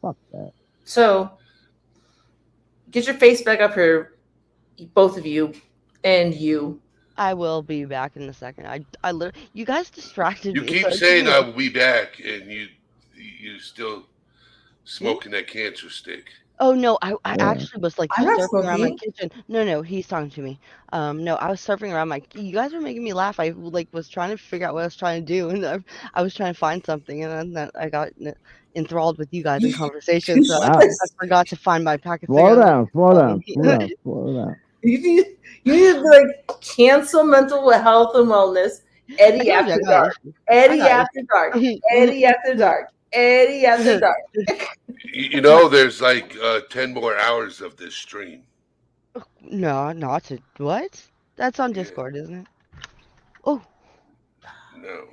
Fuck that. So get your face back up here, both of you, and you. I will be back in a second. I literally, you guys distracted You me. keep saying I will be back, and you still smoking that cancer stick. Oh no, I Yeah. actually was like I'm not surfing around my smoking. kitchen. No, he's talking to me. No, I was surfing around my. You guys were making me laugh. I like was trying to figure out what I was trying to do, and I was trying to find something, and then I got enthralled with you guys in conversation, You so should, Wow. like, I forgot to find my pack of Slow cigarettes. down, slow down, slow down, slow down. you need to be like cancel mental health and wellness. I Eddie told you I after got dark. issues. Eddie got after dark. Eddie after dark. Eddie after dark. You know, there's like 10 more hours of this stream. No, not to what? That's on Yeah. Discord, isn't it? Oh, No.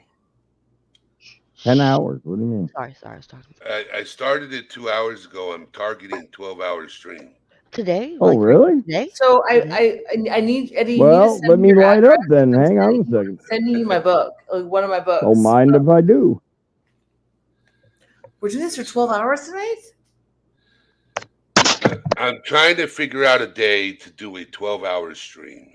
10 hours. What do you mean? sorry, I was talking I started it 2 hours ago. I'm targeting 12-hour stream. today. Oh, Like really? today? So Today? I need Eddie. You need to Well, send let me your light up address. then. I'm Hang on a sending- second. Sending you my book, like one of my books. Don't mind if I do. We're doing this for 12 hours tonight. I'm trying to figure out a day to do a 12-hour stream.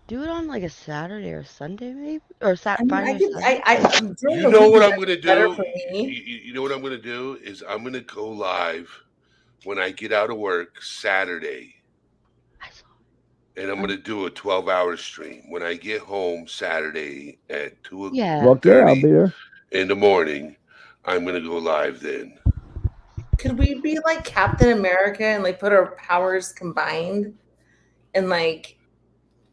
Do it on like a Saturday or Sunday, maybe, or I mean, Friday I or can. Sunday. During You the know week what is I'm going to better do? for me. You know what I'm going to do is I'm going to go live when I get out of work Saturday. I saw. And I'm going to do a 12-hour stream. When I get home Saturday at 2 Yeah. Look, yeah, I'll be there. in the morning, I'm going to go live then. Could we be like Captain America and like put our powers combined, and like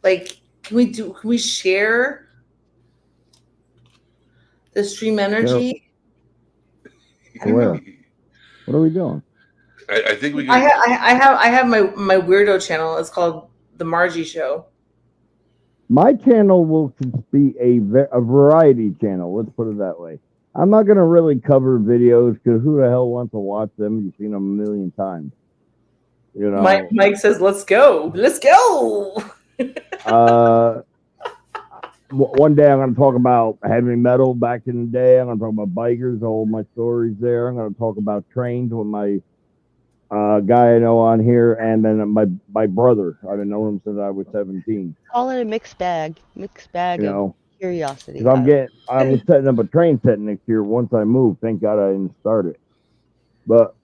can we share the stream energy? I don't Where? know. What are we doing? I think we I can. have my weirdo channel. It's called The Margie Show. My channel will be a variety channel. Let's put it that way. I'm not going to really cover videos because who the hell wants to watch them? You've seen them a million times. You know, Mike says, "Let's go, let's go." One day I'm going to talk about heavy metal back in the day. I'm going to talk about bikers, all my stories there. I'm going to talk about trains with my guy I know on here, and then my brother. I've been knowing him since I was 17. Call it a mixed bag. Mixed bag You of know, curiosity. because I'm setting up a train set next year once I move. Thank God I didn't start it. But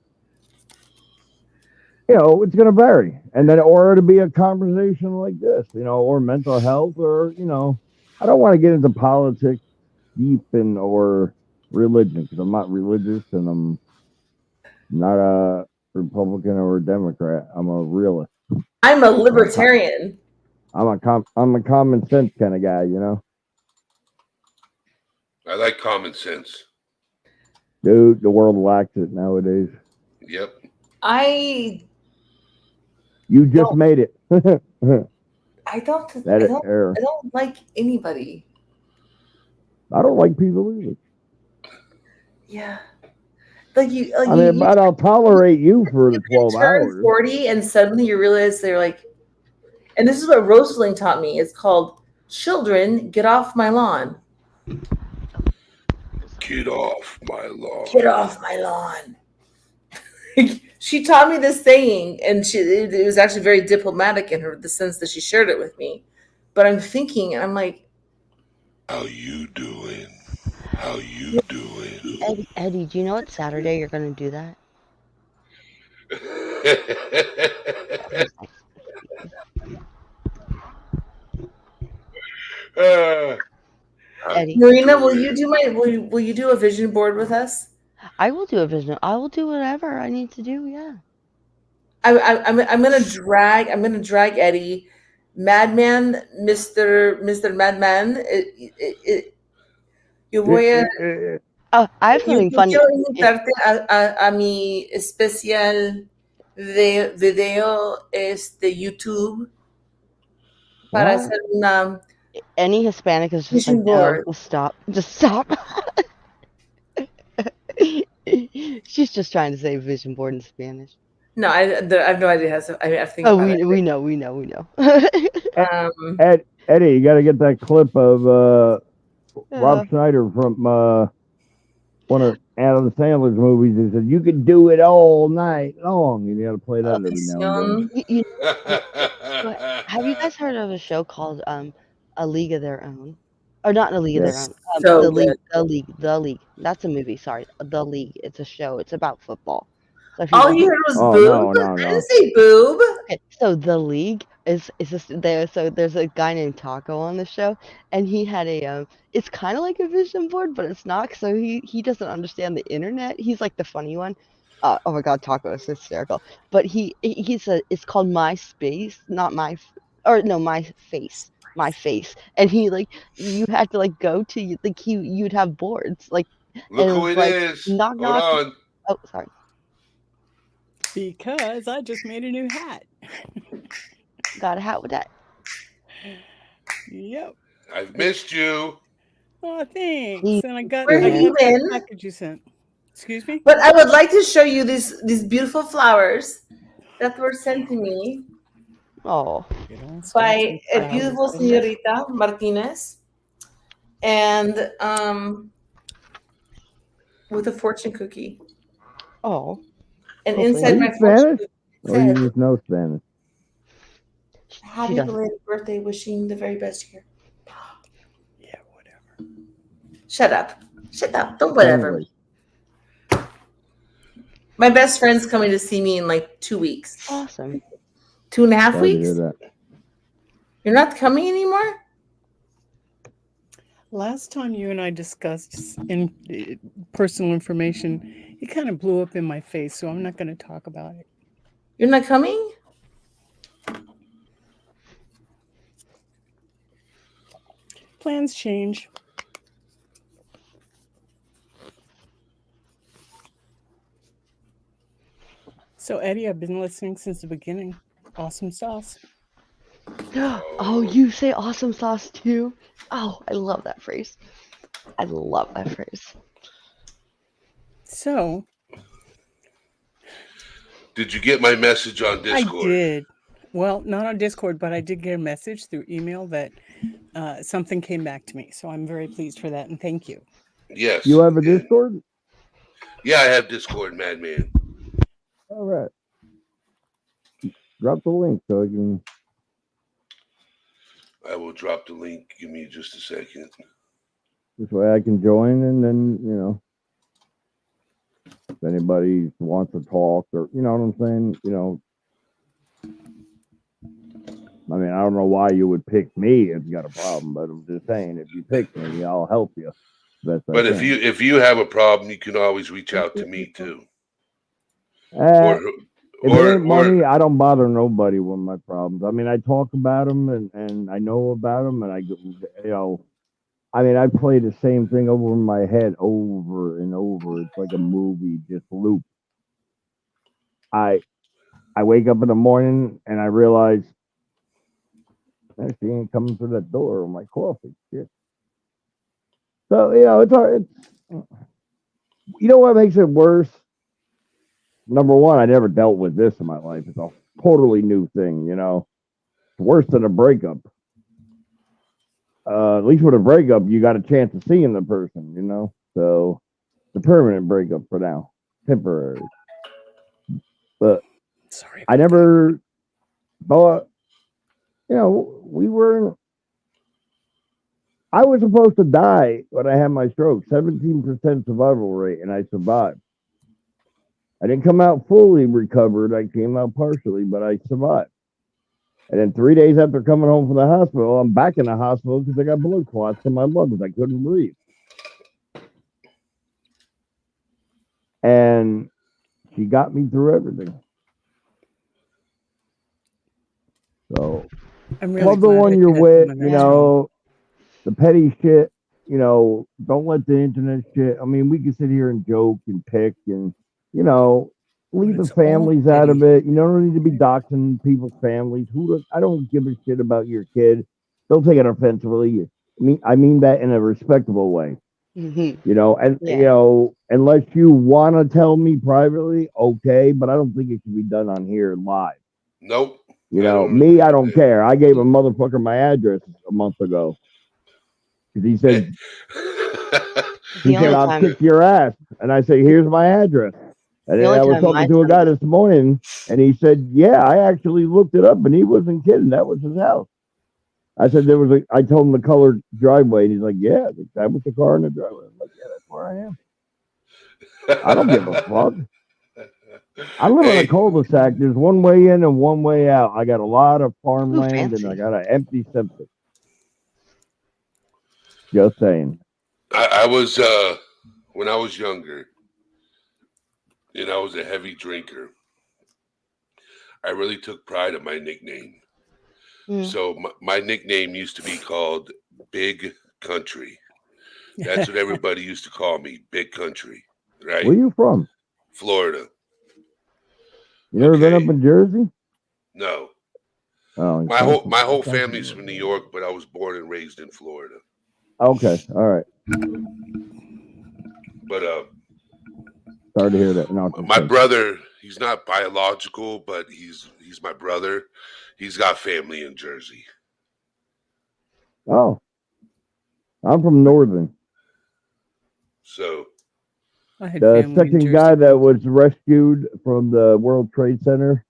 you know, it's going to vary, and then or it'll be a conversation like this, you know, or mental health, or you know, I don't want to get into politics, deep in or religion because I'm not religious and I'm not a Republican or a Democrat. I'm a realist. I'm a libertarian. I'm a common sense kind of guy, you know. I like common sense. Dude, the world lacks it nowadays. Yep. You just made it. I don't like anybody. I don't like people either. Yeah. Like you, like I mean, but I'll tolerate you for the 12 turn hours. 40 and suddenly you realize they're like, and this is what Rosaline taught me. It's called "Children, Get Off My Lawn." Get off my lawn. Get off my lawn. She taught me this saying, and it was actually very diplomatic in the sense that she shared it with me. But I'm thinking, and I'm like, How you doing? How you doing? Eddie, do you know what Saturday you're gonna do that? Eddie, Marina, will you do a vision board with us? I will do a vision. I will do whatever I need to do. Yeah. I'm gonna drag Eddie, Madman, Mr. Madman. Yo voy a Oh, I have something yo funny. quiero invitarte a mi especial de video YouTube para What? hacer una Any Hispanic is just vision like, no, board. just stop. Just stop. She's just trying to say vision board in Spanish. No, I have no idea how to. I think Oh, about it. we know. Eddie, you got to get that clip of Rob Schneider from one of Adam Sandler's movies. He said, "You could do it all night long." And you got to play that every now and then. Have you guys heard of a show called A League of Their Own? Or not in a league of their Yes. own. So the good. league. The league. That's a movie. Sorry, The League. It's a show. It's about football. So if you All want you heard was Oh, boob. no, no, I no. didn't say boob. Okay, so The League is just there. So there's a guy named Taco on the show, and he had a it's kind of like a vision board, but it's not. So he doesn't understand the internet. He's like the funny one. Oh my God, Taco is hysterical. But it's called My Space, not my, or no, My Face, My Face. And he like you had to like go to like you'd have boards like Look it who was it like is. knock Hold knock. on. Oh, sorry. Because I just made a new hat. Got a hat with that. Yep. I've missed you. Oh, thanks. He- And I got Where have that you been? package you sent. Excuse me? But I would like to show you these beautiful flowers that were sent to me Oh, You know, by some a beautiful flowers. señorita Martinez, and with a fortune cookie. oh. And Hopefully. inside Are my you fortune Spanish? cookie Or you said, just know Spanish? "Happy doesn't. belated birthday, wishing the very best here." Yeah, whatever. Shut up. Shut up. Don't whatever. English. My best friend's coming to see me in like 2 weeks. Awesome. 2.5 Sorry to weeks? hear that. You're not coming anymore? Last time you and I discussed personal information, it kind of blew up in my face, so I'm not going to talk about it. You're not coming? Plans change. So, Eddie, I've been listening since the beginning. Awesome sauce. Oh, you say awesome sauce too? Oh, I love that phrase. I love that phrase. So, Did you get my message on I Discord? did. Well, not on Discord, but I did get a message through email that something came back to me. So I'm very pleased for that, and thank you. Yes. You have a Yeah. Discord? Yeah, I have Discord, Madman. All right. Drop the link so I can. I will drop the link. Give me just a second. This way I can join, and then if anybody wants to talk, or you know what I'm saying, I mean, I don't know why you would pick me if you got a problem, but I'm just saying, if you pick me, I'll help you. Best I But if can. you have a problem, you can always reach out to me too. If it Or ain't money, I don't bother nobody with my problems. I mean, I talk about them and I know about them, and I mean, I play the same thing over in my head over and over. It's like a movie, just loop. I wake up in the morning and I realize she ain't coming through that door with my coffee. Shit. So it's hard. You know what makes it worse? Number one, I never dealt with this in my life. It's a totally new thing. It's worse than a breakup. At least with a breakup, you got a chance of seeing the person, So it's a permanent breakup for now, temporary. But Sorry. I never thought, we weren't. I was supposed to die when I had my stroke, 17% survival rate, and I survived. I didn't come out fully recovered. I came out partially, but I survived. And then 3 days after coming home from the hospital, I'm back in the hospital because I got blood clots in my lungs. I couldn't breathe. And she got me through everything. So, I'm really love the glad I one you're had with, someone that's strong. the petty shit, don't let the internet shit. I mean, we can sit here and joke and pick and, leave the It's all families out of petty. it. You don't need to be doxing people's families. I don't give a shit about your kid. Don't take it offensively. I mean that in a respectable way. Mhm. And Yeah. unless you want to tell me privately, okay, but I don't think it should be done on here live. Nope. I agree don't with that. care. I gave a motherfucker my address a month ago because he said The only I'll time kick your ass, and I say, here's my address. And The then only I was time talking my to a son- guy this morning, and he said, yeah, I actually looked it up, and he wasn't kidding. That was his house. I said I told him the colored driveway, and he's like, yeah, that was the car in the driveway. I'm like, yeah, that's where I am. I don't give a fuck. I live in a Hey, cul-de-sac. There's one way in and one way out. I got a lot of farmland and I fancy. got an empty septic. Just saying. I was when I was younger, and I was a heavy drinker. I really took pride in my nickname. Mm. So my nickname used to be called Big Country. That's what everybody used to call me, Big Country, right? Where you from? Florida. You never been Okay. up in Jersey? No. Oh, My whole family's from New York, but I was born and raised in Florida. Okay, all right. But Sorry to hear that. No, my brother, he's not biological, but he's my brother. He's got family in Jersey. Oh, I'm from Northern. So I had The family in second Jersey. guy that was rescued from the World Trade Center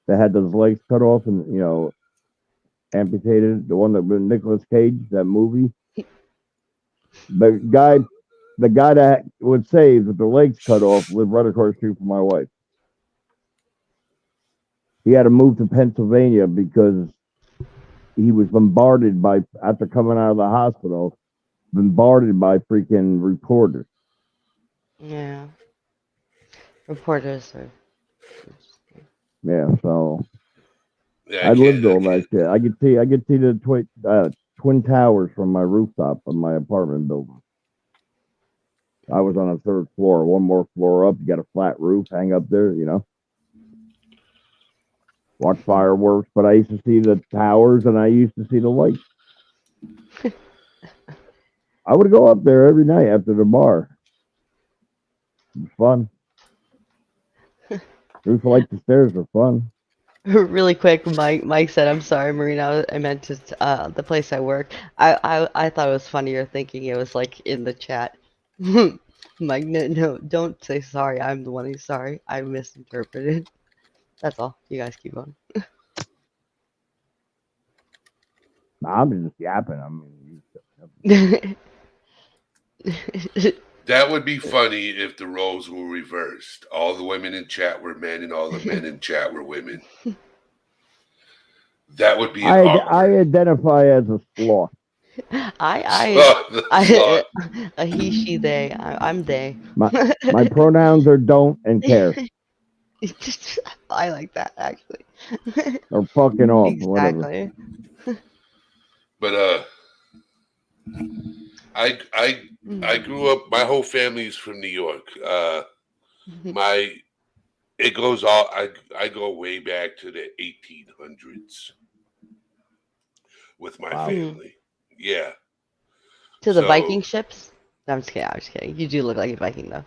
that had those legs cut off and, amputated, the one that with Nicolas Cage, that movie. The guy that was saved with the legs cut off lived right across the street from my wife. He had to move to Pennsylvania because he was bombarded after coming out of the hospital, bombarded by freaking reporters. Yeah. Reporters are. Yeah, so yeah, I lived all that shit. I could see the twin towers from my rooftop of my apartment building. I was on a third floor, one more floor up. You got a flat roof, hang up there, watch fireworks. But I used to see the towers and I used to see the lights. I would go up there every night after the bar. It was fun. Roof like the stairs were fun. Really quick, Mike said, "I'm sorry, Marina. I meant to the place I work. I thought it was funnier thinking it was like in the chat." Mike, no, don't say sorry. I'm the one who's sorry. I misinterpreted. That's all. You guys keep going. Nah, I'm just yapping. I mean, that would be funny if the roles were reversed. All the women in chat were men, and all the men in chat were women. That would be. I identify as a sloth. A he, she, they. I'm they. My pronouns are don't and care. I like that actually. Or fucking off, whatever. Exactly. But I grew up. My whole family's from New York. It goes all. I go way back to the 1800s with my family. Yeah. To the Viking ships? No, I'm just kidding. You do look like a Viking though.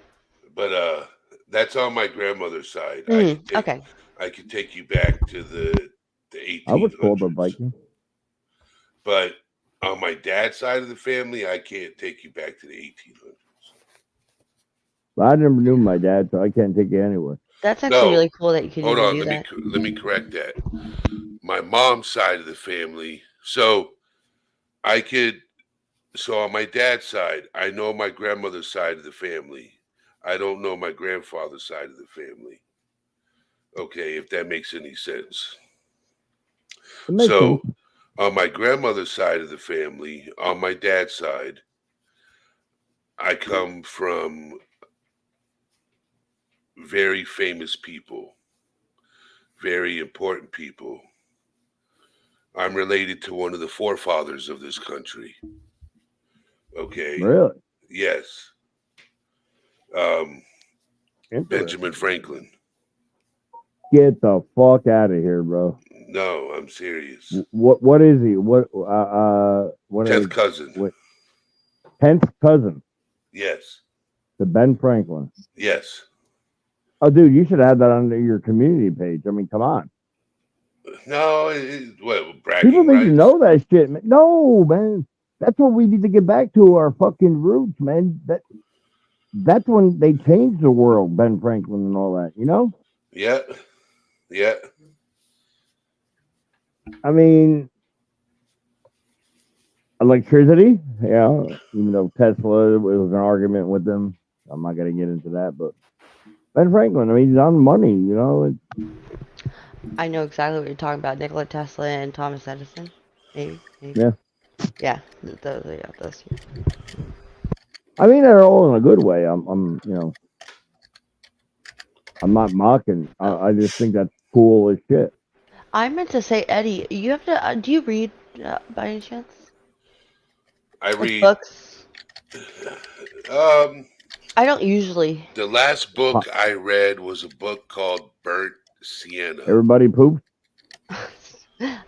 But that's on my grandmother's side. Okay. I could take you back to the 1800s. I was called a Viking. But on my dad's side of the family, I can't take you back to the 1800s. But I never knew my dad, so I can't take you anywhere. That's actually really cool that you can Hold on, do that. let me correct that. My mom's side of the family, so on my dad's side, I know my grandmother's side of the family. I don't know my grandfather's side of the family. Okay, if that makes any sense. So, on my grandmother's side of the family, on my dad's side, I come from very famous people, very important people. I'm related to one of the forefathers of this country. Okay. Really? Yes. Benjamin Franklin. Get the fuck out of here, bro. No, I'm serious. What is he? What 10th cousin. 10th cousin. Yes. To Ben Franklin. Yes. Oh, dude, you should have that on your community page. I mean, come on. No, bragging people need rights. to know that shit, man. No, man. That's what we need to get back to, our fucking roots, man. That's when they changed the world, Ben Franklin and all that, Yeah. Yeah. I mean, electricity. Yeah, even though Tesla, it was an argument with them. I'm not gonna get into that, but Ben Franklin, I mean, he's on money. You know, I know exactly what you're talking about. Nikola Tesla and Thomas Edison. Maybe. Yeah. Yeah. Those. I mean, they're all in a good way. I'm I'm not mocking. I just think that's cool as shit. I meant to say, Eddie, you have to. Do you read by any chance? I Like read. books. Um, I don't usually. the last book I read was a book called Burnt Sienna. Everybody poops.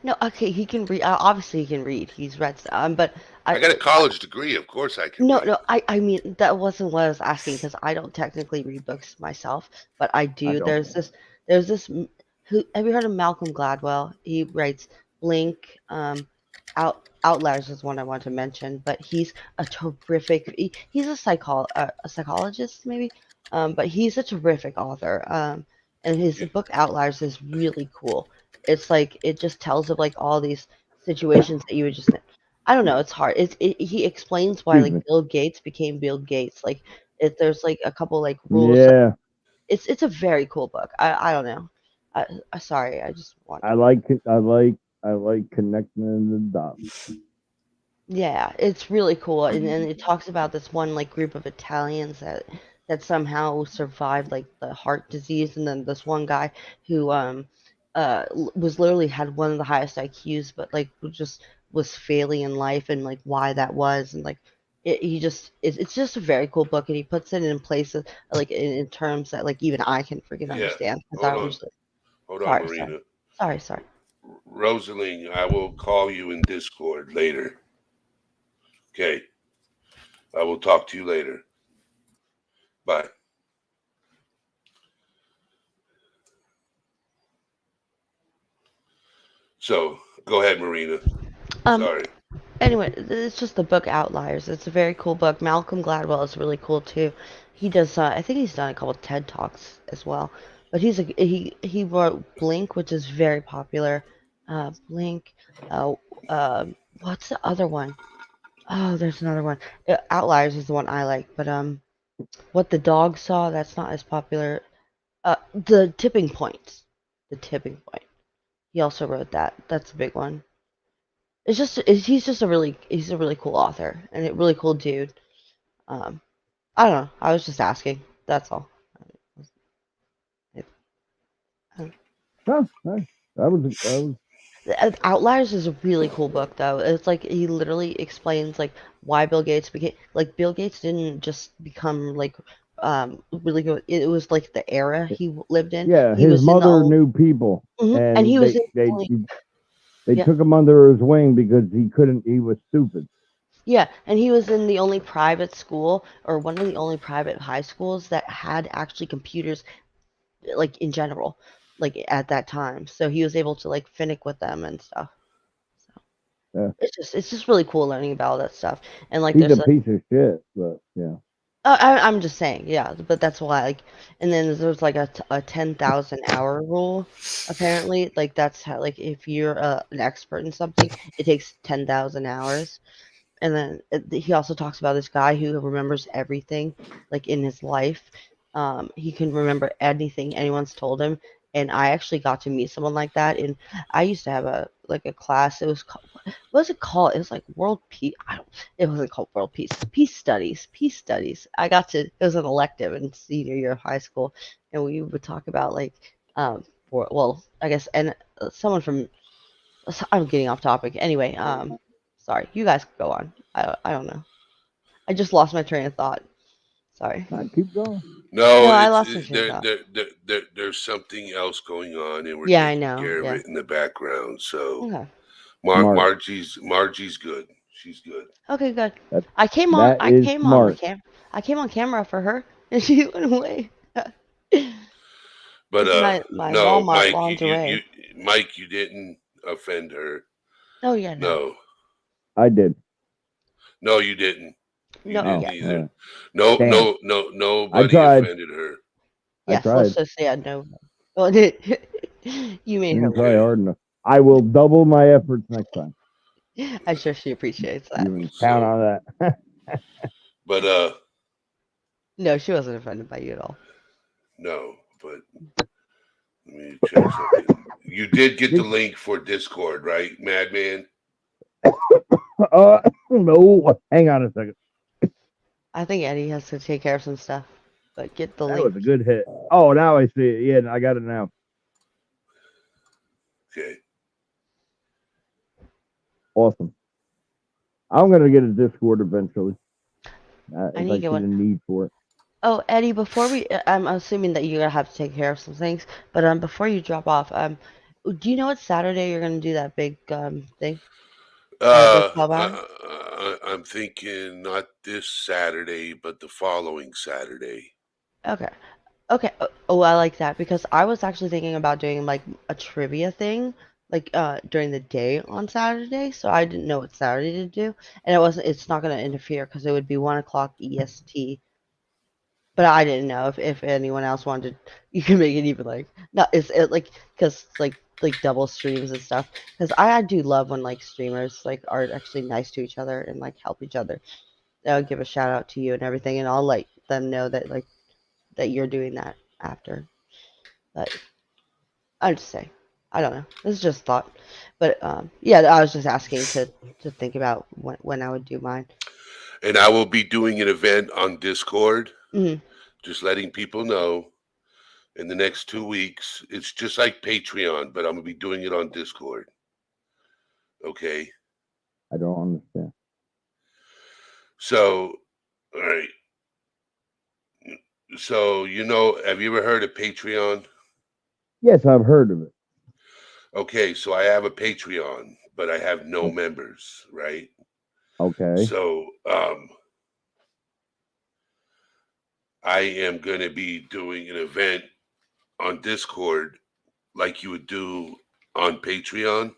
No, okay, he can read. Obviously, he can read. He's read stuff, but I got a college degree. Of course, I can. No, read. no. I mean that wasn't what I was asking because I don't technically read books myself, but I do. don't. There's this. Who have you heard of Malcolm Gladwell? He writes Blink. Outliers is one I want to mention, but he's a terrific. He's a psychologist maybe, but he's a terrific author. And his book Outliers is really cool. It's like it just tells of like all these situations that you would just. I don't know. It's hard. He explains why Excuse like me. Bill Gates became Bill Gates. Like there's like a couple like rules. Yeah, It's a very cool book. I don't know. Sorry. I just want. I like connecting the dots. Yeah, it's really cool, and it talks about this one like group of Italians that somehow survived like the heart disease, and then this one guy who was literally had one of the highest IQs, but like was failing in life, and like why that was, and like it's just a very cool book, and he puts it in places like in terms that like even I can freaking understand. Hold on, Marina. Sorry. Rosaline, I will call you in Discord later. Okay. I will talk to you later. Bye. So, go ahead, Marina. Sorry. Anyway, it's just the book Outliers. It's a very cool book. Malcolm Gladwell is really cool too. He does. I think he's done a couple TED Talks as well. But he wrote Blink, which is very popular. Blink. What's the other one? Oh, there's another one. Outliers is the one I like. But What the Dog Saw. That's not as popular. The Tipping Point. The Tipping Point. He also wrote that. That's a big one. He's a really cool author and a really cool dude. I don't know. I was just asking. That's all. Huh, nice. That was Outliers is a really cool book though. It's like he literally explains like why Bill Gates became like Bill Gates didn't just become like really good. It was like the era he lived in. Yeah, he his was mother knew people, and he was they took him under his wing because he was stupid. Yeah, and he was in the only private school or one of the only private high schools that had actually computers like in general, like at that time. So he was able to like finick with them and stuff. So Yeah. it's just really cool learning about all that stuff. And like He's there's a piece of shit, but yeah. I'm just saying, yeah, but that's why, like, and then there's like a 10,000 hour rule, apparently. Like, that's how, like, if you're an expert in something, it takes 10,000 hours. And then he also talks about this guy who remembers everything, like, in his life. He can remember anything anyone's told him. And I actually got to meet someone like that. And I used to have a class. It was called, what was it called? It was like World Peace. It wasn't called World Peace. Peace Studies. It was an elective in senior year of high school. And we would talk about like, I guess, and someone from, I'm getting off topic. Anyway, sorry, you guys go on. I don't know. I just lost my train of thought. Sorry. Keep going. No, I lost my train of thought. There's something else going on, and we're Yeah, I taking know. care of Yeah. it in the background. So Okay. Margie's good. She's good. Okay, good. That- I came on smart. I came on camera for her and she went away. But my no, Walmart Mike, lingerie. Mike, you didn't offend her. Oh yeah, no. I did. No, you didn't. You No, didn't yeah. either. Damn. Nobody tried. offended her. I Yes, tried. let's just say I know. Well, you made her Didn't try leave. hard enough. I will double my efforts next time. I'm sure she appreciates You that. can count So, on that. but No, she wasn't offended by you at all. no, but let me check something. You did get the link for Discord, right, Madman? No, hang on a second. I think Eddie has to take care of some stuff, but get the That link. was a good hit. Oh, now I see it. Yeah, I got it now. Okay. Awesome. I'm gonna get a Discord eventually. I If need I to get see the one. need for it. Oh, Eddie, before we, I'm assuming that you're gonna have to take care of some things, but before you drop off, do you know what Saturday you're gonna do that big thing? The 12 hour? I'm thinking not this Saturday, but the following Saturday. Okay. Okay. Oh, I like that because I was actually thinking about doing like a trivia thing, like during the day on Saturday. So I didn't know what Saturday to do, and it's not gonna interfere because it would be 1 o'clock EST. But I didn't know if anyone else wanted. You can make it even like no, like because like double streams and stuff. Because I do love when like streamers like are actually nice to each other and like help each other. I'll give a shout out to you and everything, and I'll let them know that like that you're doing that after. But I'm just saying. I don't know. This is just thought. But yeah, I was just asking to think about when I would do mine. And I will be doing an event on Discord, Hmm. just letting people know in the next 2 weeks. It's just like Patreon, but I'm gonna be doing it on Discord. Okay. I don't understand. So, all right. So, have you ever heard of Patreon? Yes, I've heard of it. Okay, so I have a Patreon, but I have no members, right? Okay. So, I am going to be doing an event on Discord like you would do on Patreon.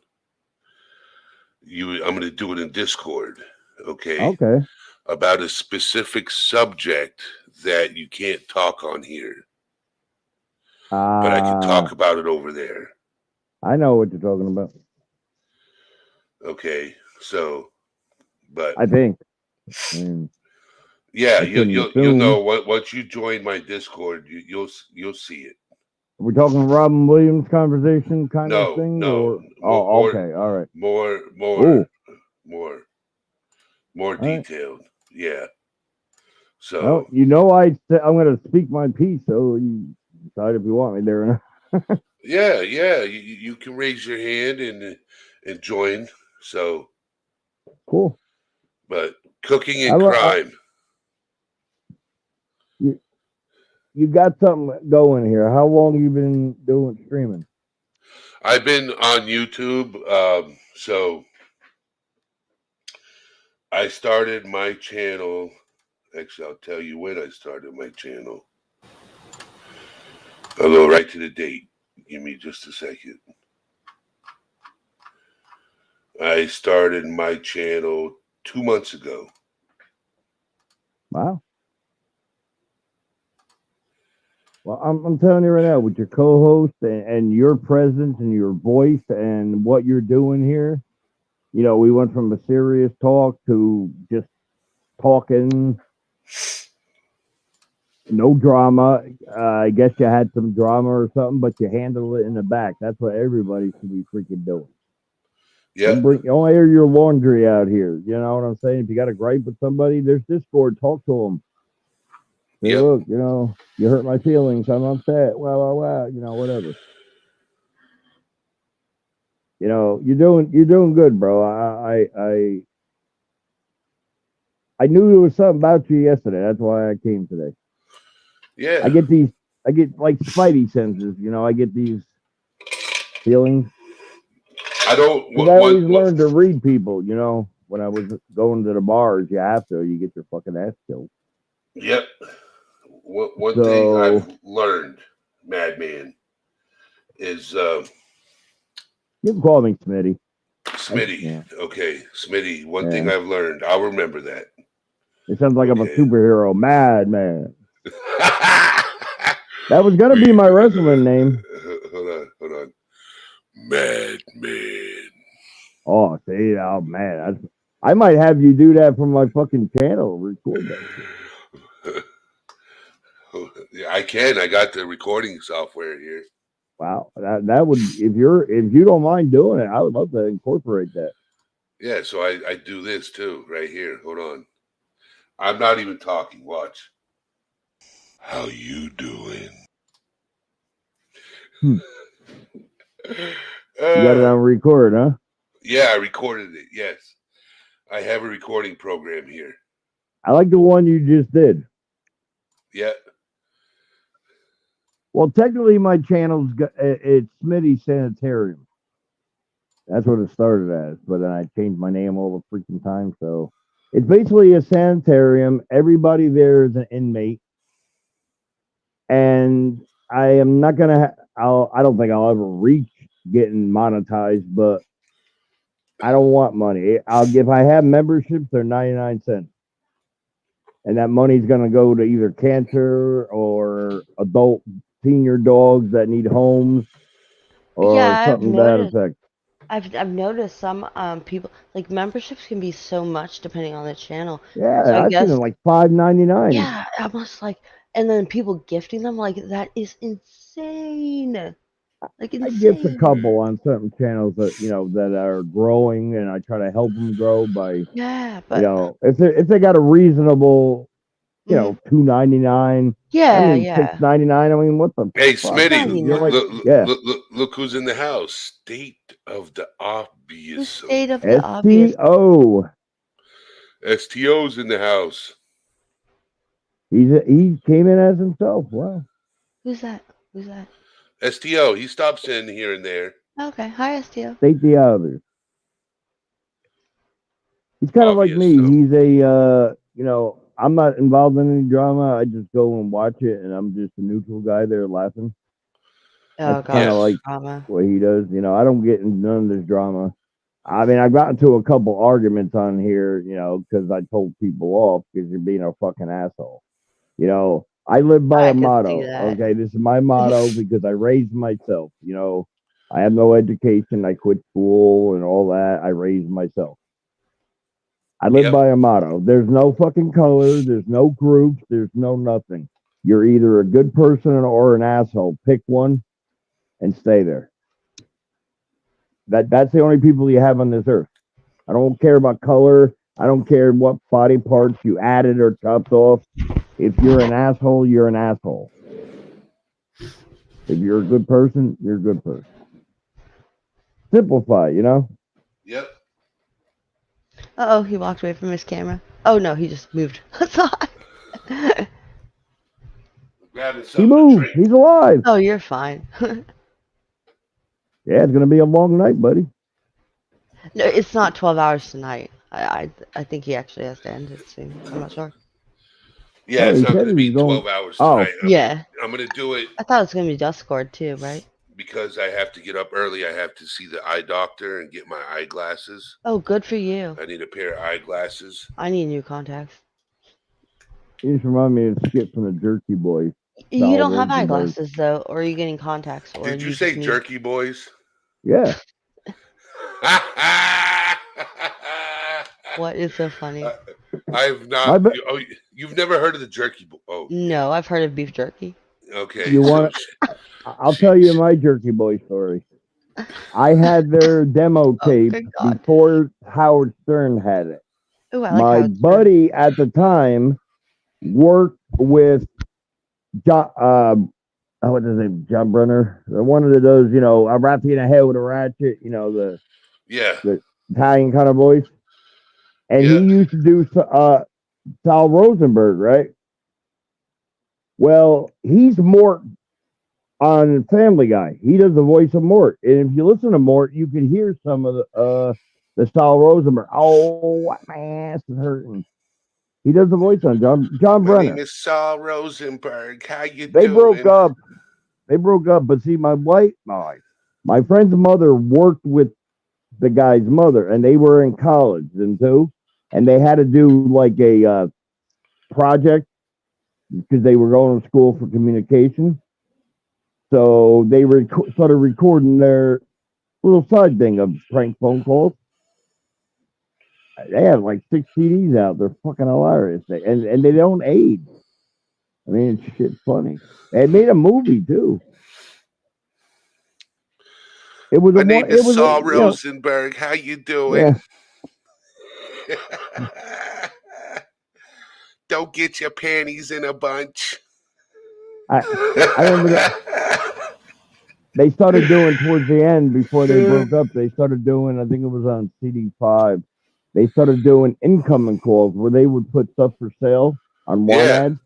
I'm going to do it in Discord, okay? Okay. About a specific subject that you can't talk on here, but I can talk about it over there. I know what you're talking about. Okay, so, but I think. I mean, yeah, I you'll couldn't you'll assume. know what once you join my Discord, you'll see it. We're talking Robin Williams conversation kind of No, thing, no, or more, okay, all right. more Ooh. more right. detailed. Yeah. So Well, I'm going to speak my piece, so you decide if you want me there or not. yeah, you can raise your hand and join. So, Cool. but cooking I and lo- crime. You got something going here. How long you been doing streaming? I've been on YouTube. So I started my channel. Actually, I'll tell you when I started my channel. I'll go right to the date. Give me just a second. I started my channel 2 months ago. Wow. Well, I'm telling you right now, with your co-host and your presence and your voice and what you're doing here, we went from a serious talk to just talking, no drama. I guess you had some drama or something, but you handled it in the back. That's what everybody should be freaking doing. Yeah. Don't air your laundry out here. You know what I'm saying? If you got a gripe with somebody, there's Discord. Talk to them. Say, Yep. look, you hurt my feelings. I'm upset. Wow, whatever. You're doing good, bro. I knew there was something about you yesterday. That's why I came today. Yeah. I get like spidey senses. I get these feelings. I don't. I always learned to read people. When I was going to the bars, you have to. You get your fucking ass killed. Yep. One thing I've learned, Madman, is you can call me Smitty. Smitty. Yeah. Okay, Smitty. One thing I've learned. I'll remember that. It sounds like I'm a superhero, Madman. That was gonna be my wrestling name. Hold on. Madman. Oh, see, oh man, I might have you do that from my fucking channel. Record that shit. Yeah, I can. I got the recording software here. Wow, that would if you don't mind doing it, I would love to incorporate that. Yeah, so I do this too, right here. Hold on. I'm not even talking. Watch. How you doing? You got it on record, huh? Yeah, I recorded it. Yes. I have a recording program here. I like the one you just did. Yeah. Well, technically, my channel's it's Smitty Sanitarium. That's what it started as, but then I changed my name all the freaking time. So it's basically a sanitarium. Everybody there is an inmate, and I am not gonna. I don't think I'll ever reach getting monetized, but I don't want money. If I have memberships, they're 99 cents, and that money's gonna go to either cancer or adult senior dogs that need homes or Yeah, something to that effect. I've noticed some people like memberships can be so much depending on the channel. Yeah, So I I've seen guess them like $5.99. yeah, almost like, and then people gifting them like that is insane. Like I gift a insane. couple on certain channels that that are growing, and I try to help them grow by Yeah, but if they got a reasonable mhm. $2.99. Yeah, I mean yeah. $6.99. I mean, what the Hey, fuck? Smitty, You're like, look, yeah. look who's in the house. State of the The obvious. state of the obvious. STO. STO's in the house. He came in as himself. Wow. Who's that? Who's that? STO, he stops in here and there. Okay, hi STO. State the others. He's kind of like Obvious me. stuff. He's a I'm not involved in any drama. I just go and watch it, and I'm just a neutral guy there laughing. Oh That's kind gosh, of like drama. what he does. I don't get in none of this drama. I mean, I got into a couple arguments on here, because I told people off because you're being a fucking asshole. I live by I a could see motto. that. Okay, this is my motto because I raised myself. I have no education. I quit school and all that. I raised myself. I live Yep. by a motto. There's no fucking color. There's no groups. There's no nothing. You're either a good person or an asshole. Pick one and stay there. That's the only people you have on this earth. I don't care about color. I don't care what body parts you added or chopped off. If you're an asshole, you're an asshole. If you're a good person, you're a good person. Simplify, Yep. Uh-oh, he walked away from his camera. Oh no, he just moved. Grabbing He something to moved. drink. He's alive. Oh, you're fine. Yeah, it's gonna be a long night, buddy. No, it's not 12 hours tonight. I think he actually has to end it soon. I'm not sure. Yeah, Oh, it's he not said going to he be was going- 12 hours Oh. tonight. Yeah, I'm going to do it I thought it was gonna be Discord too, right? because I have to get up early. I have to see the eye doctor and get my eyeglasses. Oh, good for you. I need a pair of eyeglasses. I need new contacts. You just remind me of Skip from the Jerky Boys. You don't have Rosenberg. eyeglasses though, or are you getting contacts? Or Did you just say need- jerky boys? Yeah. What is so funny? I've My not. ba- You've never heard of the jerky boy? Oh, No, I've heard of beef jerky. okay. You want? I'll tell you my Jerky Boy story. I had their demo Oh, tape good God. before Howard Stern had it. Ooh, I like My how it's buddy at the time worked with John. What is it? John Brunner. One of those, I wrap you in the head with a ratchet. The Yeah. Italian kind of voice. And Yeah. he used to do Sal Rosenberg, right? Well, he's Mort on Family Guy. He does the voice of Mort. And if you listen to Mort, you can hear some of the Sal Rosenberg. Oh, my ass is hurting. He does the voice on John My Brenner. name is Saul Rosenberg. How you They doing? broke up. But see, my friend's mother worked with the guy's mother, and they were in college then too, and they had to do like a project because they were going to school for communication. So they started recording their little side thing of prank phone calls. They have like 6 CDs out. They're fucking hilarious. And they don't age. I mean, it's shit funny. They made a movie too. It was My a name one. It is was Saul a, you know, Rosenberg. How you doing? yeah. Don't get your panties in a bunch. I remember that they started doing towards the end before they broke up. They started doing. I think it was on CD5. They started doing incoming calls where they would put stuff for sale on one Yeah. ad,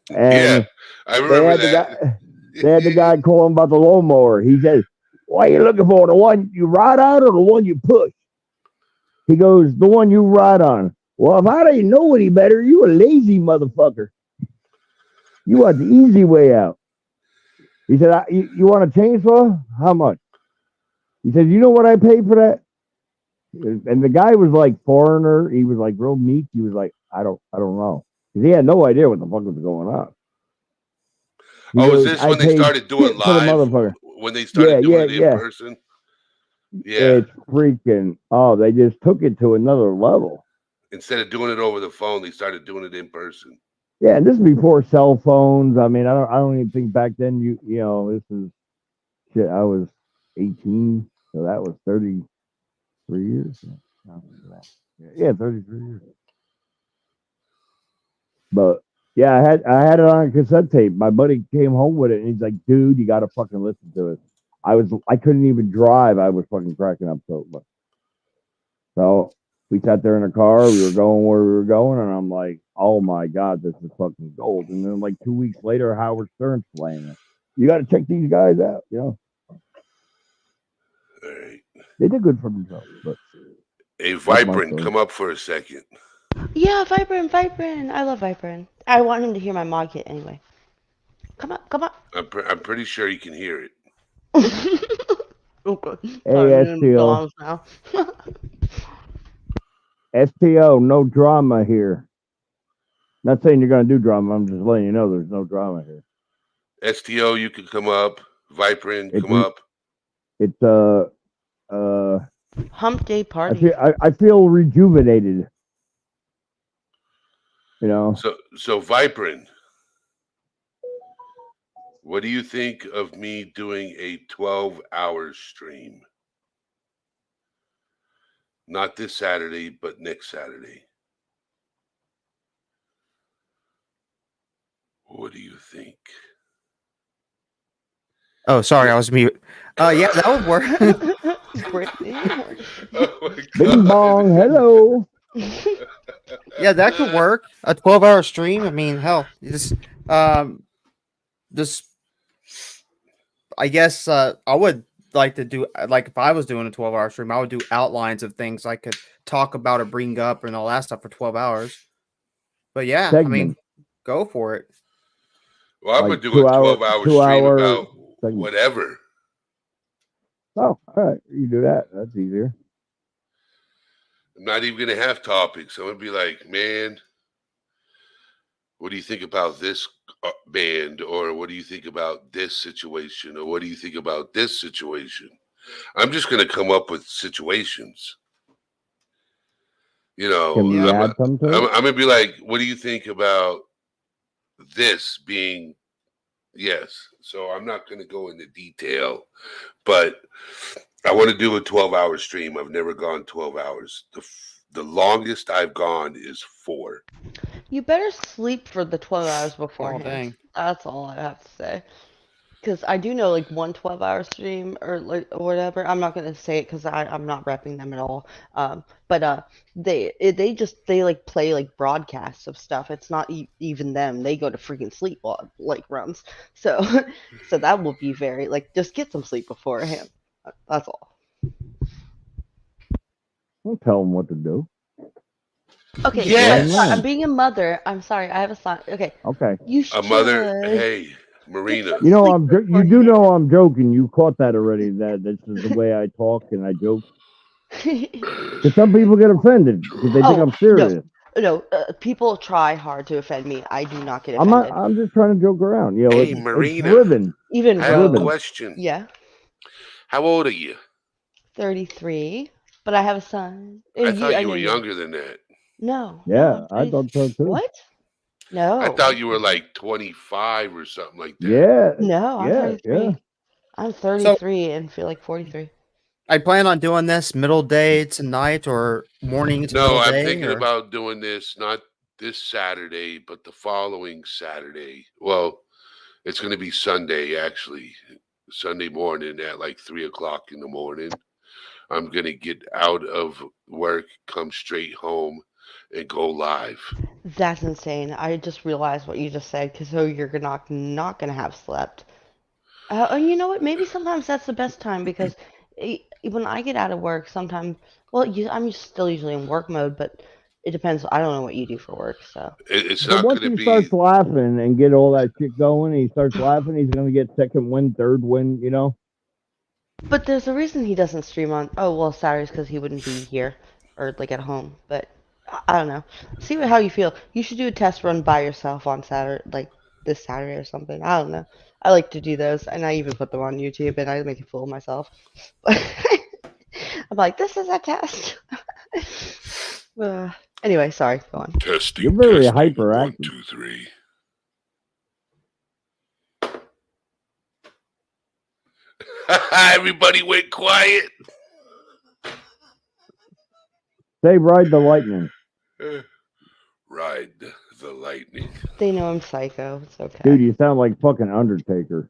and Yeah, I they remember had the that. guy. They had the guy calling about the lawnmower. He says, "What are you looking for? The one you ride on or the one you push?" He goes, "The one you ride on." Well, if I didn't know any better, you a lazy motherfucker. You want the easy way out. He said, "You want a chainsaw? How much?" He said, "You know what I paid for that?" And the guy was like foreigner. He was like real meek. He was like, I don't know. He had no idea what the fuck was going on. He Oh, is goes, this "I when they paid started doing shit for the live? motherfucker." When they started doing it in yeah. person? Yeah. It's freaking. Oh, they just took it to another level. Instead of doing it over the phone, they started doing it in person. Yeah, and this is before cell phones. I mean, I don't even think back then. You know, this is shit. I was 18, so that was 33 years. Yeah, 33 years. But yeah, I had it on a cassette tape. My buddy came home with it, and he's like, "Dude, you got to fucking listen to it." I couldn't even drive. I was fucking cracking up so much. So we sat there in the car. We were going where we were going, and I'm like, "Oh my god, this is fucking gold." And then like 2 weeks later, Howard Stern's playing it. You got to check these guys out. You know, All right. they did good for themselves. But Hey, my Vibrant, story. come up for a second. Yeah, Vibrant. I love Vibrant. I want him to hear my mod kit anyway. Come up. I'm pretty sure you can hear it. Okay. Hey, STO. Now. STO, no drama here. Not saying you're gonna do drama. I'm just letting you know there's no drama here. STO, you can come up. Vibrant, come up. It's Hump day party. I feel rejuvenated. You know. So Vibrant, what do you think of me doing a 12-hour stream? Not this Saturday, but next Saturday. What do you think? Oh, sorry, I was mute. Yeah, that would work. Brittany. Oh my Bing God. bong, hello. Yeah, that could work. A 12-hour stream. I mean, hell, just I guess I would like to do, like, if I was doing a 12-hour stream, I would do outlines of things I could talk about or bring up and all that stuff for 12 hours. But yeah, I mean, go for it. Well, I'm Like gonna do a 12-hour stream about segment. whatever. Oh, all right. You do that. That's easier. I'm not even gonna have topics. I'm gonna be like, man, what do you think about this band, or what do you think about this situation, or what do you think about this situation? I'm just gonna come up with situations. You know, Can we add some to it? I'm gonna be like, what do you think about this being? Yes. So I'm not gonna go into detail, but I want to do a 12-hour stream. I've never gone 12 hours. The longest I've gone is 4. You better sleep for the 12 hours Oh, beforehand. dang. That's all I have to say. Because I do know like one 12-hour stream or like or whatever. I'm not gonna say it because I'm not repping them at all. But they like play like broadcasts of stuff. It's not even them. They go to freaking sleep while it, like runs. So so that will be very like just get some sleep beforehand. That's all. Don't tell them what to do. Okay. Yes. Yes. I'm being a mother. I'm sorry. I have a son. Okay. Okay. You should. A mother, hey, Marina. You know you do know I'm joking. You caught that already. That this is the way I talk and I joke. Because some people get offended because they think I'm serious. No, people try hard to offend me. I do not get I'm offended. not. I'm just trying to joke around. You know, Hey, it's Marina. driven. Even I have a Roman. question. Yeah. How old are you? 33. but I have a son. I thought you know were younger than that. No. Yeah, I'm I thought so too. What? No. I thought you were like 25 or something like that. Yeah, No, I'm yeah, 33. yeah. I'm 33 and feel like 43. I plan on doing this middle day tonight or morning to No, middle I'm day. thinking or- about doing this not this Saturday, but the following Saturday. Well, it's going to be Sunday, actually. Sunday morning at like 3:00 in the morning. I'm going to get out of work, come straight home, and go live. That's insane. I just realized what you just said because so you're not gonna have slept. And you know what? Maybe sometimes that's the best time because when I get out of work, sometimes I'm still usually in work mode, but it depends. I don't know what you do for work, so. It's So not once going he to be. starts laughing and get all that shit going, he starts laughing, he's gonna get second win, third win, you know? But there's a reason he doesn't stream on. Oh well, Saturdays because he wouldn't be here or like at home. But I don't know. See how you feel. You should do a test run by yourself on Saturday, like this Saturday or something. I don't know. I like to do those, and I even put them on YouTube, and I make a fool of myself. I'm like, this is a test. Anyway, sorry. Go on. Testing. You're very testing, hyperactive. 1, 2, 3. Everybody went quiet. Say ride the lightning. Ride the lightning. They know I'm psycho. It's okay. Dude, you sound like fucking Undertaker.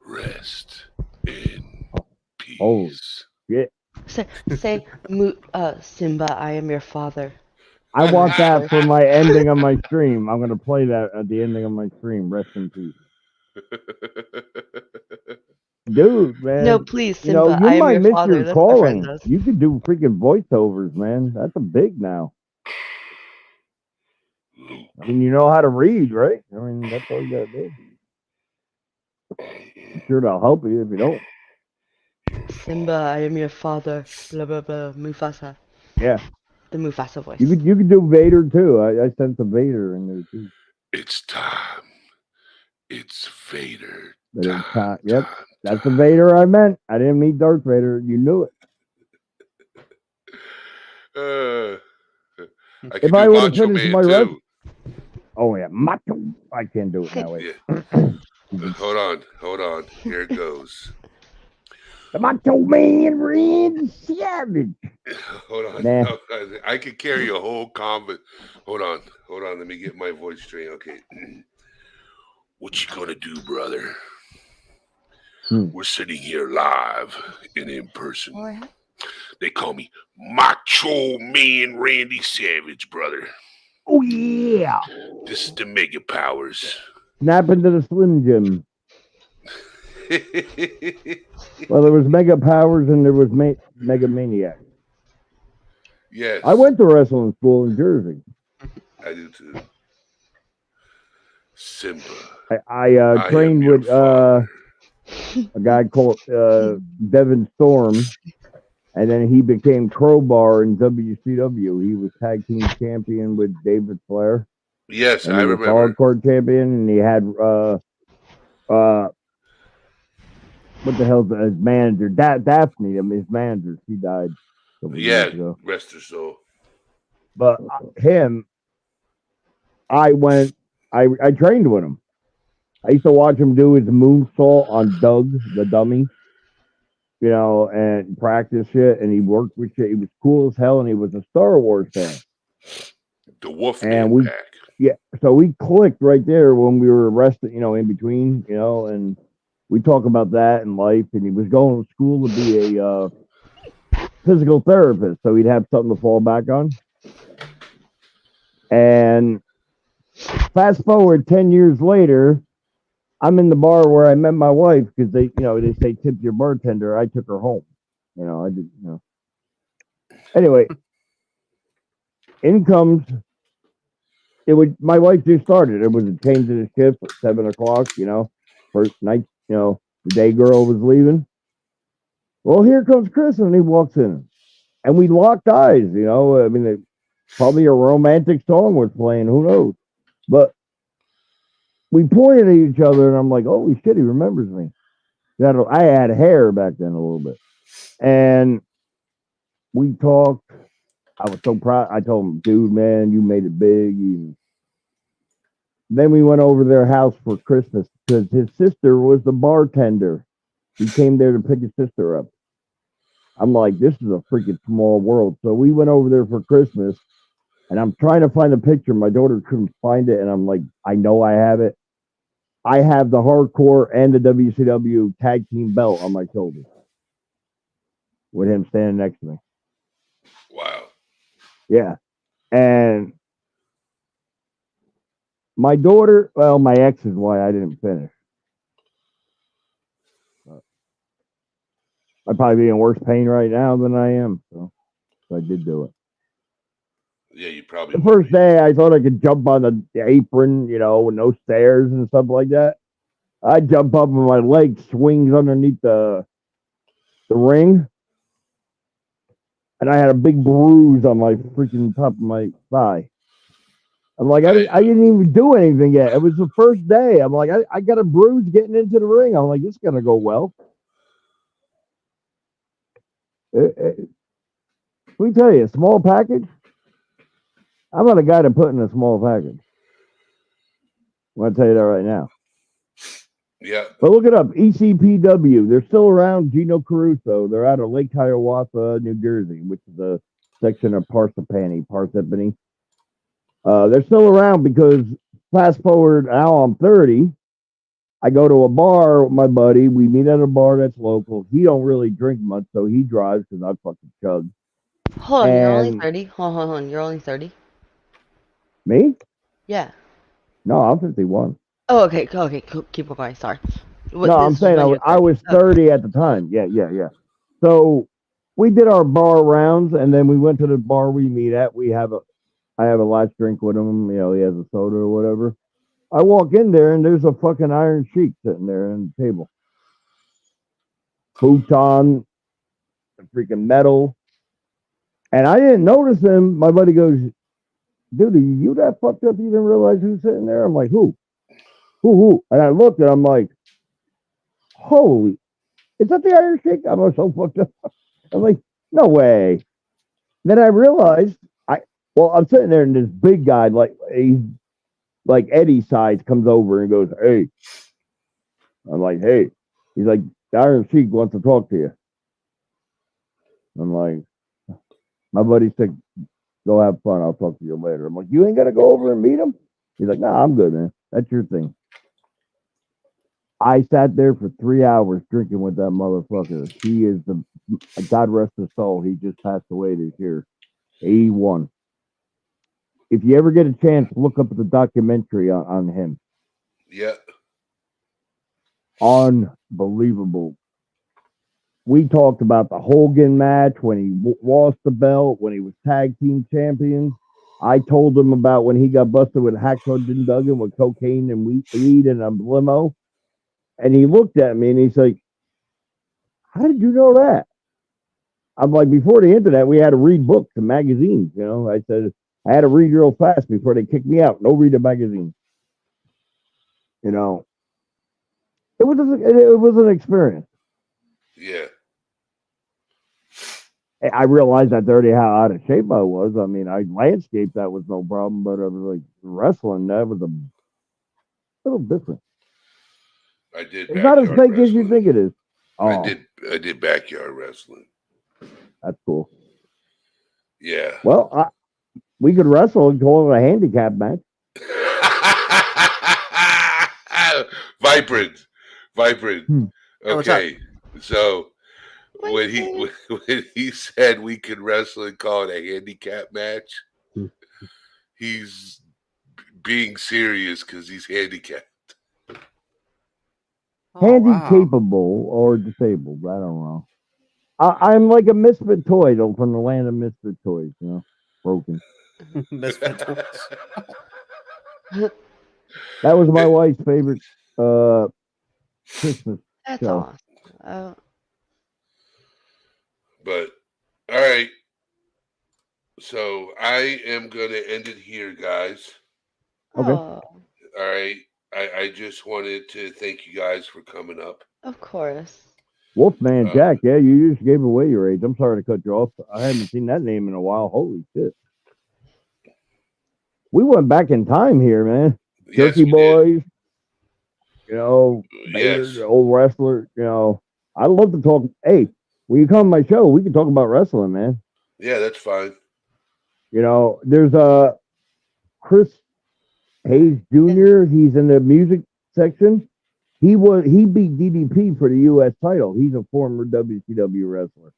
Rest in peace. Oh, shit. Say, Simba, I am your father. I want that for my ending of my stream. I'm gonna play that at the ending of my stream. Rest in peace. Dude, man. No, please, You know, Simba, you I am might your miss father. your That's what my friend calling. does. You could do freaking voiceovers, man. That's a big now. I mean, you know how to read, right? I mean, that's all you gotta do. I'm sure they'll help you if you don't. Simba, I am your father. Blah blah blah. Mufasa. Yeah. The Mufasa voice. You could do Vader too. I sense a Vader in there too. It's time. It's Vader. But it's Time, yep. time, That's the Vader I meant. I didn't mean Darth Vader. You knew it. I If can I do would've Macho finished Man my rep- too. Oh yeah, macho. I can't do it now. Wait. Yeah. Hold on. Here it goes. The Macho Man Randy Savage. Hold on. Nah. No, I could carry a whole convent. Hold on. Let me get my voice straight. Okay. What you gonna do, brother? We're sitting here live and in person. They call me Macho Man Randy Savage, brother. Oh yeah. This is the Mega Powers. Snap into the Slim Jim. Well, there was Mega Powers and there was Mega Maniac. Yes. I went to wrestling school in Jersey. I do too. Simba. I trained your with a guy called Devin Storm, and then he became Crowbar in WCW. He was tag team champion with David Flair. Yes, And I he was remember. hardcore champion, and he had what the hell's his manager? Daphne, his manager. She died a couple Yeah, years ago. rest her soul. But him, I trained with him. I used to watch him do his moonsault on Doug, the dummy, you know, and practice shit. And he worked with shit. He was cool as hell, and he was a Star Wars fan. The Wolf And we, Pack. yeah, so we clicked right there when we were arrested, you know, in between, you know, and we talk about that and life. And he was going to school to be a physical therapist, so he'd have something to fall back on. And fast forward 10 years later, I'm in the bar where I met my wife because they say tip your bartender. I took her home. You know, I did, you know. Anyway, in comes, my wife just started. It was a change of the shift at 7 o'clock, you know, first night, you know, the day girl was leaving. Well, here comes Chris, and he walks in. And we locked eyes, you know. I mean, probably a romantic song was playing, who knows? But we pointed at each other, and I'm like, holy shit, he remembers me. I had hair back then a little bit. And we talked. I was so proud. I told him, dude, man, you made it big. Then we went over to their house for Christmas because his sister was the bartender. He came there to pick his sister up. I'm like, this is a freaking small world. So we went over there for Christmas, and I'm trying to find a picture. My daughter couldn't find it, and I'm like, I know I have it. I have the hardcore and the WCW tag team belt on my shoulder with him standing next to me. Wow. Yeah. And my daughter, well, my ex is why I didn't finish. I'd probably be in worse pain right now than I am. So I did do it. Yeah, you probably. The first day, I thought I could jump on the apron, with no stairs and stuff like that. I jump up and my leg swings underneath the ring. And I had a big bruise on my freaking top of my thigh. I'm like, I didn't even do anything yet. It was the first day. I'm like, I got a bruise getting into the ring. I'm like, this is going to go well. Let me tell you, a small package. I'm not a guy to put in a small package. I'm going to tell you that right now. Yeah. But look it up. ECPW. They're still around. Gino Caruso. They're out of Lake Hiawatha, New Jersey, which is a section of Parsippany. They're still around because fast forward now I'm 30. I go to a bar with my buddy. We meet at a bar that's local. He don't really drink much, so he drives because I fucking chug. Hold on, you're only And 30? Hold on, you're only 30? me? Yeah. No, I'm 51. Oh, okay, keep going, sorry. No, I'm saying I was 30 at the time. Yeah. So we did our bar rounds, and then we went to the bar we meet at. I have a last drink with him. He has a soda or whatever. I walk in there, and there's a fucking Iron Sheik sitting there on the table. Futon, freaking metal. And I didn't notice him. My buddy goes, dude, are you that fucked up you didn't realize who's sitting there? I'm like, who? Who? And I looked, and I'm like, holy, is that the Iron Sheik? I'm so fucked up. I'm like, no way. Then I realized, I'm sitting there, and this big guy, like Eddie size, comes over and goes, hey. I'm like, hey. He's like, the Iron Sheik wants to talk to you. I'm like, my buddy said, go have fun. I'll talk to you later. I'm like, you ain't got to go over and meet him? He's like, nah, I'm good, man. That's your thing. I sat there for 3 hours drinking with that motherfucker. He is God rest his soul. He just passed away this year. 81. If you ever get a chance, look up the documentary on him. Yeah. Unbelievable. We talked about the Hogan match when he lost the belt, when he was tag team champions. I told him about when he got busted with Hacksaw Jim Duggan with cocaine and weed in a limo. And he looked at me and he's like, how did you know that? I'm like, before the internet, we had to read books and magazines. I said, I had to read real fast before they kicked me out. No read a magazine. It was an experience. Yeah. I realized at 30 how out of shape I was. I mean, I landscaped, that was no problem, but I was like wrestling, that was a little different. I did. It's not as fake as you think it is. Oh. I did backyard wrestling. That's cool. Yeah. Well, we could wrestle and call it a handicap match. Vibrant. Okay. So when he said we could wrestle and call it a handicap match, he's being serious because he's handicapped. Capable or disabled. I don't know. I'm like a misfit toy though, from the land of misfit toys, broken. Misfit toys. That was my wife's favorite Christmas That's show. Awesome. But all right. So I am gonna end it here, guys. Okay. Oh, All right. I just wanted to thank you guys for coming up. of course. Wolfman Jack, yeah, you just gave away your age. I'm sorry to cut you off. I haven't seen that name in a while. Holy shit. We went back in time here, man. Yes, Turkey we did. Boys, you know, Vader, Yes. the old wrestler, you know. I'd love to talk. Hey, when you come to my show, we can talk about wrestling, man. Yeah, that's fine. You know, there's Chris Hayes Jr. He's in the music section. He beat DDP for the U.S. title. He's a former WCW wrestler.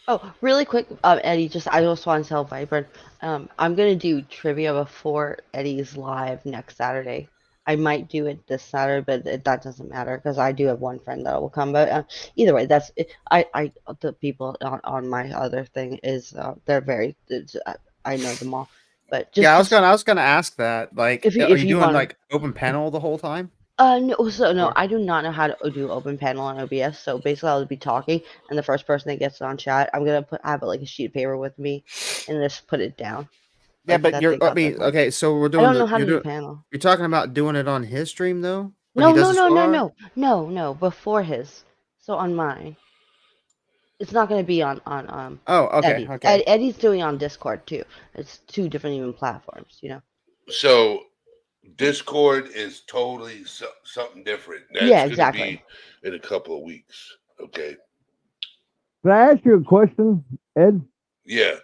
Oh, really quick, Eddie. I just want to tell Vibrant. I'm gonna do trivia before Eddie's live next Saturday. I might do it this Saturday, but that doesn't matter because I do have one friend that will come. But either way, that's it. The people on my other thing is they're very. I know them all, but just Yeah, I was gonna ask that. Like, If you- are if you you doing wanna- like open panel the whole time? no, so no, Or- I do not know how to do open panel on OBS. So basically, I'll be talking, and the first person that gets on chat, I'm gonna have like a sheet of paper with me, and just put it down. Yeah, Like, but that you're. thing I got mean, that much. okay, so we're I doing. don't know how to You're do panel. You're talking about doing it on his stream though. When No, he does no, the no, no, star? no, before his. So on mine, it's not gonna be on Oh, okay, Eddie. okay. Eddie's doing on Discord too. It's two different even platforms, you know. So Discord is totally something different. That's Yeah, gonna exactly. be in a couple of weeks. Okay. Can I ask you a question, Ed? Yeah.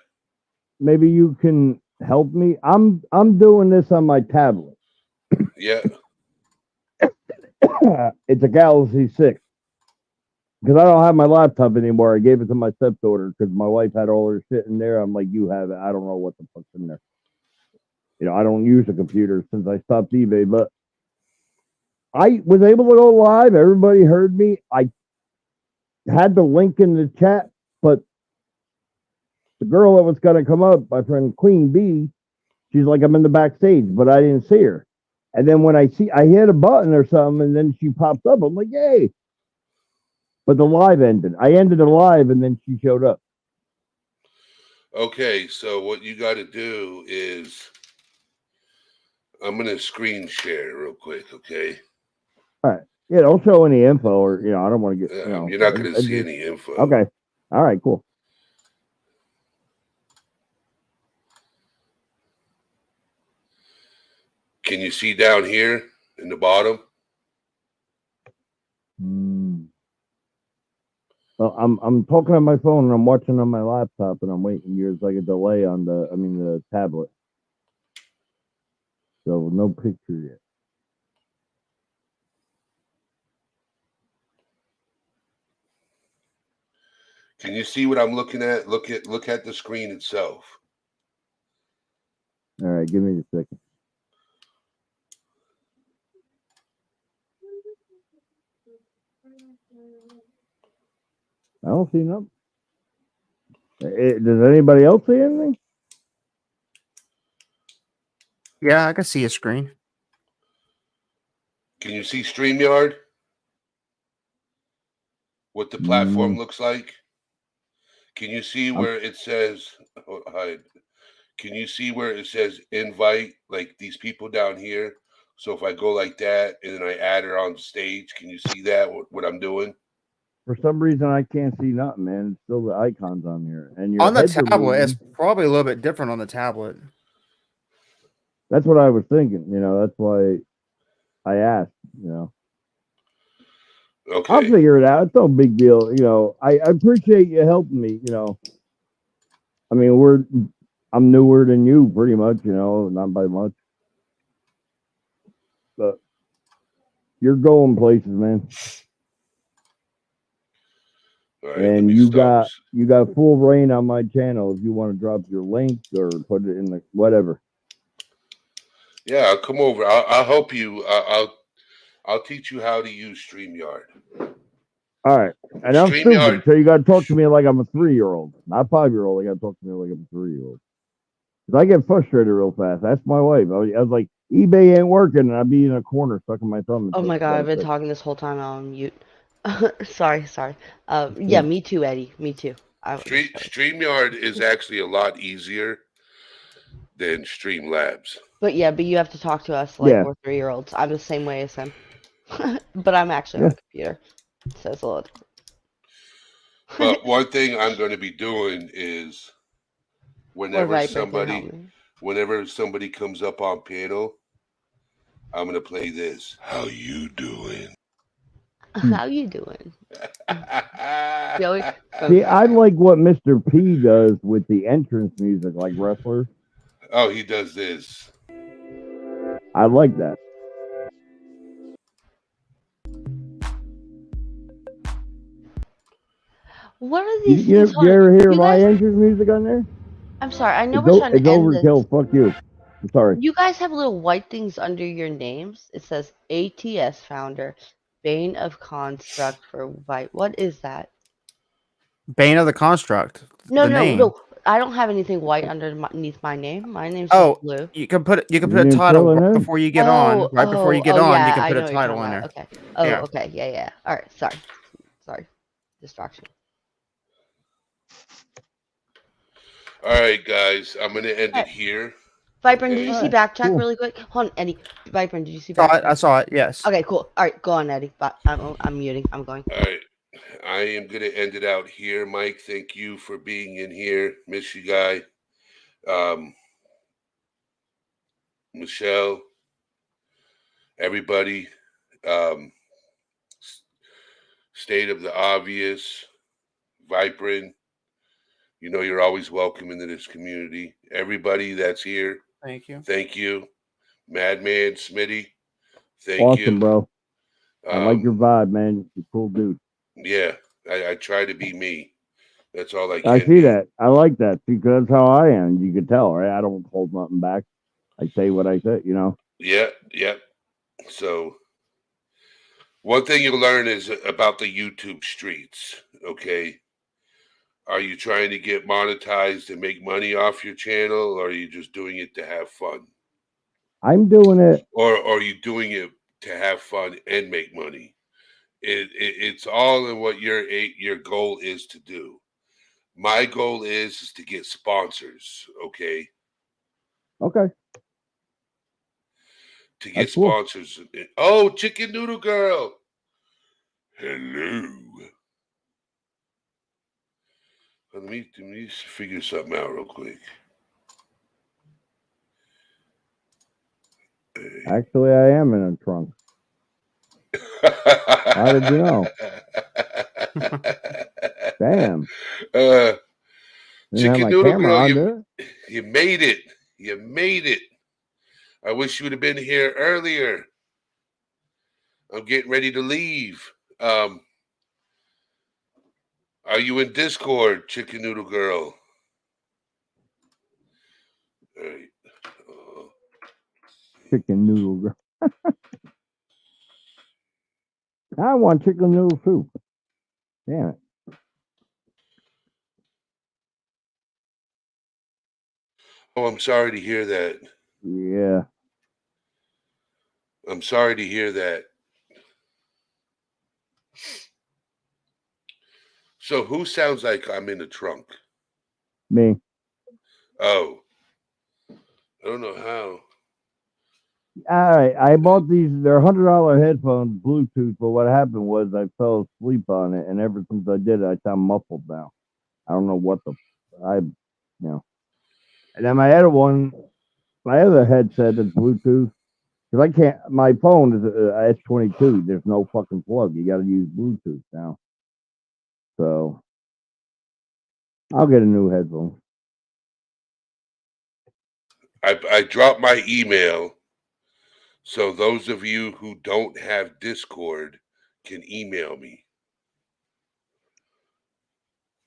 Maybe you can help me. I'm doing this on my tablet. Yeah. It's a Galaxy 6. Because I don't have my laptop anymore. I gave it to my stepdaughter because my wife had all her shit in there. I'm like, you have it. I don't know what the fuck's in there. You know, I don't use a computer since I stopped eBay, but I was able to go live. Everybody heard me. I had the link in the chat, but the girl that was going to come up, my friend Queen Bee, she's like, I'm in the backstage, but I didn't see her. And then when I hit a button or something, and then she popped up. I'm like, yay. But the live ended. I ended the live, and then she showed up. Okay, so what you got to do is, I'm gonna screen share real quick. Okay. All right. Yeah, don't show any info, or I don't want to get. You're not gonna see any info. Okay. All right. Cool. Can you see down here in the bottom? Well, I'm talking on my phone and I'm watching on my laptop and I'm waiting. There's like a delay on the tablet, so no picture yet. Can you see what I'm looking at? Look at the screen itself. All right, give me a second. I don't see nothing. Does anybody else see anything? Yeah, I can see a screen. Can you see StreamYard? What the platform looks like? Can you see where it says hide? Can you see where it says invite, like these people down here? So if I go like that and then I add her on stage, can you see that, what I'm doing? For some reason, I can't see nothing, man. It's still the icons on here. And your On the heads are tablet, it's moving. probably a little bit different on the tablet. That's what I was thinking. That's why I asked. Okay. I'll figure it out. It's no big deal. I appreciate you helping me. I mean, I'm newer than you, pretty much. Not by much, but you're going places, man. All right, let And me you stop. got full reign on my channel if you want to drop your link or put it in the whatever. Yeah, I'll come over. I'll help you. I'll teach you how to use StreamYard. All right. And I'm StreamYard- stupid, so you got to talk to me like I'm a 3-year-old, not 5-year-old. You got to talk to me like I'm a 3-year-old. Because I get frustrated real fast. That's my wife. I was like, eBay ain't working, and I'd be in a corner sucking my thumb. Oh my god, I've been talking this whole time on mute. sorry. Yeah, me too, Eddie. Me too. StreamYard is actually a lot easier than Streamlabs. But you have to talk to us like Yeah. we're 3-year-olds. I'm the same way as him. But I'm actually on a computer. So it's a little different. But one thing I'm going to be doing is Or whenever Viper can help somebody me. whenever somebody comes up on panel, I'm going to play this. How you doing? How you doing? Joey? See, I like what Mr. P does with the entrance music, like wrestlers. Oh, he does this. I like that. What are You, these you, things? you Hold on. ever hear You my guys, entrance music on there? I'm sorry. I know It's, we're trying it's to end this. overkill. Fuck you. I'm sorry. You guys have little white things under your names. It says ATS founder, Bane of Construct for White. What is that? Bane of the Construct. No, the no, name. no. I don't have anything white underneath my name. My name's Oh, just blue. you can put You a didn't title fill it right in? before you get on. Right before you get on, yeah, you can I put know a what you're title talking in about. there. Okay. Oh, Yeah. okay. Yeah, yeah. All right. Sorry. Distraction. All right, guys, I'm going to end it Alright. here. Viper, did you see Alright, Backtrack cool. really quick? Hold on, Eddie. Viper, did you see I Backtrack? saw it. Yes. Okay, cool. All right, go on, Eddie. But I'm muting. I'm going. All right. I am going to end it out here. Mike, thank you for being in here. Miss you, guy. Michelle, everybody. State of the Obvious, Vibrant. You know you're always welcome into this community. Everybody that's here, Thank you. thank you. Madman, Smitty, thank Awesome, you. bro. I like your vibe, man. You're a cool dude. Yeah, I try to be me. That's all I can I see be. that. I like that because that's how I am. You can tell, right? I don't hold nothing back. I say what I say, you know. Yeah. So one thing you'll learn is about the YouTube streets, okay? Are you trying to get monetized and make money off your channel, or are you just doing it to have fun? I'm doing it. Or are you doing it to have fun and make money? It's all in what your goal is to do. My goal is to get sponsors, okay? Okay. To get That's cool. sponsors. Oh, Chicken Noodle Girl. Hello. Let me figure something out real quick. Actually, I am in a trunk. How did you know? Damn. Didn't have Chicken my Noodle camera Girl, on there. you made it. You made it. I wish you would have been here earlier. I'm getting ready to leave. Are you in Discord, Chicken Noodle Girl? All right. Chicken noodle girl. I want chicken noodle soup. Damn it. Oh, I'm sorry to hear that. Yeah. I'm sorry to hear that. So who sounds like I'm in the trunk? Me. Oh. I don't know how. All right. I bought these. They're $100 headphones, Bluetooth. But what happened was I fell asleep on it, and ever since I did it, I sound muffled now. I don't know what you know. And then my other headset is Bluetooth. Because I can't. My phone is a S22. There's no fucking plug. You got to use Bluetooth now. So I'll get a new headphone. I dropped my email, so those of you who don't have Discord can email me.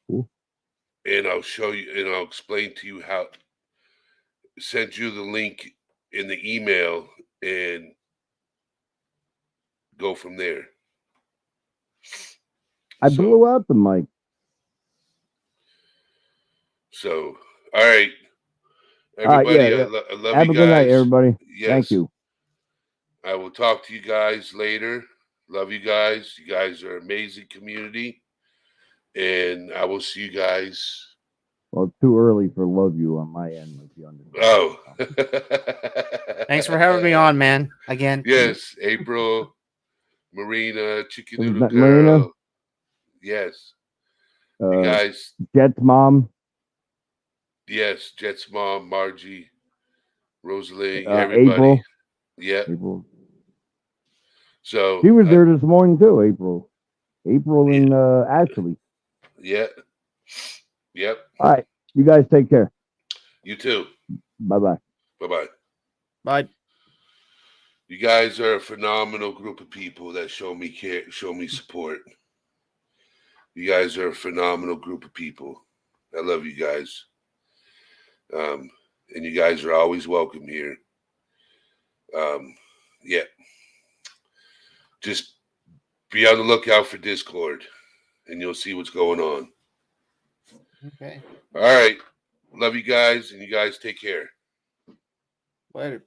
Cool. And I'll show you, and I'll explain to you how. Send you the link in the email and go from there. I blew out the mic. So, all right. Everybody, Yeah. I love Have you a good night, guys. everybody. Yes. Thank you. I will talk to you guys later. Love you guys. You guys are an amazing community. And I will see you guys. Well, it's too early for love you on my end, like you understand. Oh. Thanks for having me on, man. Again. Yes, April, Marina, Chicken Was Noodle that Girl. Marina? Yes. You guys, Jet's mom, yes, Jet's mom, Margie, Rosalie, everybody. April. Yeah. April. So She was there this morning too. April and Ashley. Yeah. Yep. All right, you guys take care. You too. Bye bye. Bye-bye. Bye. You guys are a phenomenal group of people that show me care, show me support. You guys are a phenomenal group of people. I love you guys. And you guys are always welcome here. Yeah. Just be on the lookout for Discord and you'll see what's going on. Okay. All right. Love you guys, and you guys take care. Later.